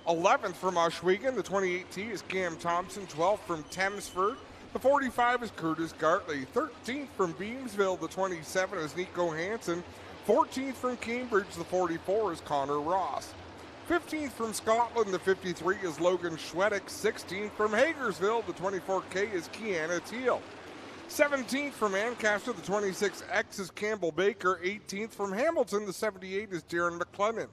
11th from Ohsweken, the 28T is Cam Thompson. 12th from Thamesford, the 45 is Curtis Gartley. 13th from Beamsville, the 27 is Nico Hansen. 14th from Cambridge, the 44 is Connor Ross. 15th from Scotland, the 53 is Logan Schwedick. 16th from Hagersville, the 24K is Kiana Teal. 17th from Ancaster, the 26X is Campbell Baker. 18th from Hamilton, the 78 is Darren McClellan.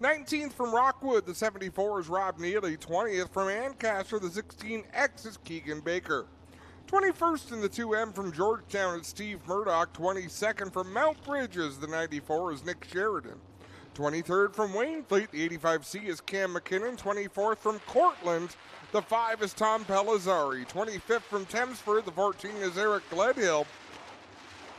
19th from Rockwood, the 74 is Rob Neely. 20th from Ancaster, the 16X is Keegan Baker. 21st in the 2M from Georgetown, it's Steve Murdoch. 22nd from Mount Bridges, the 94 is Nick Sheridan. 23rd from Waynefleet, the 85C is Cam McKinnon. 24th from Cortland, the 5 is Tom Pellizzari. 25th from Thamesford, the 14 is Eric Gledhill.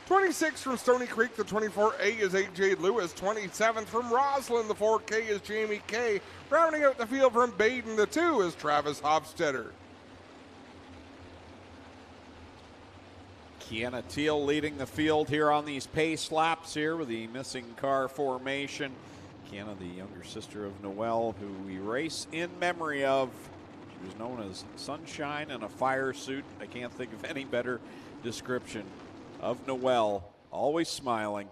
26th from Stony Creek, the 24A is A.J. Lewis. 27th from Roslyn, the 4K is Jamie Kay. Rounding out the field from Baden, the 2 is Travis Hofstetter. Kiana Teal leading the field here on these pace laps here with the missing car formation. Kiana, the younger sister of Noelle, who we race in memory of. She was known as Sunshine in a fire suit. I can't think of any better description of Noelle, always smiling.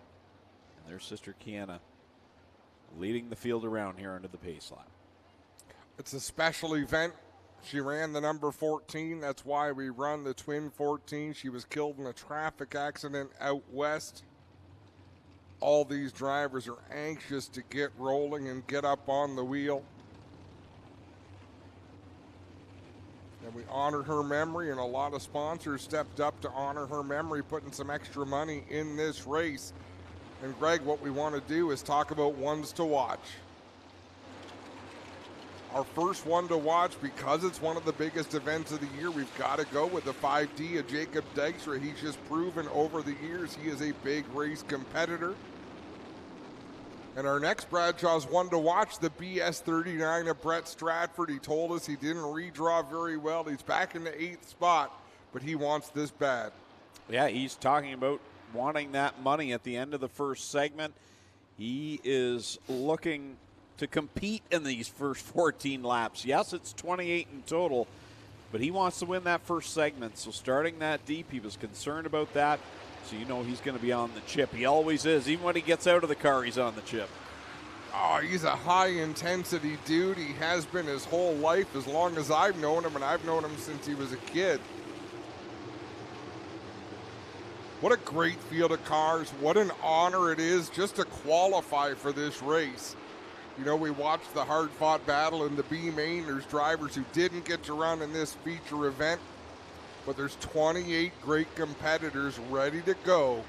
And their sister Kiana leading the field around here under the pace lap. It's a special event. She ran the number 14. That's why we run the twin 14. She was killed in a traffic accident out west. All these drivers are anxious to get rolling and get up on the wheel. And we honor her memory, and a lot of sponsors stepped up to honor her memory, putting some extra money in this race. And Greg, what we want to do is talk about ones to watch. Our first one to watch, because it's one of the biggest events of the year, we've got to go with the 5D of Jacob Dykstra. He's just proven over the years he is a big race competitor. And our next Bradshaw's one to watch, the BS39 of Brett Stratford. He told us he didn't redraw very well. He's back in the 8th spot, but he wants this bad. Yeah, he's talking about wanting that money at the end of the first segment. He is looking to compete in these first 14 laps. Yes, it's 28 in total, but he wants to win that first segment. So starting that deep, he was concerned about that. So you know he's going to be on the chip. He always is. Even when he gets out of the car, he's on the chip. Oh, he's a high-intensity dude. He has been his whole life, as long as I've known him, and I've known him since he was a kid. What a great field of cars. What an honor it is just to qualify for this race. You know, we watched the hard-fought battle in the B-Main. There's drivers who didn't get to run in this feature event, but there's 28 great competitors ready to go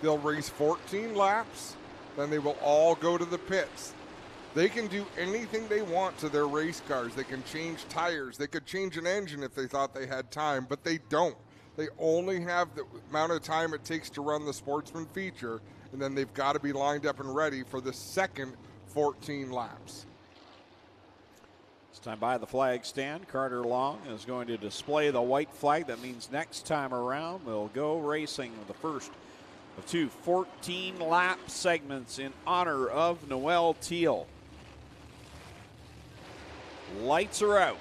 They'll race 14 laps, then they will all go to the pits. They can do anything they want to their race cars. They can change tires. They could change an engine if they thought they had time, but they don't. They only have the amount of time it takes to run the Sportsman feature, and then they've got to be lined up and ready for the second 14 laps. This time by the flag stand, Carter Long is going to display the white flag. That means next time around they'll go racing the first of two 14-lap segments in honor of Noelle Teal. Lights are out.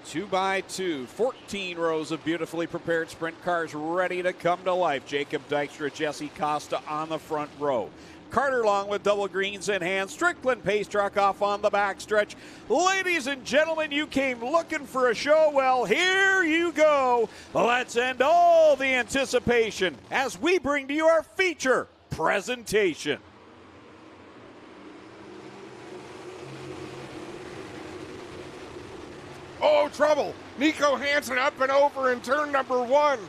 2x2, 14 rows of beautifully prepared sprint cars ready to come to life. Jacob Dykstra, Jesse Costa on the front row. Carter Long with double greens in hand. Strickland pace truck off on the backstretch. Ladies and gentlemen, you came looking for a show. Well, here you go. Let's end all the anticipation as we bring to you our feature presentation. Oh, trouble. Nico Hansen up and over in turn number 1.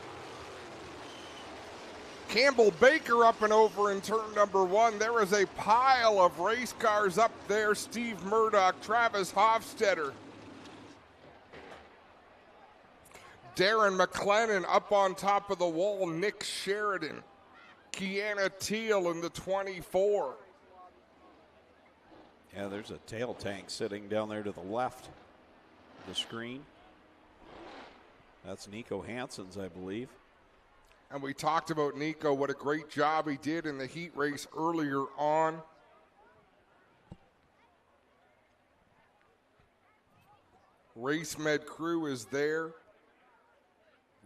Campbell Baker up and over in turn number 1. There is a pile of race cars up there. Steve Murdoch, Travis Hofstetter. Darren McLennan up on top of the wall. Nick Sheridan. Kiana Teal in the 24. Yeah, there's a tail tank sitting down there to the left of the screen. That's Nico Hansen's, I believe. And we talked about Nico, what a great job he did in the heat race earlier on. Race Med crew is there.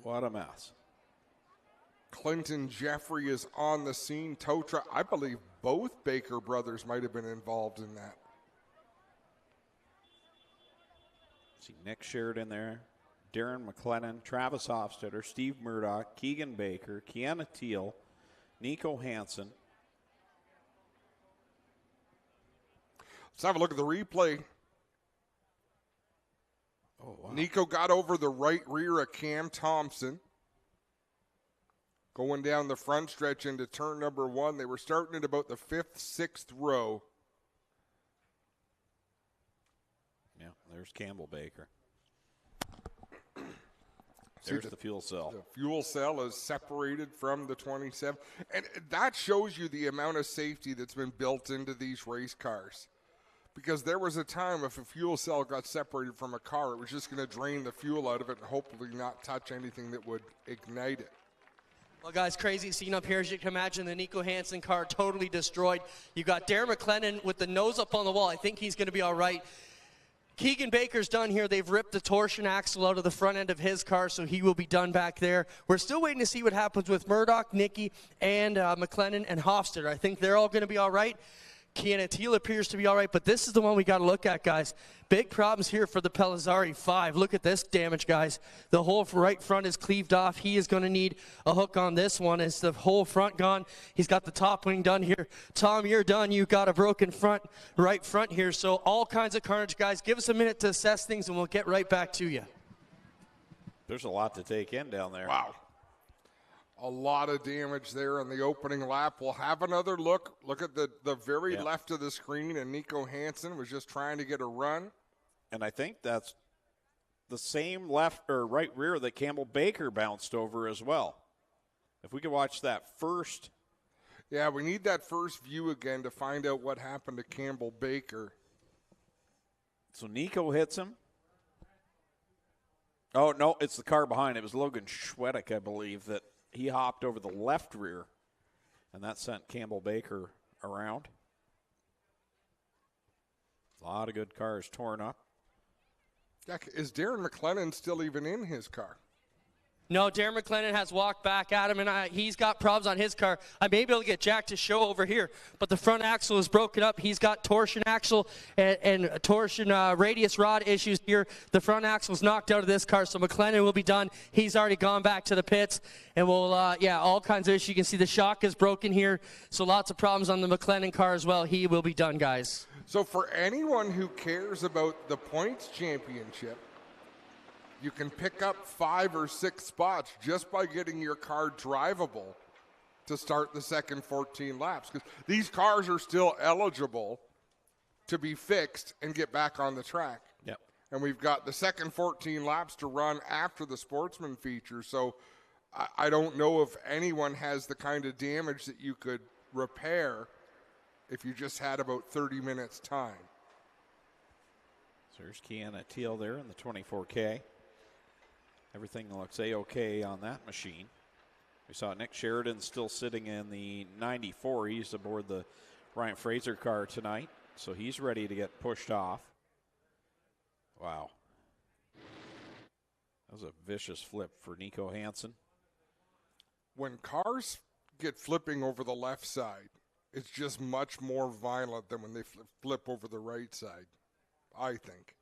What a mess. Clinton Jeffrey is on the scene. Totra, I believe both Baker brothers might have been involved in that. See Nick Sheridan there. Darren McLennan, Travis Hofstetter, Steve Murdoch, Keegan Baker, Kiana Teal, Nico Hansen. Let's have a look at the replay. Oh, wow. Nico got over the right rear of Cam Thompson. Going down the front stretch into turn number 1. They were starting at about the 5th, 6th row. Yeah, there's Campbell Baker. There's the fuel cell. The fuel cell is separated from the 27. And that shows you the amount of safety that's been built into these race cars. Because there was a time if a fuel cell got separated from a car, it was just going to drain the fuel out of it and hopefully not touch anything that would ignite it. Well, guys, crazy scene up here. As you can imagine, the Nico Hansen car totally destroyed. You got Darren McLennan with the nose up on the wall. I think he's going to be all right. Keegan Baker's done here. They've ripped the torsion axle out of the front end of his car, so he will be done back there. We're still waiting to see what happens with Murdoch, Nicky, and McLennan and Hofstetter. I think they're all going to be all right. Kiana Teal appears to be all right, but this is the one we got to look at, guys. Big problems here for the Pellizzari 5. Look at this damage, guys. The whole right front is cleaved off. He is going to need a hook on this one. Is the whole front gone? He's got the top wing done here. Tom, you're done. You got a broken right front here. So all kinds of carnage, guys. Give us a minute to assess things, and we'll get right back to you. There's a lot to take in down there. Wow. A lot of damage there on the opening lap. We'll have another look. Look at the very left of the screen, and Nico Hansen was just trying to get a run. And I think that's the same left or right rear that Campbell Baker bounced over as well. If we could watch that first. Yeah, we need that first view again to find out what happened to Campbell Baker. So Nico hits him. Oh, no, it's the car behind. It was Logan Schwedick, I believe, that he hopped over the left rear, and that sent Campbell Baker around. A lot of good cars torn up. Is Darren McLennan still even in his car? No, Darren McLennan has walked back at him, and he's got problems on his car. I may be able to get Jack to show over here, but the front axle is broken up. He's got torsion axle and torsion radius rod issues here. The front axle's knocked out of this car, so McLennan will be done. He's already gone back to the pits, and we'll, all kinds of issues. You can see the shock is broken here, so lots of problems on the McLennan car as well. He will be done, guys. So for anyone who cares about the points championship, you can pick up 5 or 6 spots just by getting your car drivable to start the second 14 laps. Because these cars are still eligible to be fixed and get back on the track. Yep. And we've got the second 14 laps to run after the Sportsman feature. So I don't know if anyone has the kind of damage that you could repair if you just had about 30 minutes time. So there's Kiana Teal there in the 24K. Everything looks A-OK on that machine. We saw Nick Sheridan still sitting in the 94. He's aboard the Ryan Fraser car tonight, so he's ready to get pushed off. Wow. That was a vicious flip for Nico Hansen. When cars get flipping over the left side, it's just much more violent than when they flip over the right side, I think.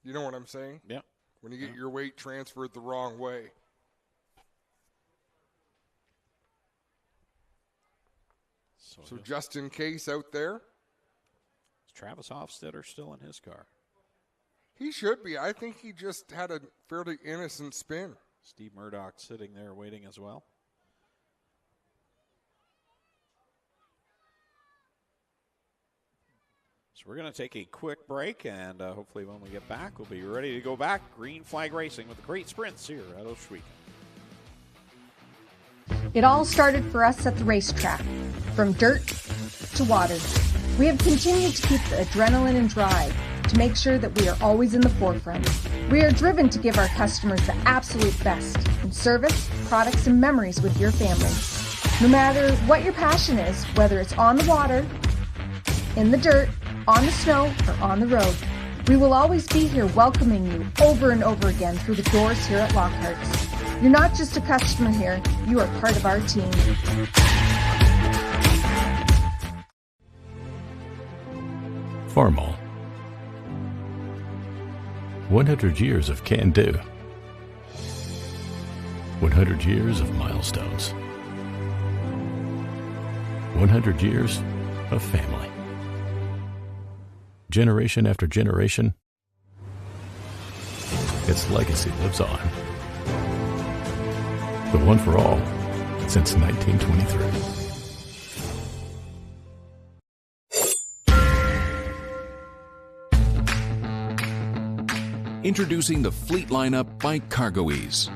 You know what I'm saying? Yeah. When you get your weight transferred the wrong way. So just in case out there. Is Travis Hofstetter still in his car? He should be. I think he just had a fairly innocent spin. Steve Murdoch sitting there waiting as well. So we're going to take a quick break, and hopefully when we get back, we'll be ready to go back. Green Flag Racing with the great sprints here at Ohsweken. It all started for us at the racetrack, from dirt to water. We have continued to keep the adrenaline and drive to make sure that we are always in the forefront. We are driven to give our customers the absolute best in service, products, and memories with your family. No matter what your passion is, whether it's on the water, in the dirt, on the snow, or on the road, we will always be here welcoming you over and over again through the doors here at Lockhart's. You're not just a customer here, you are part of our team. Farmall. 100 years of can-do. 100 years of milestones. 100 years of family. Generation after generation, its legacy lives on. The one for all since 1923. Introducing the Fleet lineup by CargoEase.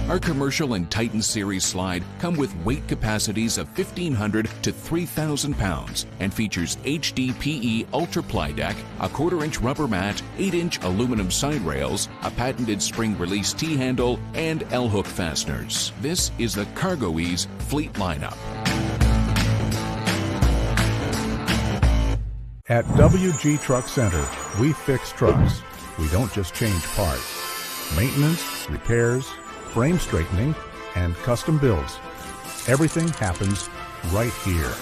Our commercial and Titan Series slide come with weight capacities of 1,500 to 3,000 pounds and features HDPE Ultra Ply Deck, a 1/4-inch rubber mat, 8-inch aluminum side rails, a patented spring release T-handle, and L-hook fasteners. This is the CargoEase Fleet lineup. At WG Truck Center, we fix trucks. We don't just change parts. Maintenance, repairs, frame straightening, and custom builds. Everything happens right here.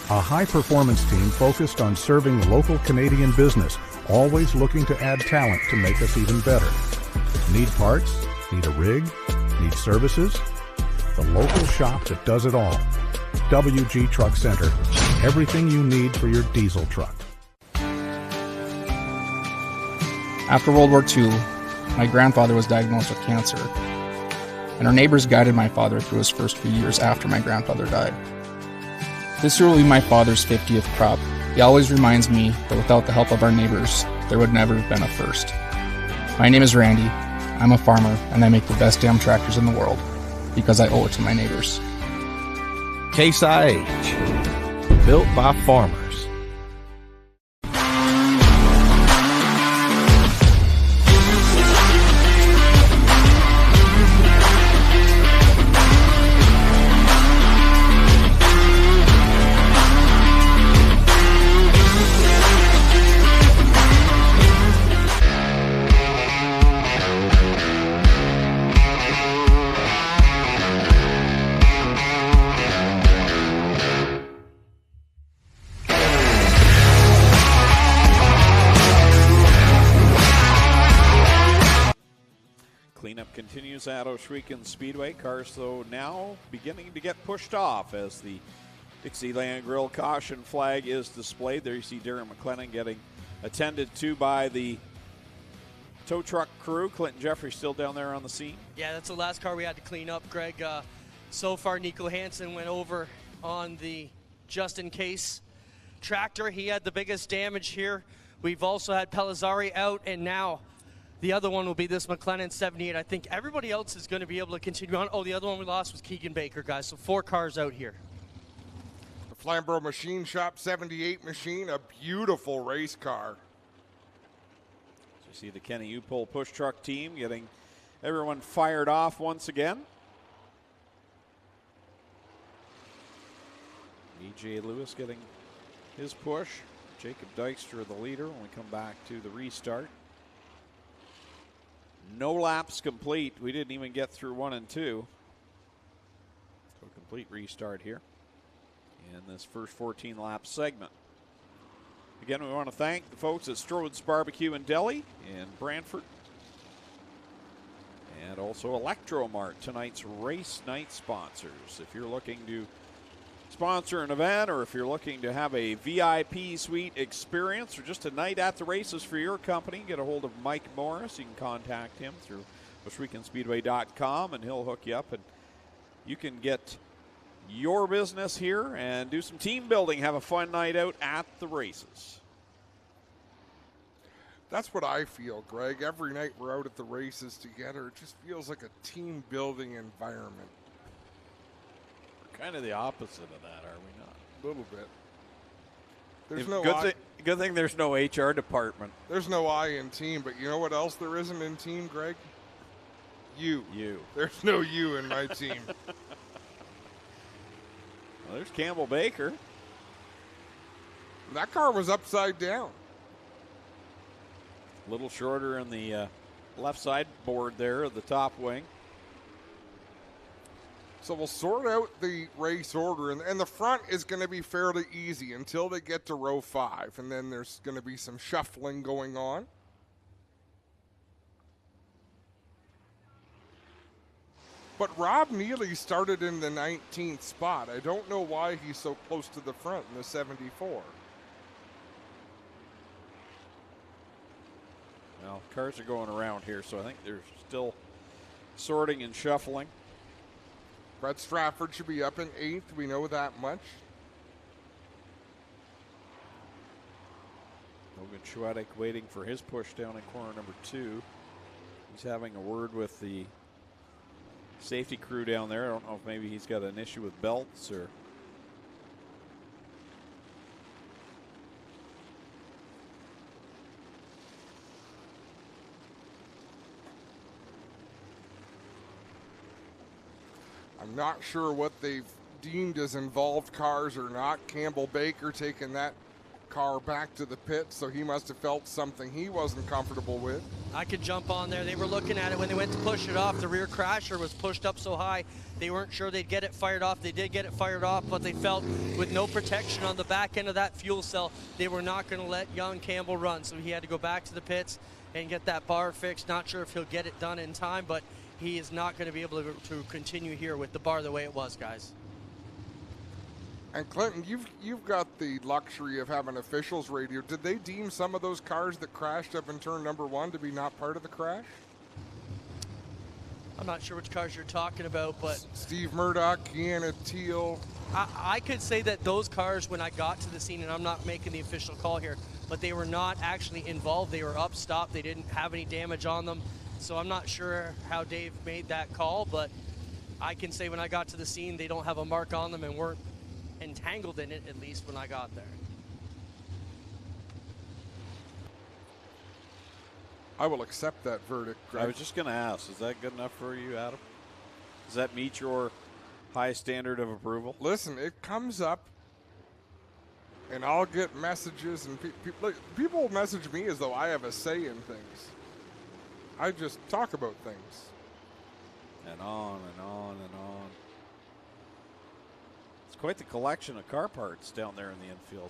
A high-performance team focused on serving local Canadian business, always looking to add talent to make us even better. Need parts? Need a rig? Need services? The local shop that does it all. WG Truck Center. Everything you need for your diesel truck. After World War II, my grandfather was diagnosed with cancer, and our neighbors guided my father through his first few years after my grandfather died. This year will be my father's 50th crop. He always reminds me that without the help of our neighbors, there would never have been a first. My name is Randy. I'm a farmer, and I make the best damn tractors in the world because I owe it to my neighbors. Case IH, built by farmers. Continues at Ohsweken Speedway. Cars, though, now beginning to get pushed off as the Dixieland Grill caution flag is displayed. There you see Darren McLennan getting attended to by the tow truck crew. Clinton Jeffrey still down there on the scene. Yeah, that's the last car we had to clean up, Greg. So far, Nico Hansen went over on the just-in-case tractor. He had the biggest damage here. We've also had Pellizzari out, and now the other one will be this McLennan 78. I think everybody else is going to be able to continue on. Oh, the other one we lost was Keegan Baker, guys. So 4 cars out here. The Flamborough Machine Shop 78 machine, a beautiful race car. So you see the Kenny Upol push truck team getting everyone fired off once again. E.J. Lewis getting his push. Jacob Dykstra, the leader, when we come back to the restart. No laps complete. We didn't even get through 1 and 2. So a complete restart here in this first 14-lap segment. Again, we want to thank the folks at STRODE'S Barbecue and Deli in Brantford. And also ELECTROMART, tonight's race night sponsors. If you're looking to sponsor an event, or if you're looking to have a VIP suite experience or just a night at the races for your company, get a hold of Mike Morris. You can contact him through Ohswekenspeedway.com and he'll hook you up, and you can get your business here and do some team building, have a fun night out at the races. That's what I feel, Greg. Every night we're out at the races together, it just feels like a team building environment. Kind of the opposite of that, are we not? A little bit. There's good thing there's no HR department. There's no I in team, but you know what else there isn't in team, Greg? You. There's no you in my team. Well, there's Campbell Baker. That car was upside down. A little shorter in the left side board there of the top wing. So we'll sort out the race order, and the front is going to be fairly easy until they get to row 5, and then there's going to be some shuffling going on. But Rob Neely started in the 19th spot. I don't know why he's so close to the front in the 74. Well, cars are going around here, so I think they're still sorting and shuffling. Brett Strafford should be up in 8th. We know that much. Logan Schwedek waiting for his push down in corner number 2. He's having a word with the safety crew down there. I don't know if maybe he's got an issue with belts or. I'm not sure what they've deemed as involved cars or not. Campbell Baker taking that car back to the pit, so he must have felt something he wasn't comfortable with. I could jump on there. They were looking at it when they went to push it off. The rear crasher was pushed up so high, they weren't sure they'd get it fired off. They did get it fired off, but they felt with no protection on the back end of that fuel cell, they were not going to let young Campbell run. So he had to go back to the pits and get that bar fixed. Not sure if he'll get it done in time, but he is not going to be able to continue here with the bar the way it was, guys. And Clinton, you've got the luxury of having officials radio. Did they deem some of those cars that crashed up in turn number 1 to be not part of the crash? I'm not sure which cars you're talking about, but Steve Murdoch, Kiana Teal. I could say that those cars, when I got to the scene, and I'm not making the official call here, but they were not actually involved. They were up, stopped. They didn't have any damage on them. So I'm not sure how Dave made that call, but I can say when I got to the scene, they don't have a mark on them and weren't entangled in it, at least when I got there. I will accept that verdict, Greg. I was just going to ask, is that good enough for you, Adam? Does that meet your high standard of approval? Listen, it comes up, and I'll get messages, and people message me as though I have a say in things. I just talk about things. And on and on and on. It's quite the collection of car parts down there in the infield.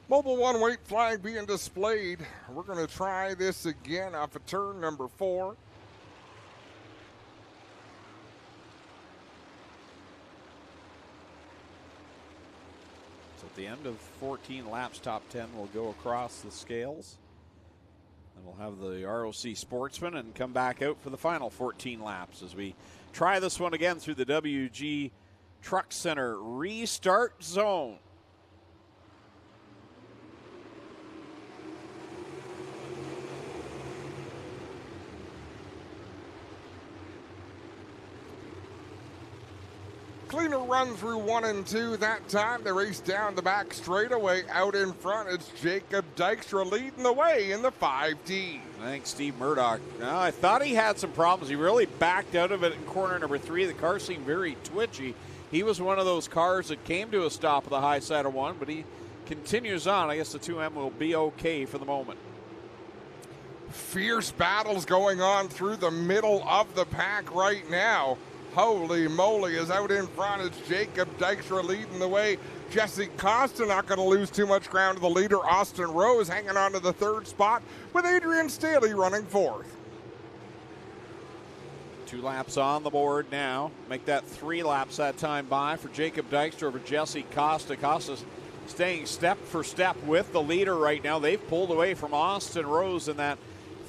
Mobile 1 weight flag being displayed. We're going to try this again off of turn number 4. So At the end of 14 laps, top 10 will go across the scales. And we'll have the ROC Sportsman and come back out for the final 14 laps as we try this one again through the WG Truck Center restart zone. Cleaner run through 1 and 2 that time. They race down the back straightaway. Out in front, it's Jacob Dykstra leading the way in the 5D. Thanks, Steve Murdoch. Now, I thought he had some problems. He really backed out of it in corner number 3. The car seemed very twitchy. He was one of those cars that came to a stop at the high side of 1, but he continues on. I guess the 2M will be okay for the moment. Fierce battles going on through the middle of the pack right now. Holy moly, is out in front. It's Jacob Dykstra leading the way. Jesse Costa not going to lose too much ground to the leader. Austin Rose hanging on to the 3rd spot with Adrian Staley running 4th. 2 laps on the board now. Make that 3 laps that time by for Jacob Dykstra over Jesse Costa. Costa's staying step for step with the leader right now. They've pulled away from Austin Rose in that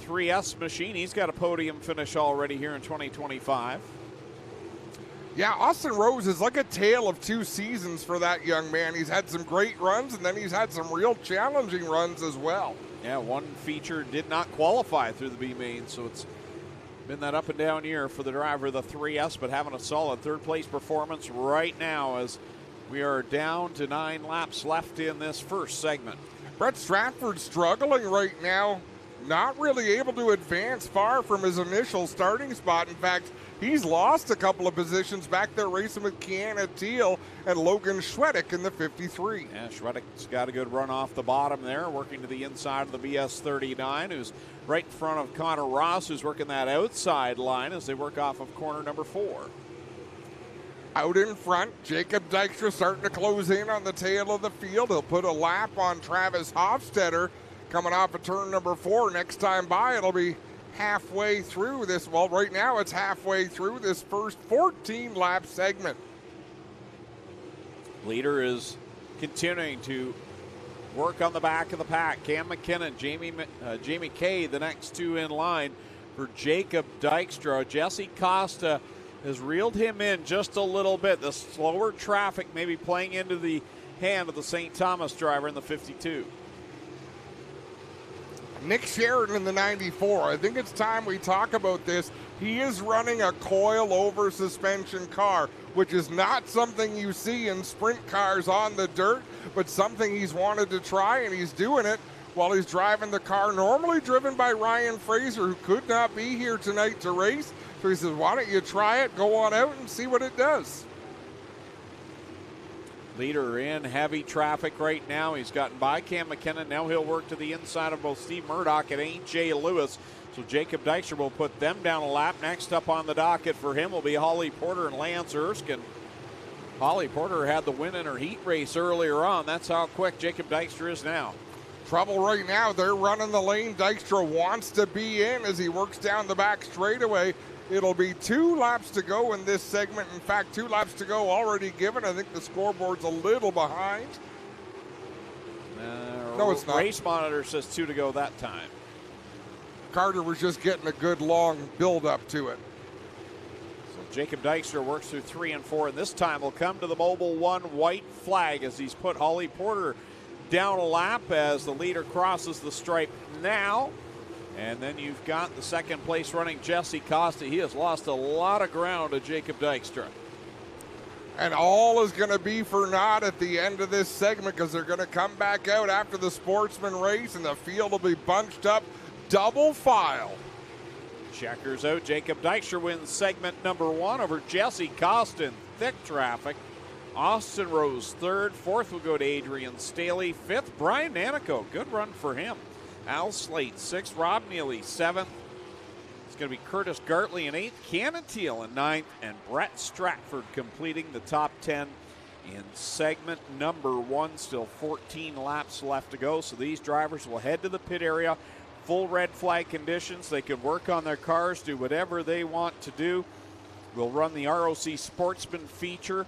3S machine. He's got a podium finish already here in 2025. Yeah, Austin Rose is like a tale of 2 seasons for that young man. He's had some great runs, and then he's had some real challenging runs as well. Yeah, one feature did not qualify through the B main, so it's been that up and down year for the driver of the 3S, but having a solid 3rd place performance right now as we are down to 9 laps left in this first segment. Brett Stratford struggling right now, not really able to advance far from his initial starting spot. In fact, he's lost a couple of positions back there racing with Kiana Teal and Logan Schwedick in the 53. Yeah, Schwedick's got a good run off the bottom there, working to the inside of the BS39, who's right in front of Connor Ross, who's working that outside line as they work off of corner number 4. Out in front, Jacob Dykstra starting to close in on the tail of the field. He'll put a lap on Travis Hofstetter coming off of turn number 4. Next time by, it'll be halfway through this. Well, right now it's halfway through this first 14 lap segment. Leader is continuing to work on the back of the pack. Cam McKinnon, Jamie Kay, the next 2 in line for Jacob Dykstra. Jesse Costa has reeled him in just a little bit. The slower traffic maybe playing into the hand of the St. Thomas driver in the 52. Nick Sheridan in the 94. I think it's time we talk about this. He is running a coil-over suspension car, which is not something you see in sprint cars on the dirt, but something he's wanted to try, and he's doing it while he's driving the car normally driven by Ryan Fraser, who could not be here tonight to race. So he says, why don't you try it, go on out and see what it does. Leader in heavy traffic right now. He's gotten by Cam McKinnon. Now he'll work to the inside of both Steve Murdoch and AJ Lewis. So Jacob Dykstra will put them down a lap. Next up on the docket for him will be Holly Porter and Lance Erskine. Holly Porter had the win in her heat race earlier on. That's how quick Jacob Dykstra is now. Trouble right now. They're running the lane. Dykstra wants to be in as he works down the back straightaway. It'll be 2 laps to go in this segment. In fact, 2 laps to go already given. I think the scoreboard's a little behind. No, it's not. Race monitor says 2 to go that time. Carter was just getting a good long build up to it. So Jacob Dykstra works through 3 and 4, and this time will come to the Mobile 1 white flag as he's put Holly Porter down a lap as the leader crosses the stripe now. And then you've got the second place running Jesse Costa. He has lost a lot of ground to Jacob Dykstra. And all is going to be for naught at the end of this segment because they're going to come back out after the Sportsman race and the field will be bunched up double file. Checkers out. Jacob Dykstra wins segment number 1 over Jesse Costa in thick traffic. Austin Rose 3rd. 4th will go to Adrian Staley. 5th, Brian Nanico. Good run for him. Al Slate 6th, Rob Neely 7th. It's going to be Curtis Gartley in 8th, Cannon Teal in 9th, and Brett Stratford completing the top 10 in segment number 1. Still 14 laps left to go, so these drivers will head to the pit area. Full red flag conditions. They can work on their cars, do whatever they want to do. We'll run the ROC Sportsman feature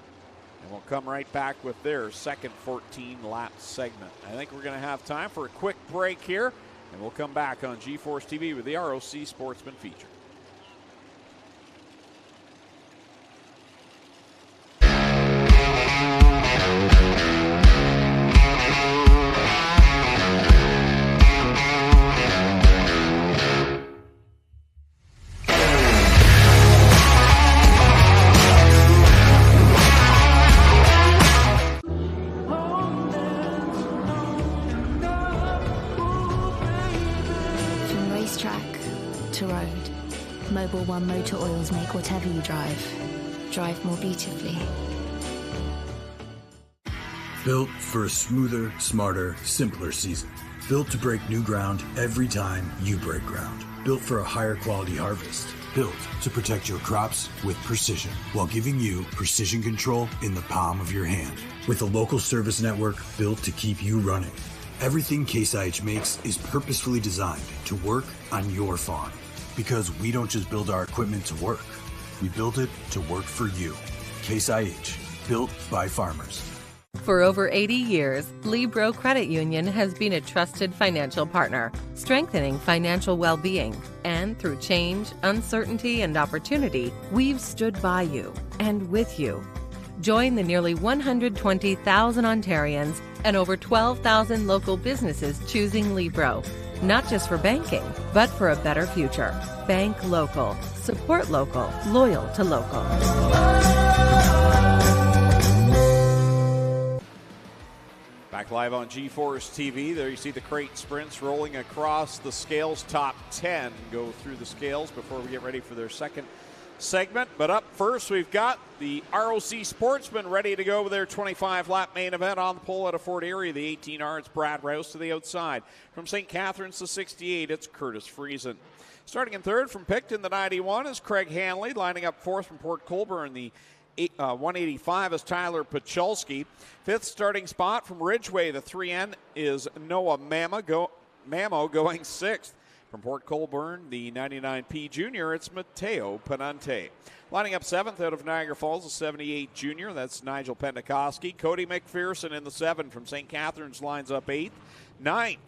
And we'll come right back with their second 14-lap segment. I think we're going to have time for a quick break here, and we'll come back on G-Force TV with the ROC Sportsman feature. Mobil 1 Motor Oils make whatever you drive more beautifully. Built for a smoother, smarter, simpler season. Built to break new ground every time you break ground. Built for a higher quality harvest. Built to protect your crops with precision while giving you precision control in the palm of your hand. With a local service network built to keep you running. Everything Case IH makes is purposefully designed to work on your farm. Because we don't just build our equipment to work. We build it to work for you. Case IH, built by farmers. For over 80 years, Libro Credit Union has been a trusted financial partner, strengthening financial well-being. And through change, uncertainty, and opportunity, we've stood by you and with you. Join the nearly 120,000 Ontarians and over 12,000 local businesses choosing Libro. Not just for banking, but for a better future. Bank local. Support local. Loyal to local. Back live on G-Force TV. There you see the crate sprints rolling across the scales. Top 10 go through the scales before we get ready for their second segment. But up first, we've got the ROC Sportsman ready to go with their 25-lap main event on the pole at a Fort Erie. The 18R, it's Brad Rouse to the outside. From St. Catharines to 68, it's Curtis Friesen. Starting in third from Picton, the 91 is Craig Hanley. Lining up fourth from Port Colborne, the 185 is Tyler Pachulski. Fifth starting spot from Ridgeway, the 3N is Noah Mamo going sixth. From Port Colborne, the 99P Junior, it's Mateo Panante. Lining up seventh out of Niagara Falls, the 78 Junior, that's Nigel Pentecoski. Cody McPherson in the 7 from St. Catharines lines up 8th. 9th,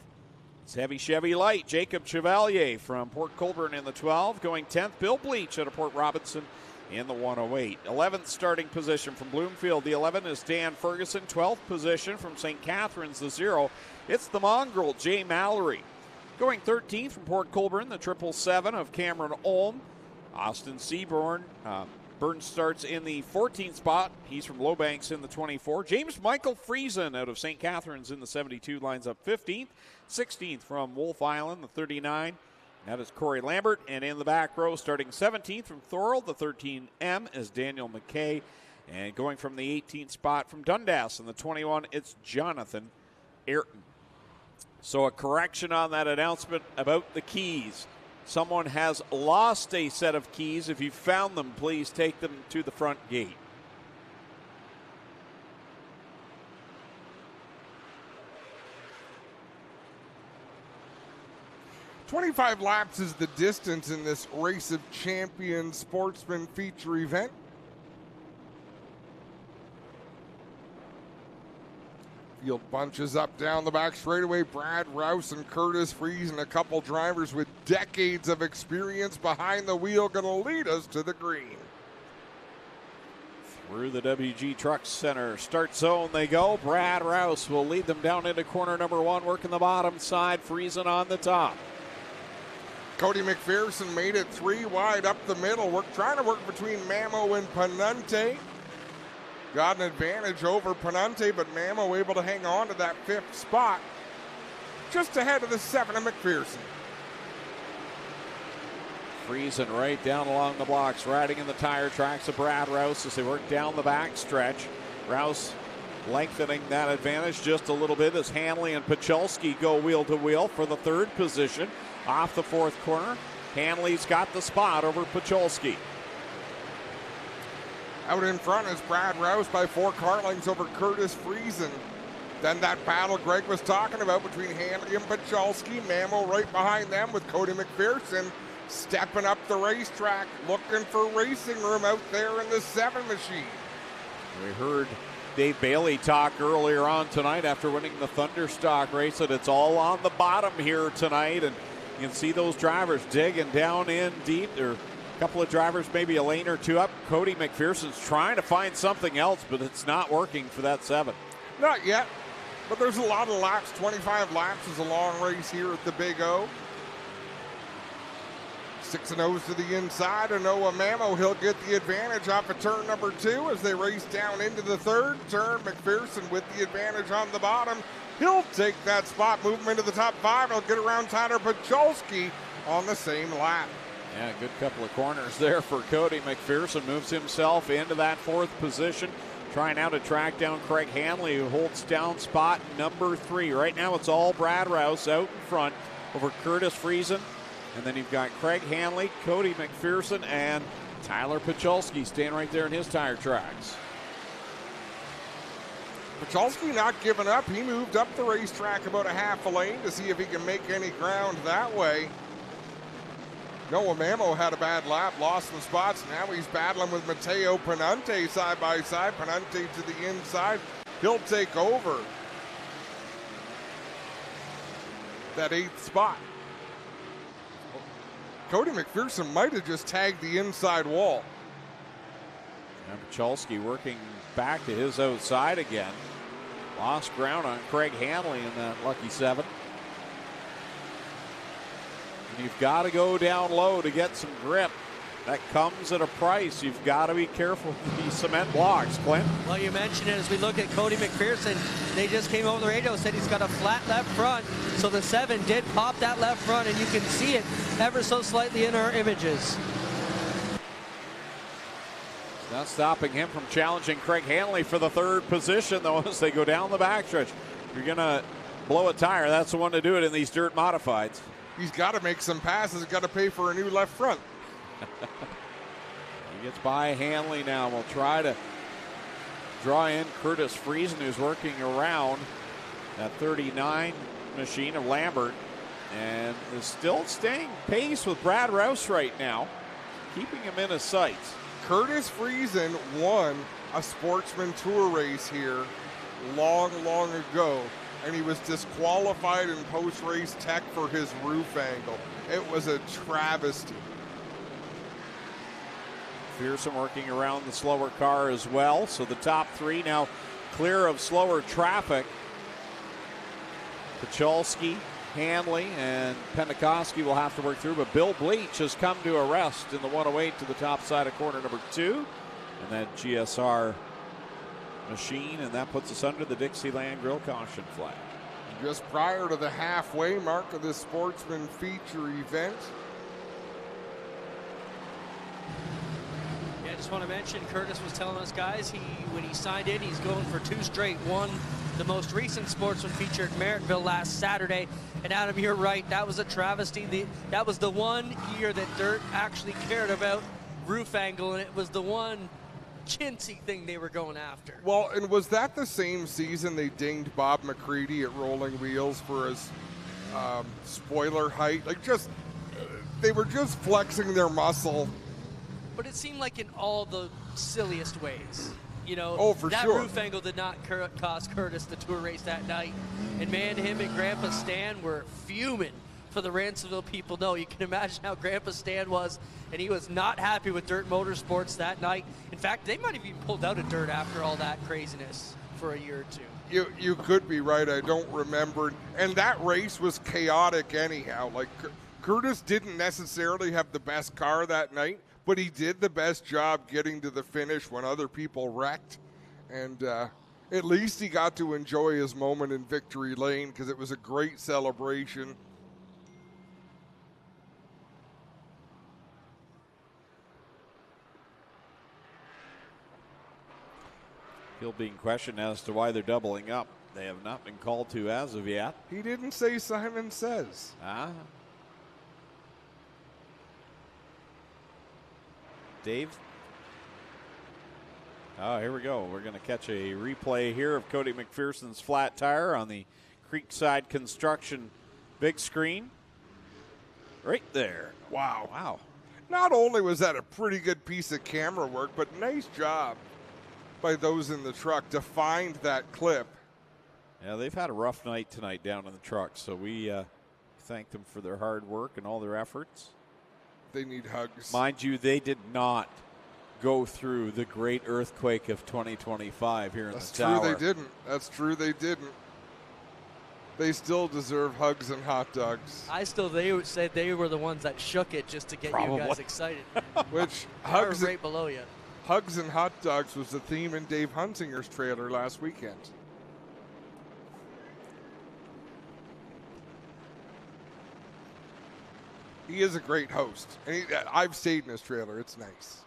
it's Heavy Chevy Light, Jacob Chevalier from Port Colborne in the 12. Going 10th, Bill Bleach out of Port Robinson in the 108. 11th starting position from Bloomfield, the 11 is Dan Ferguson. 12th position from St. Catharines, the 0, it's the Mongrel, Jay Mallory. Going 13th from Port Colborne, the 777 of Cameron Olm. Austin Seaborn. Burns starts in the 14th spot. He's from Lowbanks in the 24. James Michael Friesen out of St. Catharines in the 72 lines up 15th. 16th from Wolf Island, the 39. That is Corey Lambert. And in the back row, starting 17th from Thorold, the 13M is Daniel McKay. And going from the 18th spot from Dundas in the 21, it's Jonathan Ayrton. So a correction on that announcement about the keys. Someone has lost a set of keys. If you found them, please take them to the front gate. "25 laps is the distance in this Race of Champions Sportsman feature event. Field bunches up down the back straightaway. Brad Rouse and Curtis Friesen, a couple drivers with decades of experience behind the wheel, going to lead us to the green. Through the WG Truck Center start zone they go. Brad Rouse will lead them down into corner number 1, working the bottom side. Friesen on the top. Cody McPherson made it 3 wide up the middle. Trying to work between Mamo and Panante. Got an advantage over Panante, but Mamo able to hang on to that 5th spot. Just ahead of the 7 of McPherson. Friesen right down along the blocks, riding in the tire tracks of Brad Rouse as they work down the back stretch. Rouse lengthening that advantage just a little bit as Hanley and Pachulski go wheel to wheel for the 3rd position. Off the 4th corner, Hanley's got the spot over Pachulski. Out in front is Brad Rouse by 4 car lengths over Curtis Friesen. Then that battle Greg was talking about between Hanley and Pachulski. Mamo right behind them with Cody McPherson stepping up the racetrack, looking for racing room out there in the 7 machine. We heard Dave Bailey talk earlier on tonight after winning the Thunderstock race that it's all on the bottom here tonight, and you can see those drivers digging down in deep. There are a couple of drivers, maybe a lane or two up. Cody McPherson's trying to find something else, but it's not working for that 7. Not yet, but there's a lot of laps. 25 laps is a long race here at the Big O. 6 and O's to the inside, and Noah Mammo, he'll get the advantage off of turn number 2 as they race down into the 3rd turn. McPherson with the advantage on the bottom. He'll take that spot, move him into the top 5. He'll get around Tyler Pacholski on the same lap. Yeah, good couple of corners there for Cody McPherson. Moves himself into that 4th position. Trying now to track down Craig Hanley, who holds down spot number 3. Right now it's all Brad Rouse out in front over Curtis Friesen. And then you've got Craig Hanley, Cody McPherson, and Tyler Pacholski staying right there in his tire tracks. Pacholski not giving up. He moved up the racetrack about a half a lane to see if he can make any ground that way. Noah Mammo had a bad lap, lost some spots. Now he's battling with Matteo Panante side by side. Panante to the inside. He'll take over that 8th spot. Cody McPherson might have just tagged the inside wall. And Pacholski working back to his outside again. Lost ground on Craig Hanley in that lucky 7. And you've got to go down low to get some grip. That comes at a price. You've got to be careful with these cement blocks, Clint. Well, you mentioned it as we look at Cody McPherson. They just came over the radio, said he's got a flat left front. So the 7 did pop that left front, and you can see it ever so slightly in our images. Not stopping him from challenging Craig Hanley for the 3rd position, though, as they go down the backstretch. If you're going to blow a tire, that's the one to do it in these dirt modifieds. He's got to make some passes. He's got to pay for a new left front. He gets by Hanley now. We'll try to draw in Curtis Friesen, who's working around that 39 machine of Lambert, and is still staying pace with Brad Rouse right now, keeping him in his sights. Curtis Friesen won a Sportsman Tour race here long ago, and he was disqualified in post-race tech for his roof angle. It was a travesty. McPherson working around the slower car as well, so the top 3 now clear of slower traffic. Pacholski, Hanley, and Pentecoski will have to work through, but Bill Bleach has come to a rest in the 108 to the top side of corner number 2. And that GSR machine, and that puts us under the Dixieland Grill caution flag. Just prior to the halfway mark of this Sportsman feature event. Yeah, I just want to mention, Curtis was telling us, guys, when he signed in, he's going for 2 straight. Won the most recent Sportsman feature at Merrittville last Saturday. And Adam, you're right, that was a travesty. That was the one year that Dirt actually cared about roof angle, and it was the one chintzy thing they were going after. Well, and was that the same season they dinged Bob McCready at Rolling Wheels for his spoiler height? Like, just, they were just flexing their muscle. But it seemed like in all the silliest ways. You know, oh, for that sure. roof angle did not cost Curtis the Tour race that night. And man, him and Grandpa Stan were fuming for the Ransomville people. No, you can imagine how Grandpa Stan was, and he was not happy with Dirt Motorsports that night. In fact, they might have even pulled out of Dirt after all that craziness for a year or two. You could be right. I don't remember. And that race was chaotic anyhow. Like, Curtis didn't necessarily have the best car that night, but he did the best job getting to the finish when other people wrecked. And at least he got to enjoy his moment in Victory Lane because it was a great celebration. Still being questioned as to why they're doubling up. They have not been called to as of yet. He didn't say Simon Says. Dave? Oh, here we go. We're going to catch a replay here of Cody McPherson's flat tire on the Creekside Construction big screen. Right there. Wow. Not only was that a pretty good piece of camera work, but nice job by those in the truck to find that clip. Yeah, they've had a rough night tonight down in the truck, so we thank them for their hard work and all their efforts. They need hugs. Mind you, they did not go through the great earthquake of 2025 here in the tower. That's true, they didn't. That's true, they didn't. They still deserve hugs and hot dogs. They would say they were the ones that shook it just to get you guys excited. Which hugs right below you. Hugs and hot dogs was the theme in Dave Hunsinger's trailer last weekend. He is a great host. And I've stayed in his trailer. It's nice.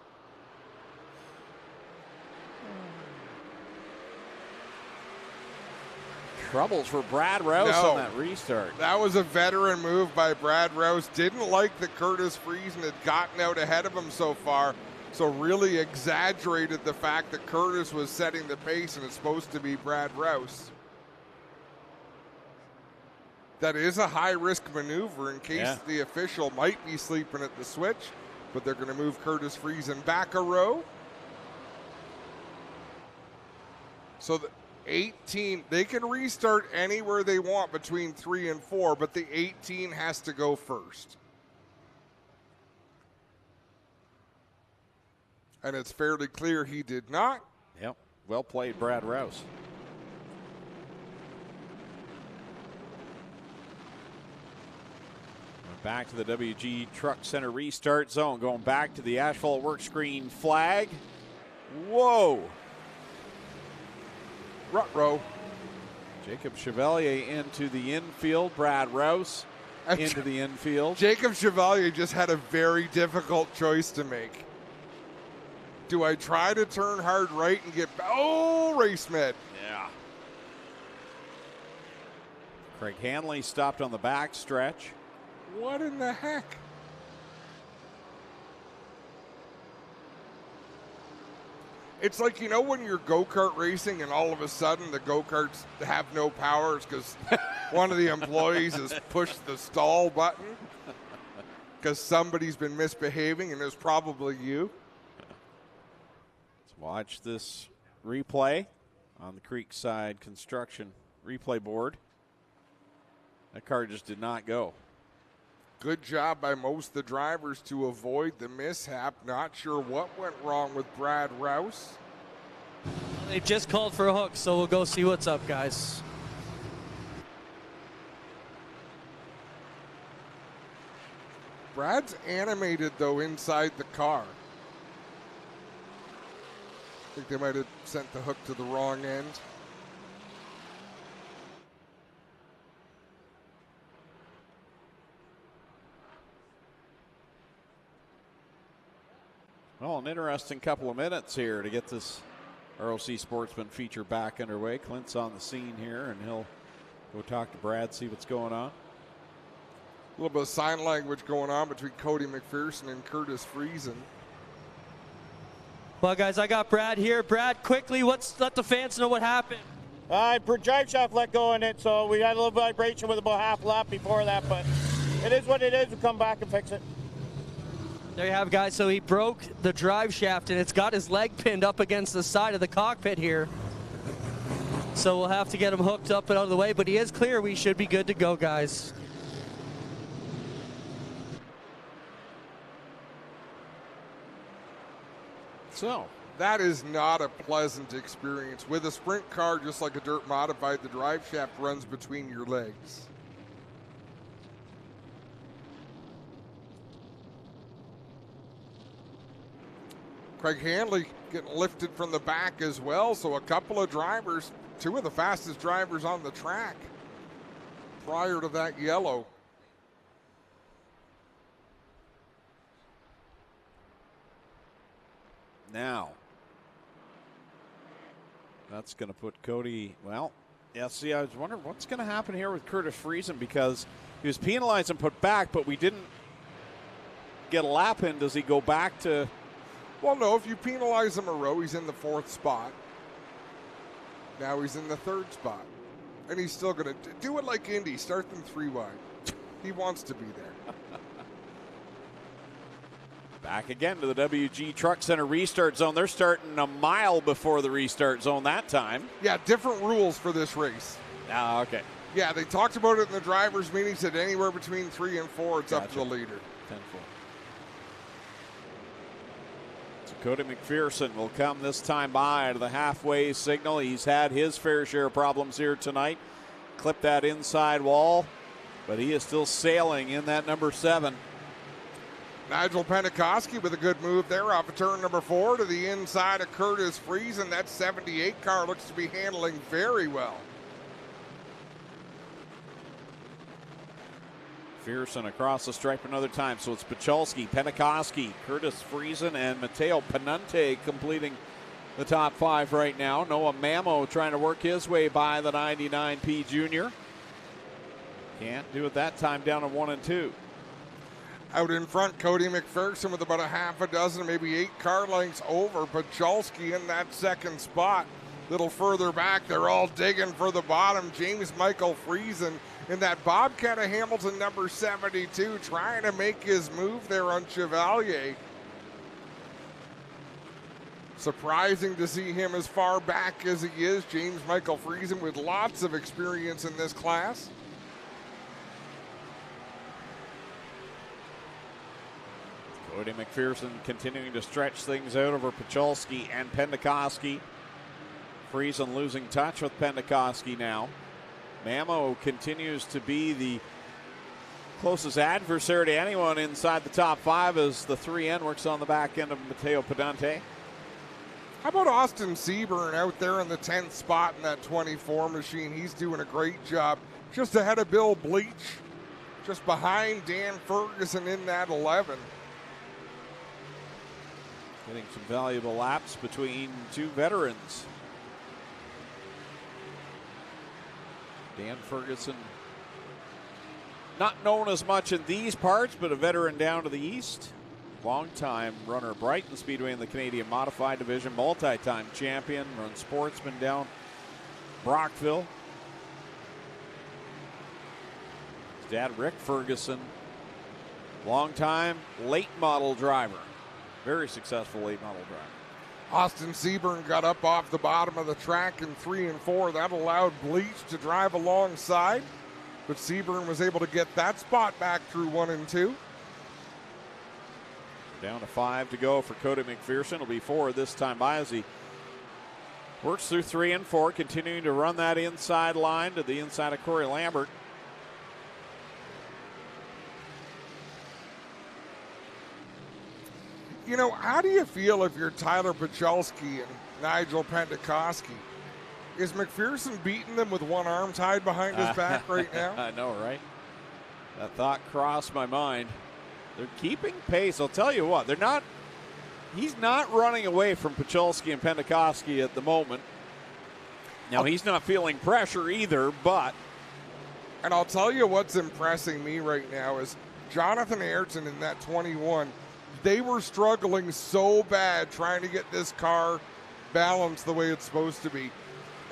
Troubles for Brad Rouse on that restart. That was a veteran move by Brad Rouse. Didn't like that Curtis Friesen had gotten out ahead of him so far. So really exaggerated the fact that Curtis was setting the pace and it's supposed to be Brad Rouse. That is a high-risk maneuver in case the official might be sleeping at the switch, but they're going to move Curtis Friesen back a row. So the 18, they can restart anywhere they want between 3 and 4, but the 18 has to go first. And it's fairly clear he did not. Yep. Well played, Brad Rouse. Back to the WG Truck Center restart zone. Going back to the asphalt work screen flag. Whoa. Ruh-roh. Jacob Chevalier into the infield. Brad Rouse into the infield. Jacob Chevalier just had a very difficult choice to make. Do I try to turn hard right and get... Oh, race med. Yeah. Craig Hanley stopped on the back stretch. What in the heck? It's like, you know, when you're go-kart racing and all of a sudden the go-karts have no powers because one of the employees has pushed the stall button because somebody's been misbehaving, and it's probably you. Let's watch this replay on the Creekside Construction replay board. That car just did not go. Good job by most of the drivers to avoid the mishap. Not sure what went wrong with Brad Rouse. They've just called for a hook, so we'll go see what's up, guys. Brad's animated, though, inside the car. I think they might have sent the hook to the wrong end. Well, an interesting couple of minutes here to get this ROC Sportsman feature back underway. Clint's on the scene here, and he'll go talk to Brad, see what's going on. A little bit of sign language going on between Cody McPherson and Curtis Friesen. Well, guys, I got Brad here. Brad, quickly, let the fans know what happened. Drive shaft let go in it, so we had a little vibration with about half lap before that, but it is what it is. We'll come back and fix it. There you have, guys. So he broke the drive shaft, and it's got his leg pinned up against the side of the cockpit here. So we'll have to get him hooked up and out of the way, but he is clear. We should be good to go, guys. So that is not a pleasant experience. With a sprint car, just like a dirt modified, the drive shaft runs between your legs. Craig Hanley getting lifted from the back as well, so a couple of drivers, two of the fastest drivers on the track prior to that yellow. Now, that's going to put Cody, well, yeah, see, I was wondering what's going to happen here with Curtis Friesen, because he was penalized and put back, but we didn't get a lap in. Does he go back to... Well, no, if you penalize him a row, he's in the 4th spot. Now he's in the 3rd spot. And he's still going to do it like Indy, start them 3 wide. He wants to be there. Back again to the WG Truck Center restart zone. They're starting a mile before the restart zone that time. Yeah, different rules for this race. Ah, okay. Yeah, they talked about it in the drivers' meeting, said anywhere between 3 and 4, it's up to the leader. 10-4. So Cody McPherson will come this time by to the halfway signal. He's had his fair share of problems here tonight. Clipped that inside wall, but he is still sailing in that number 7. Nigel Pentecoski with a good move there off of turn number 4 to the inside of Curtis Friesen. That 78 car looks to be handling very well. McPherson across the stripe another time. So it's Pacholski, Pentecoski, Curtis Friesen, and Matteo Panunte completing the top 5 right now. Noah Mamo trying to work his way by the 99P Junior. Can't do it that time, down to 1 and 2. Out in front, Cody McPherson with about a half a dozen, maybe 8 car lengths over. Pacholski in that second spot. Little further back, they're all digging for the bottom. James Michael Friesen in that Bobcat of Hamilton number 72, trying to make his move there on Chevalier. Surprising to see him as far back as he is. James Michael Friesen with lots of experience in this class. Cody McPherson continuing to stretch things out over Pacholski and Pentecoski. Friesen losing touch with Pentecoski now. Mamo continues to be the closest adversary to anyone inside the top 5 as the 3N works on the back end of Matteo Pedante. How about Austin Seaburn out there in the 10th spot in that 24 machine? He's doing a great job. Just ahead of Bill Bleach, just behind Dan Ferguson in that 11. Getting some valuable laps between 2 veterans. Dan Ferguson, not known as much in these parts, but a veteran down to the east. Long-time runner at Brighton Speedway in the Canadian Modified Division, multi-time champion, runs Sportsman down Brockville. His dad, Rick Ferguson, long-time late model driver. Very successful late model driver. Austin Seaburn got up off the bottom of the track in 3 and 4. That allowed Bleach to drive alongside, but Seaburn was able to get that spot back through 1 and 2. Down to 5 to go for Cody McPherson. It'll be 4 this time by as he works through 3 and 4, continuing to run that inside line to the inside of Corey Lambert. You know, how do you feel if you're Tyler Pacholski and Nigel Pentecoski? Is McPherson beating them with one arm tied behind his back right now? I know, right? That thought crossed my mind. They're keeping pace. I'll tell you what, he's not running away from Pacholski and Pentecoski at the moment. Now, he's not feeling pressure either, but. And I'll tell you what's impressing me right now is Jonathan Ayrton in that 21. They were struggling so bad trying to get this car balanced the way it's supposed to be.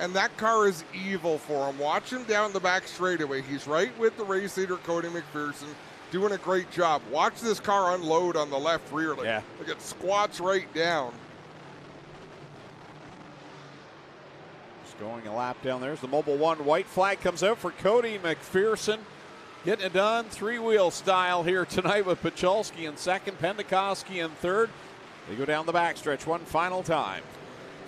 And that car is evil for him. Watch him down the back straightaway. He's right with the race leader, Cody McPherson, doing a great job. Watch this car unload on the left rear. Like it squats right down. Just going a lap down there. There's the Mobile One white flag comes out for Cody McPherson. Getting it done, 3-wheel style here tonight with Pacholski in second, Pentecoski in third. They go down the backstretch one final time.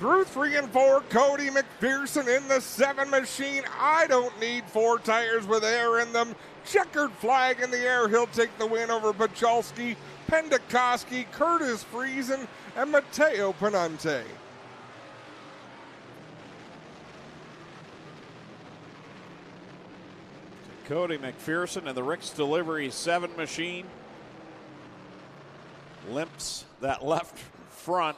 Through 3 and 4, Cody McPherson in the 7 machine. I don't need 4 tires with air in them. Checkered flag in the air. He'll take the win over Pacholski, Pentecoski, Curtis Friesen, and Matteo Panunte. Cody McPherson and the Rick's Delivery 7 machine limps that left front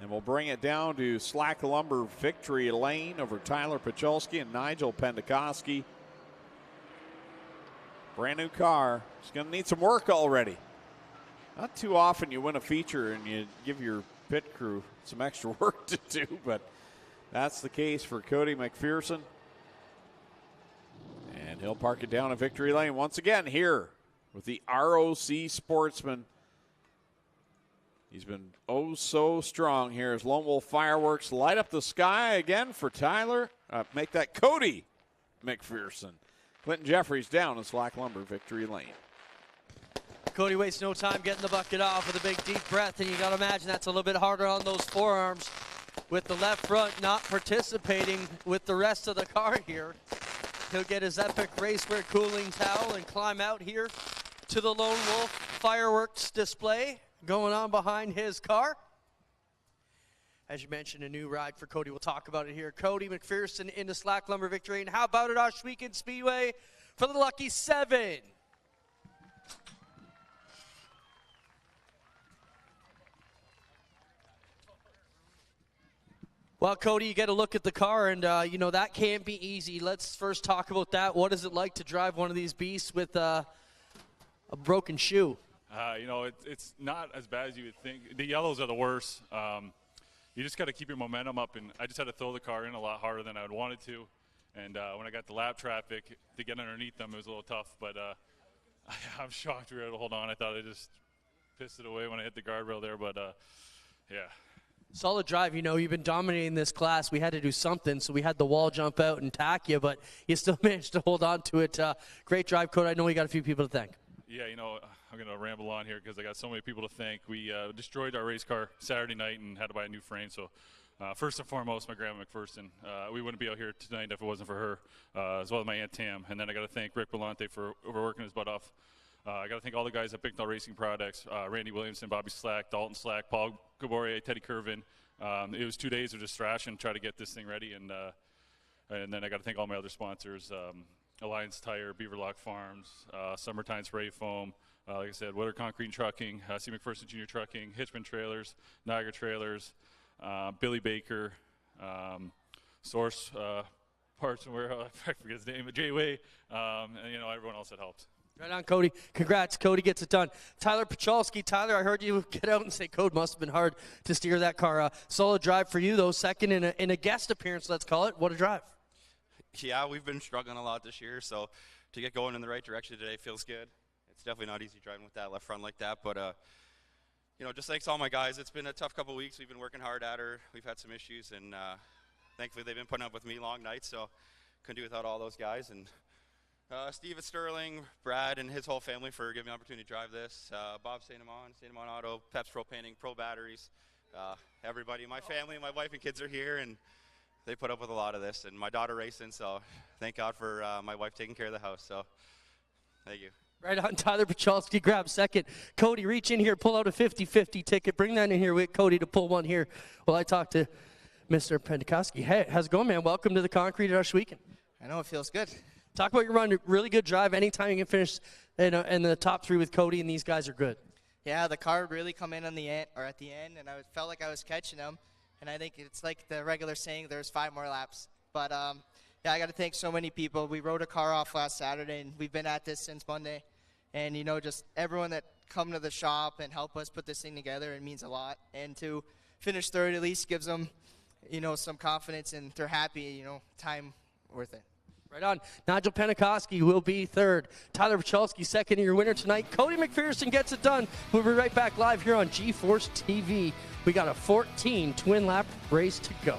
and will bring it down to Slack Lumber victory lane over Tyler Pacholski and Nigel Pentecoski. Brand new car. It's going to need some work already. Not too often you win a feature and you give your pit crew some extra work to do, but that's the case for Cody McPherson. And he'll park it down in victory lane once again here with the ROC Sportsman He's been oh so strong here as Lone Wolf Fireworks light up the sky again for Tyler. Make that Cody McPherson. Clinton Jeffries down in Slack Lumber victory lane. Cody wastes no time getting the bucket off with a big deep breath, and you got to imagine that's a little bit harder on those forearms with the left front not participating with the rest of the car here. He'll get his epic racewear cooling towel and climb out here to the Lone Wolf Fireworks display going on behind his car. As you mentioned, a new ride for Cody. We'll talk about it here. Cody McPherson into Slack Lumber victory. And how about at Ohsweken Speedway for the Lucky 7? Well, Cody, you get a look at the car, and, you know, that can't be easy. Let's first talk about that. What is it like to drive one of these beasts with a broken shoe? You know, it's not as bad as you would think. The yellows are the worst. You just got to keep your momentum up, and I just had to throw the car in a lot harder than I wanted to. And when I got the lap traffic, to get underneath them, it was a little tough. But I'm shocked we were able to hold on. I thought I just pissed it away when I hit the guardrail there, but yeah. Solid drive. You know, you've been dominating this class. We had to do something, so we had the wall jump out and tack you, but you still managed to hold on to it. Great drive, Cody. I know we got a few people to thank. Yeah, you know, I'm going to ramble on here because I got so many people to thank. We destroyed our race car Saturday night and had to buy a new frame. So first and foremost, my grandma McPherson. We wouldn't be out here tonight if it wasn't for her, as well as my Aunt Tam. And then I got to thank Rick Belante for working his butt off. I got to thank all the guys at Bicknell Racing Products, Randy Williamson, Bobby Slack, Dalton Slack, Paul Gaborier, Teddy Curvin. It was 2 days of just thrashing, try to get this thing ready. And then I got to thank all my other sponsors, Alliance Tire, Beaverlock Farms, Summertime Spray Foam, like I said, Witter Concrete and Trucking, C. McPherson Jr. Trucking, Hitchman Trailers, Niagara Trailers, Billy Baker, Source Parts and Warehouse, I forget his name, J-Way, and, you know, everyone else that helped. Right on, Cody. Congrats. Cody gets it done. Tyler Pachalski. Tyler, I heard you get out and say code. Must have been hard to steer that car. Solid drive for you, though. Second in a guest appearance, let's call it. What a drive. Yeah, we've been struggling a lot this year, so to get going in the right direction today feels good. It's definitely not easy driving with that left front like that, but, you know, just thanks to all my guys. It's been a tough couple weeks. We've been working hard at her. We've had some issues, and thankfully they've been putting up with me long nights, so couldn't do without all those guys. And Steve at Sterling, Brad and his whole family for giving me the opportunity to drive this. Bob St. Amon Auto, Peps Pro Painting, Pro Batteries, everybody, my family, my wife and kids are here, and they put up with a lot of this. And my daughter racing, so thank God for my wife taking care of the house. So thank you. Right on, Tyler Pachalski grabs second. Cody, reach in here, pull out a 50-50 ticket. Bring that in here with Cody to pull one here while I talk to Mr. Pentecoski. Hey, how's it going, man? Welcome to the concrete at Ohsweken. I know, it feels good. Talk about your run. Really good drive. Anytime you can finish in the top three with Cody, and these guys are good. Yeah, the car would really come in on the end, or at the end, and I felt like I was catching them. And I think it's like the regular saying, there's 5 more laps. But, yeah, I got to thank so many people. We rode a car off last Saturday, and we've been at this since Monday. And, you know, just everyone that come to the shop and help us put this thing together, it means a lot. And to finish third at least gives them, you know, some confidence, and they're happy, you know, time worth it. Right on. Nigel Pentecoski will be third. Tyler Pachalski second, your winner tonight. Cody McPherson gets it done. We'll be right back live here on G-Force TV. We got a 14 twin lap race to go.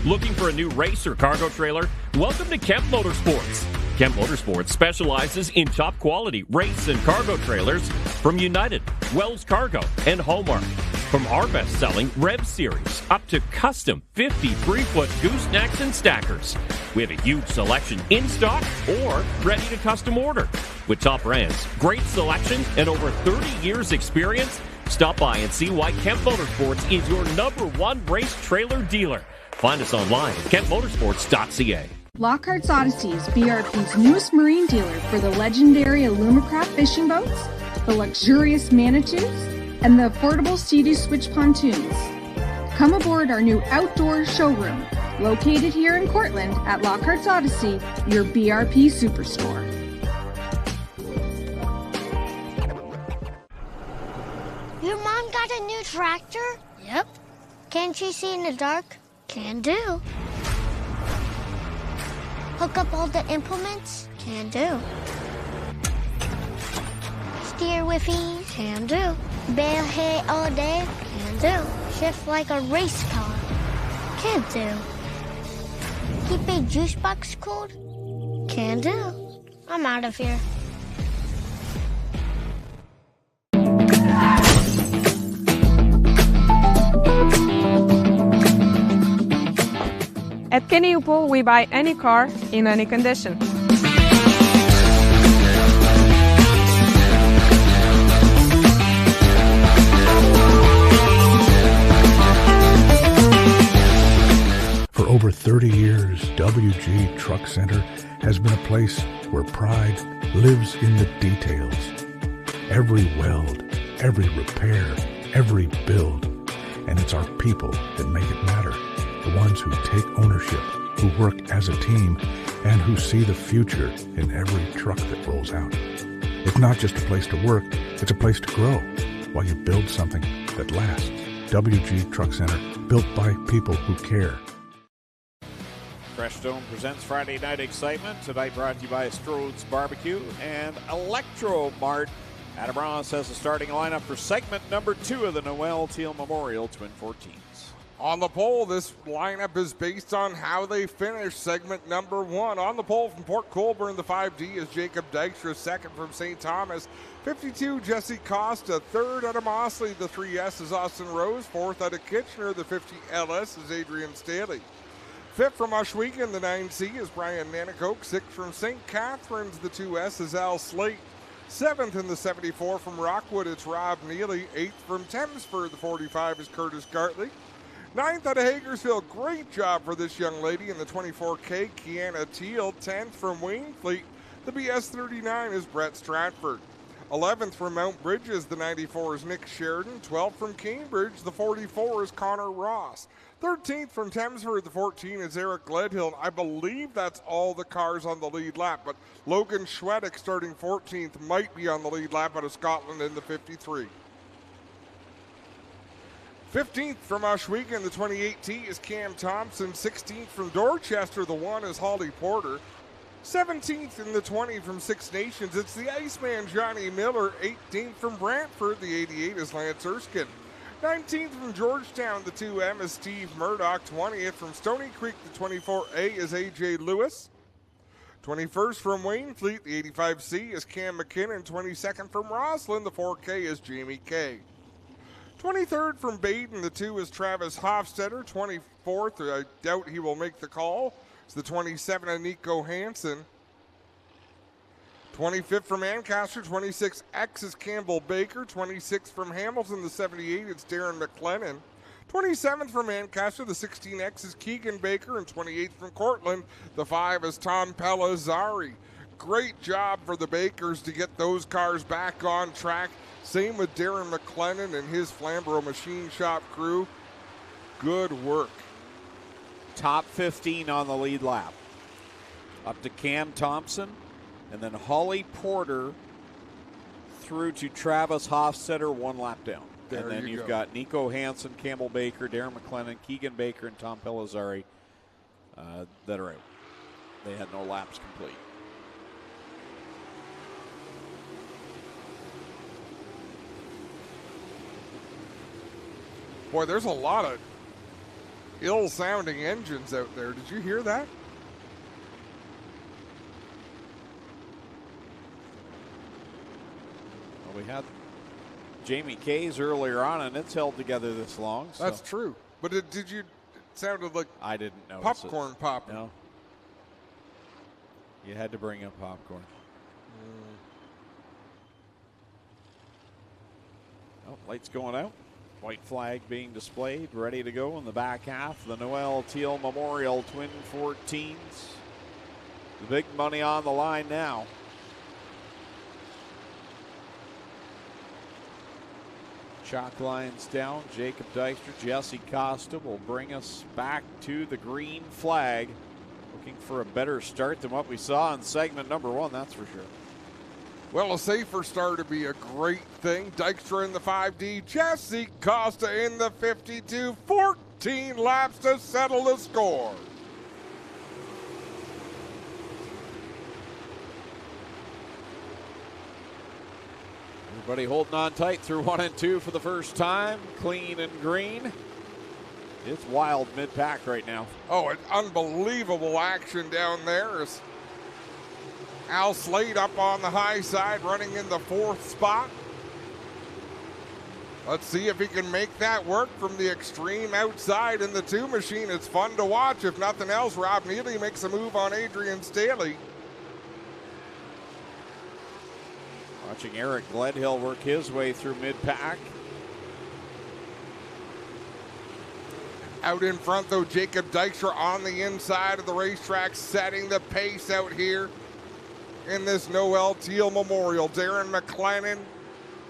Looking for a new race or cargo trailer? Welcome to Kemp Motorsports. Kemp Motorsports specializes in top quality race and cargo trailers from United, Wells Cargo, and Hallmark. From our best-selling Rev Series up to custom 53-foot goosenecks and stackers. We have a huge selection in stock or ready to custom order. With top brands, great selection, and over 30 years experience, stop by and see why Kemp Motorsports is your #1 race trailer dealer. Find us online at kempmotorsports.ca. Lockhart's Odyssey is BRP's newest marine dealer for the legendary Alumacraft fishing boats, the luxurious Manitous, and the affordable Sea-Doo Switch pontoons. Come aboard our new outdoor showroom, located here in Cortland at Lockhart's Odyssey, your BRP superstore. Your mom got a new tractor? Yep. Can't she see in the dark? Can do. Hook up all the implements? Can do. Whiffy, can do. Bale hay all day, can do. Shift like a race car, can do. Keep a juice box cold, can do. I'm out of here. At Kenny Upel, we buy any car in any condition. For over 30 years, WG Truck Center has been a place where pride lives in the details. Every weld, every repair, every build. And it's our people that make it matter. The ones who take ownership, who work as a team, and who see the future in every truck that rolls out. It's not just a place to work, it's a place to grow while you build something that lasts. WG Truck Center, built by people who care. Fresh Stone presents Friday Night Excitement. Tonight brought to you by STRODE'S Barbecue and ELECTROMART. Adam Ross has the starting lineup for segment number 2 of the Noelle Teal Memorial Twin 14s. On the pole, this lineup is based on how they finish segment number 1. On the pole from Port Colborne, the 5D is Jacob Dykstra. Second from St. Thomas, 52, Jesse Costa. Third out of Mosley, the 3S is Austin Rose. Fourth out of Kitchener, the 50 LS is Adrian Staley. Fifth from Ohsweken, the 9C is Brian Nanakoke. Sixth from St. Catharines, the 2S is Al Slate. Seventh in the 74 from Rockwood, it's Rob Neely. Eighth from Thamesford, the 45 is Curtis Gartley. Ninth out of Hagersfield, great job for this young lady in the 24K, Kiana Teal. 10th from Waynefleet, the BS39 is Brett Stratford. 11th from Mount Bridges, the 94 is Nick Sheridan. 12th from Cambridge, the 44 is Connor Ross. 13th from Thamesford, the 14 is Eric Gledhill. I believe that's all the cars on the lead lap, but Logan Schwedick starting 14th might be on the lead lap out of Scotland in the 53. 15th from Ohsweken, the 28T is Cam Thompson. 16th from Dorchester, the 1 is Holly Porter. 17th in the 20 from Six Nations, it's the Iceman Johnny Miller. 18th from Brantford, the 88 is Lance Erskine. 19th from Georgetown, the 2M is Steve Murdoch. 20th from Stony Creek, the 24A is AJ Lewis. 21st from Waynefleet, the 85C is Cam McKinnon. 22nd from Roslyn, the 4K is Jamie Kay. 23rd from Baden, the 2 is Travis Hofstetter. 24th, I doubt he will make the call, it's the 27 of Nico Hansen. 25th from Ancaster, 26X is Campbell Baker. 26th from Hamilton, the 78, it's Darren McLennan. 27th from Ancaster, the 16X is Keegan Baker. And 28th from Cortland, the 5 is Tom Pellizzari. Great job for the Bakers to get those cars back on track. Same with Darren McLennan and his Flamborough Machine Shop crew. Good work. Top 15 on the lead lap. Up to Cam Thompson, and then Holly Porter through to Travis Hofstetter, 1 lap down. There and then you've got Nico Hansen, Campbell Baker, Darren McLennan, Keegan Baker, and Tom Pellizzari that are out. They had no laps complete. Boy, there's a lot of ill-sounding engines out there. Did you hear that? Well, we had Jamie Kay's earlier on, and it's held together this long. So. That's true. But did you? It sounded like I didn't know popcorn popping. No. You had to bring up popcorn. Oh, lights going out. White flag being displayed, ready to go in the back half. The Noelle Teal Memorial Twin 14s. The big money on the line now. Chalk lines down. Jacob Dykstra, Jesse Costa will bring us back to the green flag. Looking for a better start than what we saw in segment number 1, that's for sure. Well, a safer start would be a great thing. Dykstra in the 5D, Jesse Costa in the 52, 14 laps to settle the score. Everybody holding on tight through 1 and 2 for the first time. Clean and green. It's wild mid-pack right now. Oh, an unbelievable action down there. As Al Slade up on the high side, running in the 4th spot. Let's see if he can make that work from the extreme outside in the 2 machine. It's fun to watch. If nothing else, Rob Neely makes a move on Adrian Staley. Watching Eric Gledhill work his way through mid-pack. Out in front, though, Jacob Dykstra on the inside of the racetrack, setting the pace out here in this Noelle Teal Memorial. Darren McLennan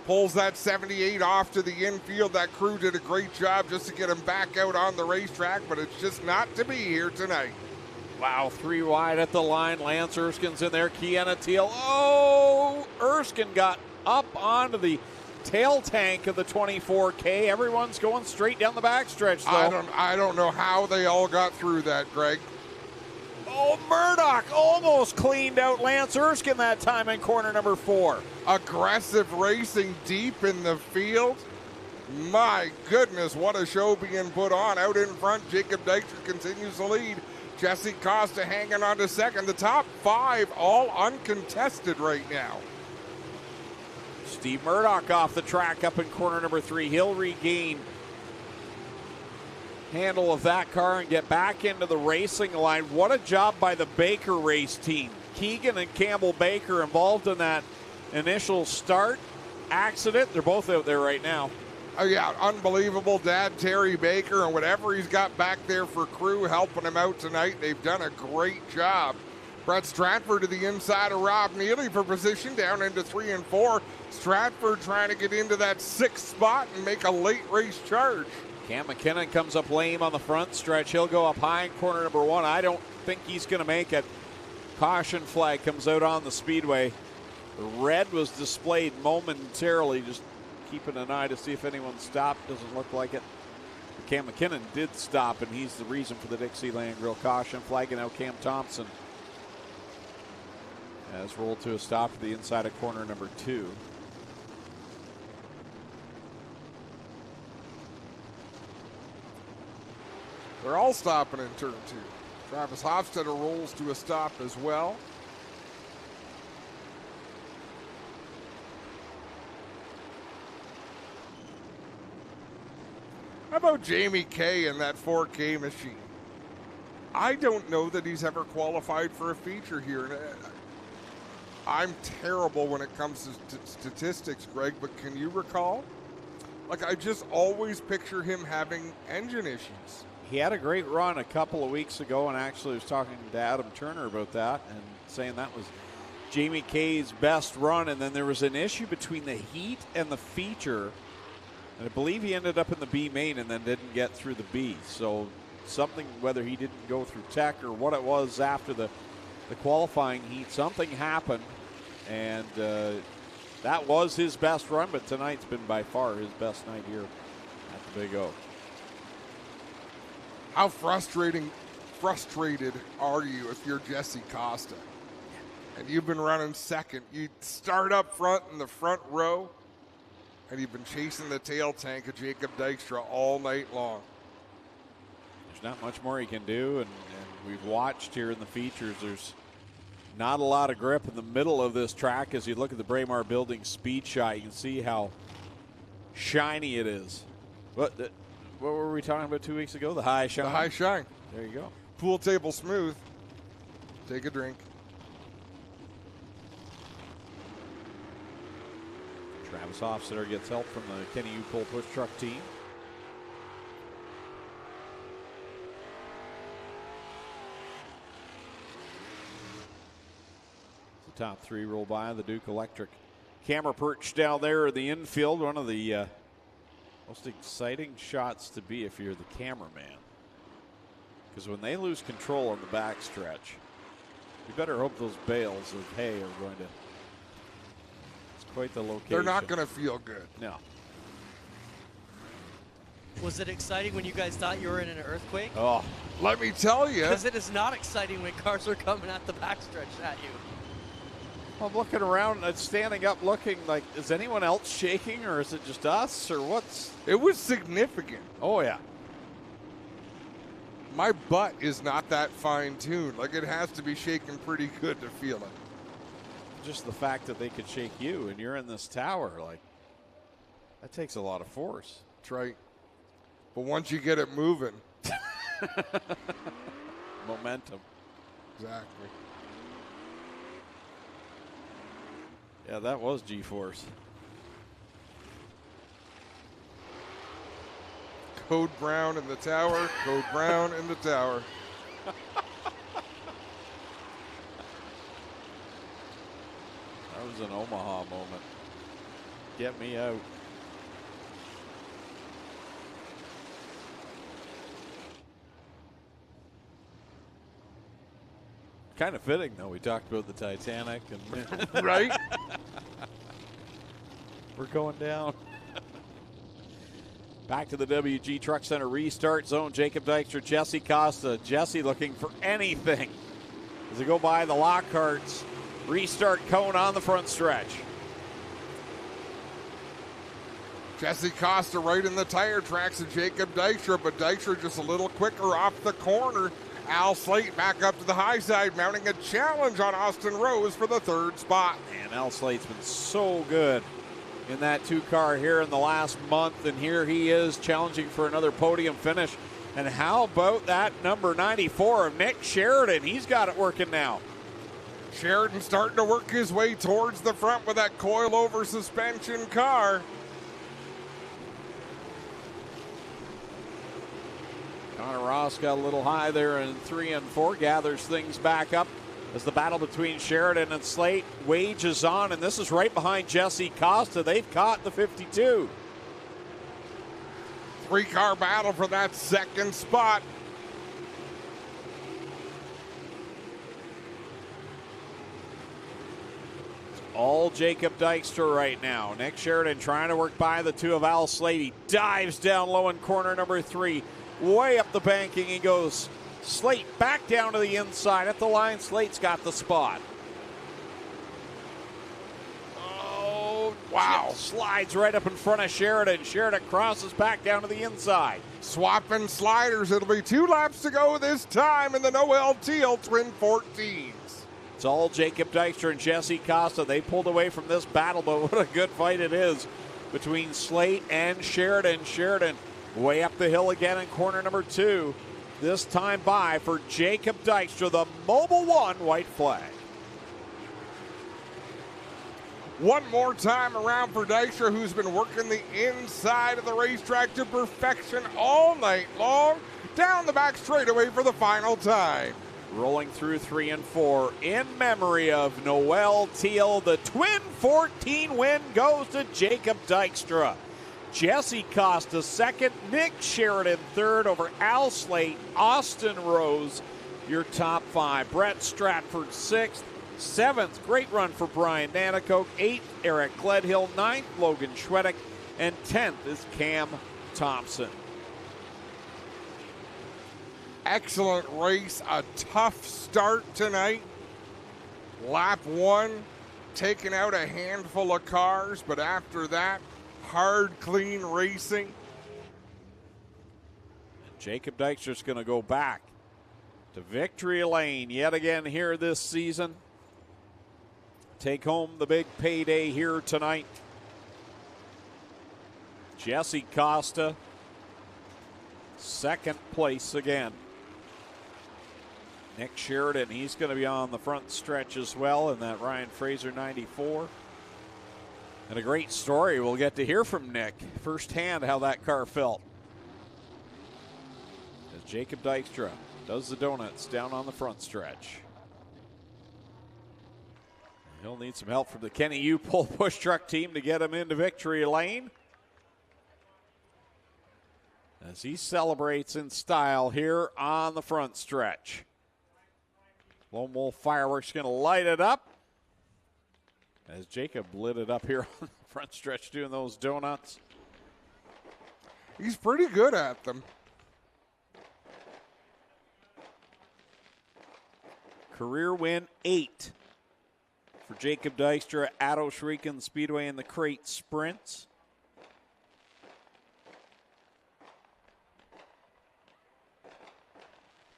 pulls that 78 off to the infield. That crew did a great job just to get him back out on the racetrack, but it's just not to be here tonight. Wow, 3 wide at the line. Lance Erskine's in there. Kiana Teal. Oh, Erskine got up onto the tail tank of the 24K. Everyone's going straight down the backstretch, though. I don't know how they all got through that, Greg. Oh, Murdoch almost cleaned out Lance Erskine that time in corner number 4. Aggressive racing deep in the field. My goodness, what a show being put on. Out in front, Jacob Dykstra continues to lead. Jesse Costa hanging on to second. The top 5 all uncontested right now. Steve Murdoch off the track up in corner number 3. He'll regain handle of that car and get back into the racing line. What a job by the Baker race team. Keegan and Campbell Baker involved in that initial start accident. They're both out there right now. Oh, yeah, unbelievable. Dad, Terry Baker, and whatever he's got back there for crew helping him out tonight. They've done a great job. Brett Stratford to the inside of Rob Neely for position down into 3 and 4. Stratford trying to get into that 6th spot and make a late race charge. Cam McKinnon comes up lame on the front stretch. He'll go up high in corner number 1. I don't think he's going to make it. Caution flag comes out on the speedway. The red was displayed momentarily, just keeping an eye to see if anyone stopped. Doesn't look like it. But Cam McKinnon did stop, and he's the reason for the Dixieland Grill caution flag. And now Cam Thompson has rolled to a stop to the inside of corner number 2. They're all stopping in turn 2. Travis Hofstetter rolls to a stop as well. How about Jamie Kay in that 4K machine? I don't know that he's ever qualified for a feature here. I'm terrible when it comes to statistics, Greg, but can you recall? Like, I just always picture him having engine issues. He had a great run a couple of weeks ago, and actually was talking to Adam Turner about that and saying that was Jamie Kay's best run. And then there was an issue between the heat and the feature. And I believe he ended up in the B main and then didn't get through the B. So something, whether he didn't go through tech or what it was after the qualifying heat, something happened. And that was his best run, but tonight's been by far his best night here at the Big O. How frustrated are you if you're Jesse Costa and you've been running second? You start up front in the front row and you've been chasing the tail tank of Jacob Dykstra all night long. There's not much more he can do, and we've watched here in the features. There's not a lot of grip in the middle of this track. As you look at the Braemar Building speed shot, you can see how shiny it is. What were we talking about 2 weeks ago? The high shine? The high shine. There you go. Pool table smooth. Take a drink. Travis Hofstetter gets help from the Kenny Upol push truck team. The top 3 roll by the Duke Electric. Camera perch down there in the infield. One of the most exciting shots to be if you're the cameraman. Because when they lose control on the backstretch, you better hope those bales of hay are going to. It's quite the location. They're not going to feel good. No. Was it exciting when you guys thought you were in an earthquake? Oh, let me tell you. Because it is not exciting when cars are coming at the backstretch at you. I'm looking around, standing up looking like, is anyone else shaking or is it just us or what's? It was significant. Oh, yeah. My butt is not that fine-tuned. Like, it has to be shaking pretty good to feel it. Just the fact that they could shake you and you're in this tower, like, that takes a lot of force. That's right. But once you get it moving. Momentum. Exactly. Yeah, that was G-force. Code Brown in the tower. Code Brown in the tower. That was an Omaha moment. Get me out. Kind of fitting, though. We talked about the Titanic. And right? We're going down. Back to the WG Truck Center restart zone. Jacob Dykstra, Jesse Costa. Jesse looking for anything as they go by the Lockharts. Restart cone on the front stretch. Jesse Costa right in the tire tracks of Jacob Dykstra, but Dykstra just a little quicker off the corner. Al Slate back up to the high side, mounting a challenge on Austin Rose for the third spot. And Al Slate's been so good in that two-car here in the last month, and here he is challenging for another podium finish. And how about that number 94 of Nick Sheridan? He's got it working now. Sheridan starting to work his way towards the front with that coil-over suspension car. Connor Ross got a little high there in 3 and 4, gathers things back up as the battle between Sheridan and Slate wages on, and this is right behind Jesse Costa. They've caught the 52. Three-car battle for that second spot. All Jacob Dykstra right now. Nick Sheridan trying to work by the two of Al Slate. He dives down low in corner number 3. Way up the banking he goes. Slate back down to the inside at the line. Slate's got the spot. Oh, wow. Slides right up in front of Sheridan. Sheridan crosses back down to the inside. Swapping sliders. It'll be 2 laps to go this time in the Noelle Teal Twin 14s. It's all Jacob Dykstra and Jesse Costa. They pulled away from this battle, but what a good fight it is between Slate and Sheridan. Sheridan way up the hill again in corner number 2. This time by for Jacob Dykstra, the Mobil 1 white flag. One more time around for Dykstra, who's been working the inside of the racetrack to perfection all night long. Down the back straightaway for the final time. Rolling through 3 and 4 in memory of Noelle Teal. The Twin 14 win goes to Jacob Dykstra. Jesse Costa second, Nick Sheridan third over Al Slate, Austin Rose, your top 5. Brett Stratford 6th, 7th, great run for Brian Nanakoke, 8th, Eric Gledhill, 9th, Logan Schwedick, and 10th is Cam Thompson. Excellent race, a tough start tonight. Lap 1, taking out a handful of cars, but after that, hard, clean racing. Jacob Dykstra's going to go back to victory lane yet again here this season. Take home the big payday here tonight. Jesse Costa, second place again. Nick Sheridan, he's going to be on the front stretch as well in that Ryan Fraser 94. And a great story we'll get to hear from Nick firsthand how that car felt. As Jacob Dykstra does the donuts down on the front stretch. He'll need some help from the Kenny U-Pull push truck team to get him into victory lane. As he celebrates in style here on the front stretch. Lone Wolf Fireworks going to light it up. As Jacob lit it up here on the front stretch doing those donuts. He's pretty good at them. Career win 8 for Jacob Dykstra at Ohsweken Speedway in the crate sprints.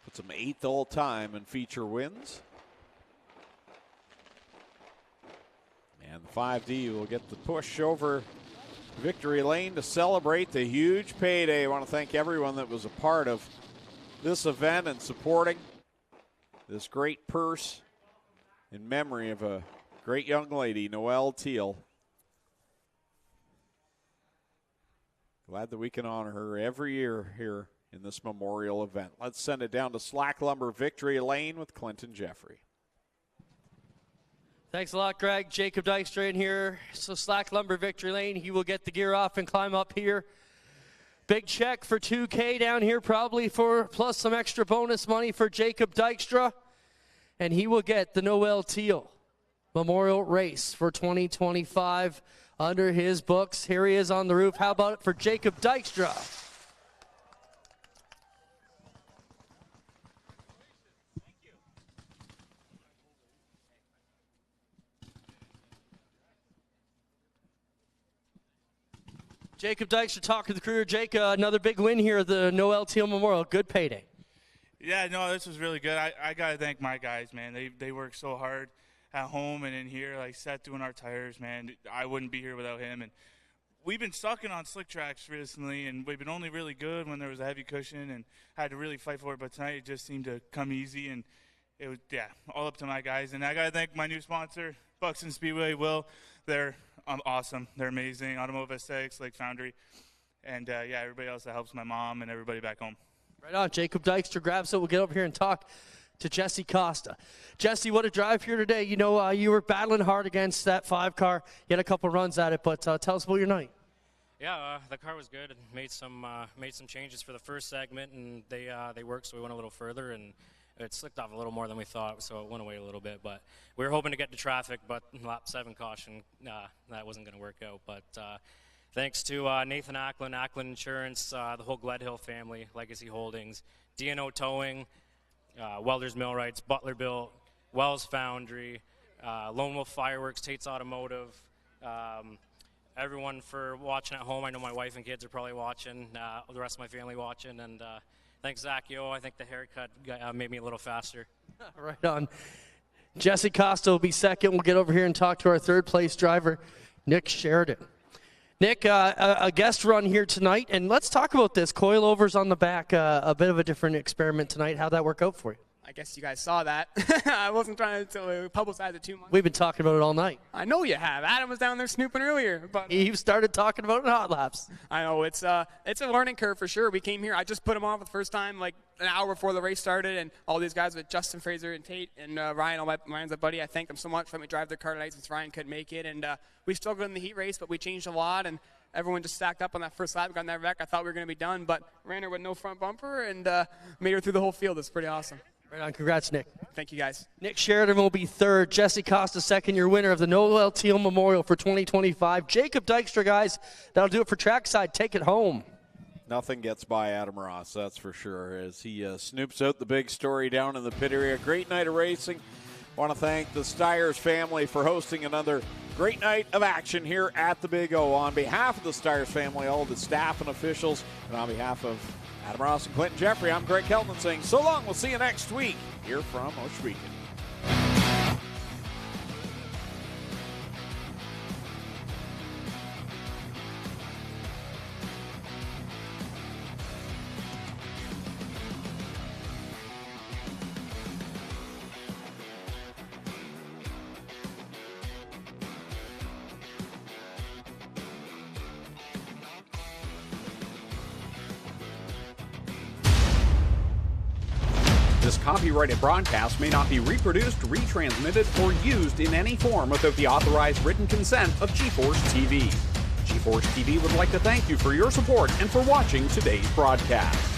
Puts him 8th all time in feature wins. And the 5D will get the push over victory lane to celebrate the huge payday. I want to thank everyone that was a part of this event and supporting this great purse in memory of a great young lady, Noelle Teal. Glad that we can honor her every year here in this memorial event. Let's send it down to Slack Lumber Victory Lane with Clinton Jeffrey. Thanks a lot, Greg. Jacob Dykstra in here. So Slack Lumber Victory Lane. He will get the gear off and climb up here. Big check for $2K down here, probably for plus some extra bonus money for Jacob Dykstra. And he will get the Noelle Teal Memorial Race for 2025 under his books. Here he is on the roof. How about it for Jacob Dykstra? Jacob Dykstra talking to the crew. Jake, another big win here at the Noelle Teal Memorial. Good payday. Yeah, no, this was really good. I got to thank my guys, man. They work so hard at home and in here. Like Seth doing our tires, man. I wouldn't be here without him. And we've been sucking on slick tracks recently, and we've been only really good when there was a heavy cushion and had to really fight for it. But tonight it just seemed to come easy, and it was, yeah, all up to my guys. And I got to thank my new sponsor, Buxton Speedway, Will. They're awesome. They're amazing. Automotive Aesthetics, Lake Foundry. And, yeah, everybody else that helps my mom and everybody back home. Right on. Jacob Dykstra grabs it. We'll get over here and talk to Jesse Costa. Jesse, what a drive here today. You know, you were battling hard against that 5 car. You had a couple runs at it, but tell us about your night. Yeah, the car was good. Made some changes for the first segment, and they worked, so we went a little further, and it slicked off a little more than we thought, so it went away a little bit. But we were hoping to get to traffic, but lap 7 caution, that wasn't going to work out. But thanks to Nathan Acklin, Acklin Insurance, the whole Gledhill family, Legacy Holdings, D&O Towing, Welders Millwrights, Butler Built, Wells Foundry, Lone Wolf Fireworks, Tate's Automotive, everyone for watching at home. I know my wife and kids are probably watching, the rest of my family watching, and thanks, Zacchio. I think the haircut made me a little faster. Right on. Jesse Costa will be second. We'll get over here and talk to our third-place driver, Nick Sheridan. Nick, a guest run here tonight, and let's talk about this. Coilovers on the back, a bit of a different experiment tonight. How'd that work out for you? I guess you guys saw that. I wasn't trying to publicize it too much. We've been talking about it all night. I know you have. Adam was down there snooping earlier. But you started talking about it in hot laps. I know. It's a learning curve for sure. We came here. I just put him on for the first time like an hour before the race started, and all these guys with Justin Fraser and Tate and Ryan, Ryan's a buddy. I thanked them so much for letting me drive their car tonight since Ryan couldn't make it. And we struggled in the heat race, but we changed a lot, and everyone just stacked up on that first lap, got in that wreck. I thought we were going to be done, but ran her with no front bumper and made her through the whole field. It's pretty awesome. Right on. Congrats, Nick. Thank you, guys. Nick Sheridan will be third. Jesse Costa second, your winner of the Noelle Teal Memorial for 2025. Jacob Dykstra, guys, that'll do it for Trackside. Take it home. Nothing gets by Adam Ross, that's for sure, as he snoops out the big story down in the pit area. Great night of racing. Want to thank the Steyrs family for hosting another great night of action here at the Big O. On behalf of the Steyrs family, all the staff and officials, and on behalf of Adam Ross and Clinton Jeffrey, I'm Greg Kelton saying so long. We'll see you next week here from Ohsweken. This copyrighted broadcast may not be reproduced, retransmitted, or used in any form without the authorized written consent of GeForce TV. GeForce TV would like to thank you for your support and for watching today's broadcast.